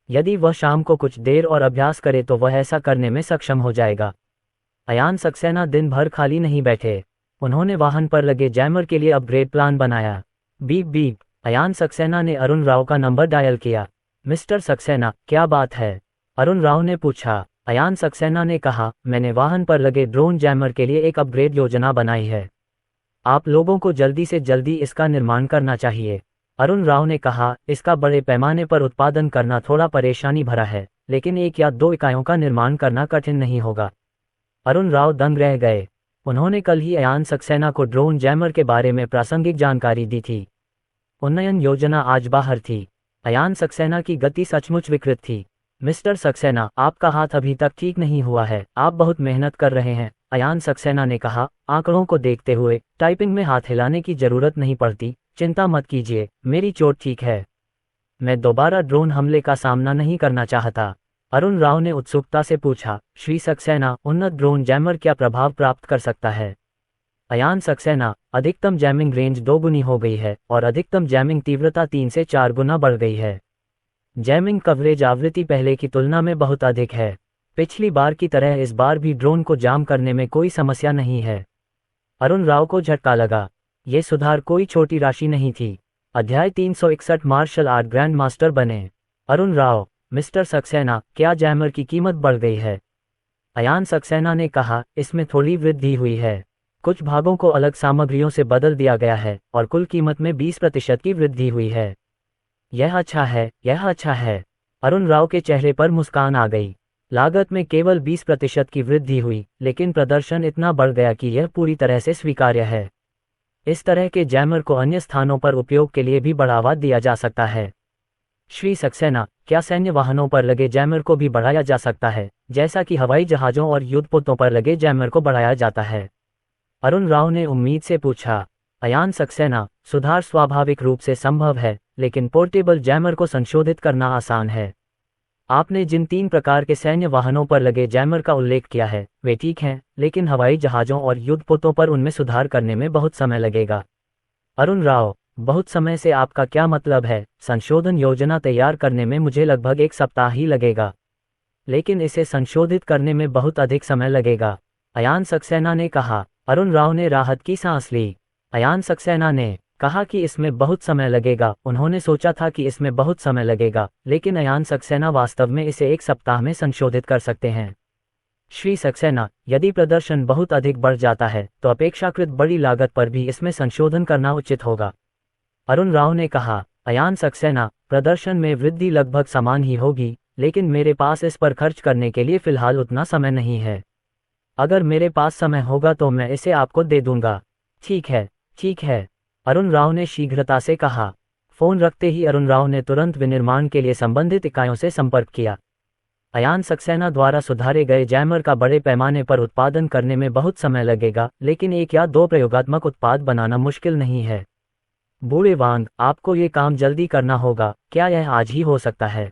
यदि वह शाम को कुछ देर और अभ्यास करे तो वह ऐसा करने में सक्षम हो जाएगा। अयान सक्सेना दिन भर खाली नहीं बैठे। उन्होंने वाहन पर लगे जैमर के लिए अपग्रेड प्लान बनाया। बीप बीप, अयान सक्सेना ने अरुण राव का नंबर डायल किया। मिस्टर सक्सेना, क्या बात है? अरुण राव ने पूछा। अयान सक्सेना ने कहा, मैंने वाहन पर लगे ड्रोन जैमर के लिए एक अपग्रेड योजना बनाई है। आप लोगों को जल्दी से जल्दी इसका निर्माण करना चाहिए। अरुण राव ने कहा, इसका बड़े पैमाने पर उत्पादन करना थोड़ा परेशानी भरा है, लेकिन 1 या 2 इकाइयों का निर्माण करना कठिन नहीं होगा। अरुण राव दंग रह गए। उन्होंने कल ही अयान सक्सेना को ड्रोन जैमर के बारे में प्रासंगिक जानकारी दी थी। उन्नयन योजना आज बाहर थी। अयान सक्सेना की गति सचमुच विकृत थी। मिस्टर सक्सेना, आपका हाथ अभी तक ठीक नहीं हुआ है, आप बहुत मेहनत कर रहे हैं, अयान सक्सेना ने कहा। आंकड़ों को देखते हुए टाइपिंग में हाथ हिलाने की जरूरत नहीं पड़ती, चिंता मत कीजिए, मेरी चोट ठीक है। मैं दोबारा ड्रोन हमले का सामना नहीं करना चाहता। अरुण राव ने उत्सुकता से पूछा, श्री सक्सेना, उन्नत ड्रोन जैमर क्या प्रभाव प्राप्त कर सकता है? अयान सक्सेना, अधिकतम जैमिंग रेंज 2 गुनी हो गई है और अधिकतम जैमिंग तीव्रता 3 से 4 गुना बढ़ गई है। जैमिंग कवरेज आवृत्ति पहले की तुलना में बहुत अधिक है। पिछली बार की तरह इस बार भी ड्रोन को जाम करने में कोई समस्या नहीं है। अरुण राव को झटका लगा। ये सुधार कोई छोटी राशि नहीं थी। अध्याय 361 मार्शल आर्ट ग्रैंड मास्टर बने। अरुण राव, मिस्टर सक्सेना, क्या जैमर की कीमत बढ़ गई है? अयान सक्सेना ने कहा, इसमें थोड़ी वृद्धि हुई है। कुछ भागों को अलग सामग्रियों से बदल दिया गया है और कुल कीमत में 20% की वृद्धि हुई है। यह अच्छा है, यह अच्छा है। अरुण राव के चेहरे पर मुस्कान आ गई। लागत में केवल 20% की वृद्धि हुई, लेकिन प्रदर्शन इतना बढ़ गया कि यह पूरी तरह से स्वीकार्य है। इस तरह के जैमर को अन्य स्थानों पर उपयोग के लिए भी बढ़ावा दिया जा सकता है। श्री सक्सेना, क्या सैन्य वाहनों पर लगे जैमर को भी बढ़ाया जा सकता है, जैसा कि हवाई जहाज़ों और युद्धपोतों पर लगे जैमर को बढ़ाया जाता है? अरुण राव ने उम्मीद से पूछा। अयान सक्सेना, सुधार स्वाभाविक रूप से संभव है, लेकिन पोर्टेबल जैमर को संशोधित करना आसान है। आपने जिन 3 प्रकार के सैन्य वाहनों पर लगे जैमर का उल्लेख किया है, वे ठीक हैं, लेकिन हवाई जहाज़ों और युद्धपोतों पर उनमें सुधार करने में बहुत समय लगेगा। अरुण राव, बहुत समय से आपका क्या मतलब है? संशोधन योजना तैयार करने में मुझे लगभग 1 सप्ताह ही लगेगा, लेकिन इसे संशोधित करने में बहुत अधिक समय लगेगा, अयान सक्सेना ने कहा। अरुण राव ने राहत की सांस ली। अयान सक्सेना ने कहा कि इसमें बहुत समय लगेगा। उन्होंने सोचा था कि इसमें बहुत समय लगेगा, लेकिन अयान सक्सेना वास्तव में इसे 1 सप्ताह में संशोधित कर सकते हैं। श्री सक्सेना, यदि प्रदर्शन बहुत अधिक बढ़ जाता है तो अपेक्षाकृत बड़ी लागत पर भी इसमें संशोधन करना उचित होगा, अरुण राव ने कहा। अयान सक्सेना, प्रदर्शन में वृद्धि लगभग समान ही होगी, लेकिन मेरे पास इस पर खर्च करने के लिए फिलहाल उतना समय नहीं है। अगर मेरे पास समय होगा तो मैं इसे आपको दे दूंगा। ठीक है, ठीक है, अरुण राव ने शीघ्रता से कहा। फोन रखते ही अरुण राव ने तुरंत विनिर्माण के लिए संबंधित इकाइयों से संपर्क किया। अयान सक्सेना द्वारा सुधारे गए जैमर का बड़े पैमाने पर उत्पादन करने में बहुत समय लगेगा, लेकिन 1 या 2 प्रयोगात्मक उत्पाद बनाना मुश्किल नहीं है। बूढ़े वांग, आपको ये काम जल्दी करना होगा, क्या यह आज ही हो सकता है?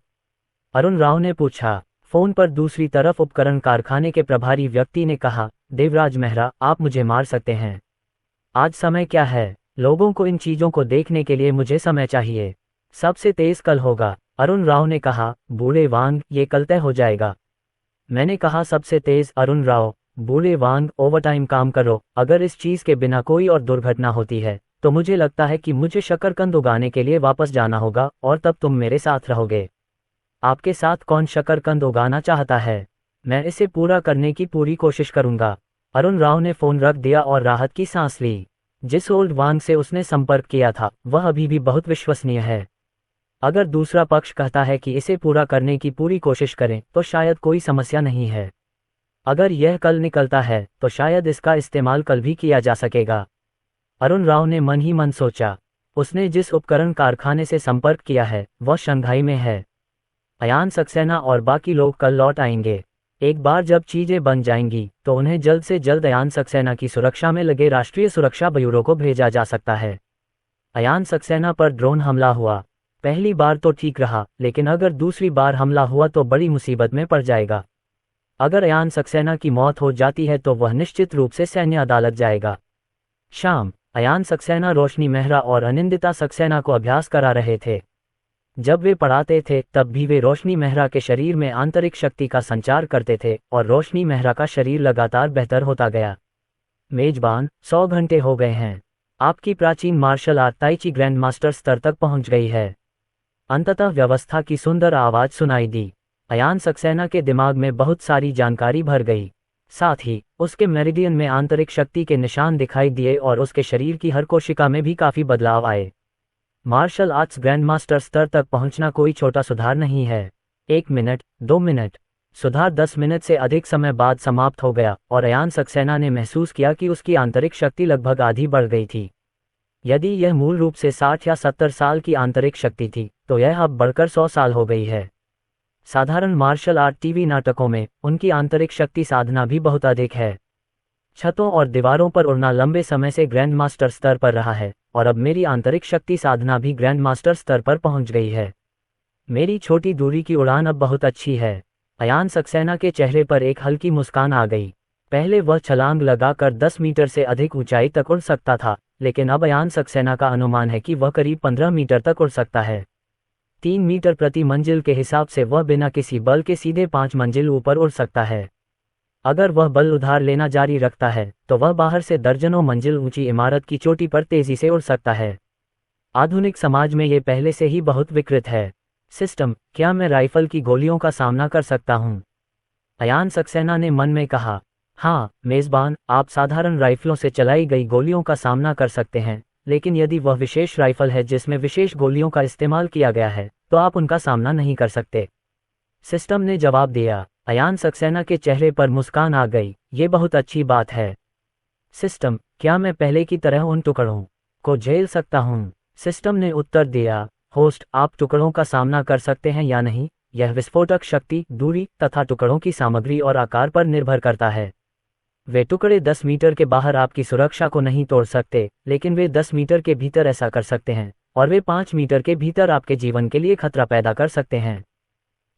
अरुण राव ने पूछा। फोन पर दूसरी तरफ उपकरण कारखाने के प्रभारी व्यक्ति ने कहा, देवराज मेहरा, आप मुझे मार सकते हैं। आज समय क्या है? लोगों को इन चीजों को देखने के लिए मुझे समय चाहिए। सबसे तेज कल होगा, अरुण राव ने कहा। बूढ़े वांग, ये कल तय हो जाएगा। मैंने कहा सबसे तेज। अरुण राव, बूढ़े वांग, ओवरटाइम काम करो। अगर इस चीज के बिना कोई और दुर्घटना होती है तो मुझे लगता है कि मुझे शकरकंद उगाने के लिए वापस जाना होगा और तब तुम मेरे साथ रहोगे। आपके साथ कौन शकरकंद उगाना चाहता है? मैं इसे पूरा करने की पूरी कोशिश करूंगा। अरुण राव ने फोन रख दिया और राहत की सांस ली। जिस ओल्ड वांग से उसने संपर्क किया था वह अभी भी बहुत विश्वसनीय है। अगर दूसरा पक्ष कहता है कि इसे पूरा करने की पूरी कोशिश करें तो शायद कोई समस्या नहीं है। अगर यह कल निकलता है तो शायद इसका इस्तेमाल कल भी किया जा सकेगा, अरुण राव ने मन ही मन सोचा। उसने जिस उपकरण कारखाने से संपर्क किया है वह शंघाई में है। अयान सक्सेना और बाकी लोग कल लौट आएंगे। एक बार जब चीजें बन जाएंगी तो उन्हें जल्द से जल्द अयान सक्सेना की सुरक्षा में लगे राष्ट्रीय सुरक्षा ब्यूरो को भेजा जा सकता है। अयान सक्सेना पर ड्रोन हमला हुआ। पहली बार तो ठीक रहा, लेकिन अगर दूसरी बार हमला हुआ तो बड़ी मुसीबत में पड़ जाएगा। अगर अयान सक्सेना की मौत हो जाती है तो वह निश्चित रूप से सैन्य अदालत जाएगा। शाम, अयान सक्सेना रोशनी मेहरा और अनिंदिता सक्सेना को अभ्यास करा रहे थे। जब वे पढ़ाते थे तब भी वे रोशनी मेहरा के शरीर में आंतरिक शक्ति का संचार करते थे और रोशनी मेहरा का शरीर लगातार बेहतर होता गया। मेजबान, 100 घंटे हो गए हैं। आपकी प्राचीन मार्शल आर्ट ताई ची ग्रैंड मास्टर स्तर तक पहुंच गई है। अंततः व्यवस्था की सुंदर आवाज सुनाई दी। अयान सक्सेना के दिमाग में बहुत सारी जानकारी भर गई। साथ ही उसके मेरिडियन में आंतरिक शक्ति के निशान दिखाई दिए और उसके शरीर की हर कोशिका में भी काफी बदलाव आए। मार्शल आर्ट्स ग्रैंड मास्टर स्तर तक पहुंचना कोई छोटा सुधार नहीं है। 1 मिनट, 2 मिनट, सुधार 10 मिनट से अधिक समय बाद समाप्त हो गया और अयान सक्सेना ने महसूस किया कि उसकी आंतरिक शक्ति लगभग आधी बढ़ गई थी। यदि यह मूल रूप से 60 या 70 साल की आंतरिक शक्ति थी तो यह अब बढ़कर 100 साल हो गई है। साधारण मार्शल आर्ट टीवी नाटकों में उनकी आंतरिक शक्ति साधना भी बहुत अधिक है। छतों और दीवारों पर उड़ना लंबे समय से ग्रैंड मास्टर स्तर पर रहा है, और अब मेरी आंतरिक शक्ति साधना भी ग्रैंड मास्टर स्तर पर पहुंच गई है। मेरी छोटी दूरी की उड़ान अब बहुत अच्छी है। अयान सक्सेना के चेहरे पर एक हल्की मुस्कान आ गई। पहले वह छलांग लगाकर 10 मीटर से अधिक ऊंचाई तक उड़ सकता था, लेकिन अब अयान सक्सेना का अनुमान है कि वह करीब 15 मीटर तक उड़ सकता है। 3 मीटर प्रति मंजिल के हिसाब से वह बिना किसी बल के सीधे 5 मंजिल ऊपर उड़ सकता है। अगर वह बल उधार लेना जारी रखता है तो वह बाहर से दर्जनों मंजिल ऊंची इमारत की चोटी पर तेजी से उड़ सकता है। आधुनिक समाज में ये पहले से ही बहुत विकृत है। सिस्टम, क्या मैं राइफल की गोलियों का सामना कर सकता हूँ? अयान सक्सेना ने मन में कहा। हाँ मेज़बान, आप साधारण राइफलों से चलाई गई गोलियों का सामना कर सकते हैं, लेकिन यदि वह विशेष राइफल है जिसमें विशेष गोलियों का इस्तेमाल किया गया है तो आप उनका सामना नहीं कर सकते। सिस्टम ने जवाब दिया। अयान सक्सेना के चेहरे पर मुस्कान आ गई। ये बहुत अच्छी बात है। सिस्टम, क्या मैं पहले की तरह उन टुकड़ों को झेल सकता हूँ? सिस्टम ने उत्तर दिया। होस्ट, आप टुकड़ों का सामना कर सकते हैं या नहीं, यह विस्फोटक शक्ति, दूरी तथा टुकड़ों की सामग्री और आकार पर निर्भर करता है। वे टुकड़े 10 मीटर के बाहर आपकी सुरक्षा को नहीं तोड़ सकते, लेकिन वे 10 मीटर के भीतर ऐसा कर सकते हैं, और वे 5 मीटर के भीतर आपके जीवन के लिए खतरा पैदा कर सकते हैं।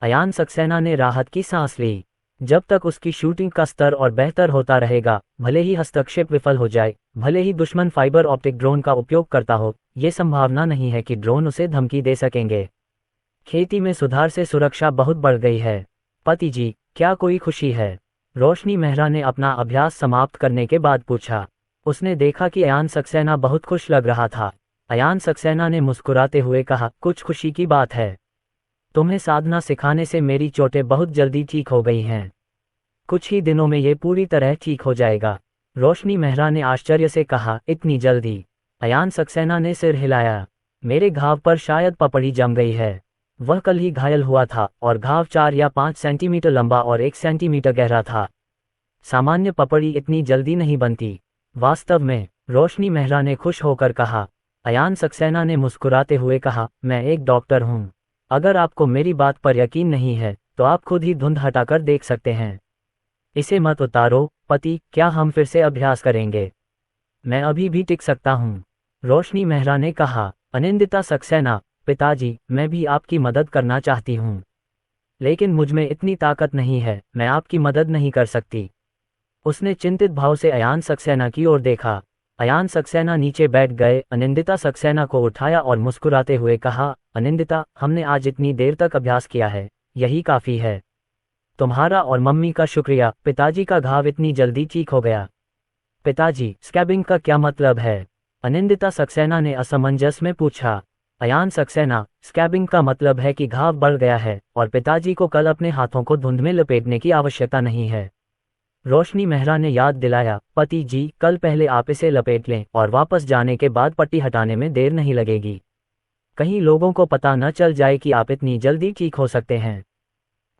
अयान सक्सेना ने राहत की सांस ली। जब तक उसकी शूटिंग का स्तर और बेहतर होता रहेगा, भले ही हस्तक्षेप विफल हो जाए, भले ही दुश्मन फाइबर ऑप्टिक ड्रोन का उपयोग करता हो, ये संभावना नहीं है कि ड्रोन उसे धमकी दे सकेंगे। खेती में सुधार से सुरक्षा बहुत बढ़ गई है। पति जी, क्या कोई खुशी है? रोशनी मेहरा ने अपना अभ्यास समाप्त करने के बाद पूछा। उसने देखा कि अयान सक्सेना बहुत खुश लग रहा था। अयान सक्सेना ने मुस्कुराते हुए कहा, कुछ खुशी की बात है। तुम्हें साधना सिखाने से मेरी चोटें बहुत जल्दी ठीक हो गई हैं। कुछ ही दिनों में ये पूरी तरह ठीक हो जाएगा। रोशनी मेहरा ने आश्चर्य से कहा, इतनी जल्दी? अयान सक्सेना ने सिर हिलाया। मेरे घाव पर शायद पपड़ी जम गई है। वह कल ही घायल हुआ था और घाव 4 या 5 सेंटीमीटर लंबा और 1 सेंटीमीटर गहरा था। सामान्य पपड़ी इतनी जल्दी नहीं बनती। वास्तव में, रोशनी मेहरा ने खुश होकर कहा। अयान सक्सेना ने मुस्कुराते हुए कहा, मैं एक डॉक्टर हूँ। अगर आपको मेरी बात पर यकीन नहीं है तो आप खुद ही धुंध हटाकर देख सकते हैं। इसे मत उतारो। पति, क्या हम फिर से अभ्यास करेंगे? मैं अभी भी टिक सकता हूँ, रोशनी मेहरा ने कहा। अनिंदिता सक्सेना, पिताजी, मैं भी आपकी मदद करना चाहती हूँ, लेकिन मुझमें इतनी ताकत नहीं है, मैं आपकी मदद नहीं कर सकती। उसने चिंतित भाव से अयान सक्सेना की ओर देखा। अयान सक्सेना नीचे बैठ गए, अनिंदिता सक्सेना को उठाया और मुस्कुराते हुए कहा, अनिंदिता, हमने आज इतनी देर तक अभ्यास किया है, यही काफ़ी है। तुम्हारा और मम्मी का शुक्रिया, पिताजी का घाव इतनी जल्दी ठीक हो गया। पिताजी, स्कैबिंग का क्या मतलब है? अनिंदिता सक्सेना ने असमंजस में पूछा। अयान सक्सेना, स्कैबिंग का मतलब है कि घाव बढ़ गया है और पिताजी को कल अपने हाथों को धुंध में लपेटने की आवश्यकता नहीं है। रोशनी मेहरा ने याद दिलाया, पति जी, कल पहले आप इसे लपेट लें और वापस जाने के बाद पट्टी हटाने में देर नहीं लगेगी। कहीं लोगों को पता न चल जाए कि आप इतनी जल्दी ठीक हो सकते हैं।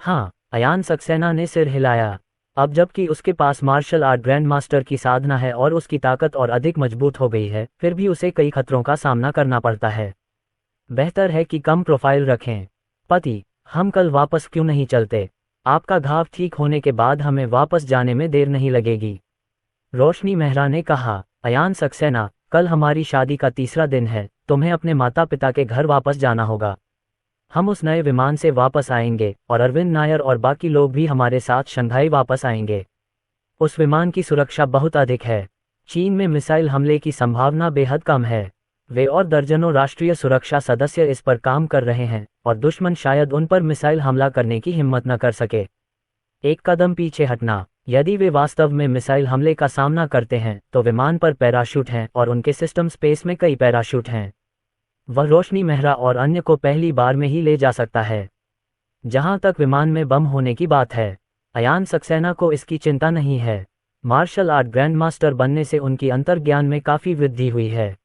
हाँ, अयान सक्सेना ने सिर हिलाया। अब जबकि उसके पास मार्शल आर्ट ग्रैंड मास्टर की साधना है और उसकी ताकत और अधिक मजबूत हो गई है, फिर भी उसे कई खतरों का सामना करना पड़ता है। बेहतर है कि कम प्रोफाइल रखें। पति, हम कल वापस क्यों नहीं चलते? आपका घाव ठीक होने के बाद हमें वापस जाने में देर नहीं लगेगी, रोशनी मेहरा ने कहा। अयान सक्सेना, कल हमारी शादी का तीसरा दिन है, तुम्हें अपने माता पिता के घर वापस जाना होगा। हम उस नए विमान से वापस आएंगे और अरविंद नायर और बाकी लोग भी हमारे साथ शंघाई वापस आएंगे। उस विमान की सुरक्षा बहुत अधिक है। चीन में मिसाइल हमले की संभावना बेहद कम है। वे और दर्जनों राष्ट्रीय सुरक्षा सदस्य इस पर काम कर रहे हैं और दुश्मन शायद उन पर मिसाइल हमला करने की हिम्मत न कर सके। एक कदम पीछे हटना, यदि वे वास्तव में मिसाइल हमले का सामना करते हैं तो विमान पर पैराशूट हैं और उनके सिस्टम स्पेस में कई पैराशूट हैं। वह रोशनी मेहरा और अन्य को पहली बार में ही ले जा सकता है। जहां तक विमान में बम होने की बात है, अयान सक्सेना को इसकी चिंता नहीं है। मार्शल आर्ट ग्रैंड मास्टर बनने से उनकी अंतर्ज्ञान में काफ़ी वृद्धि हुई है।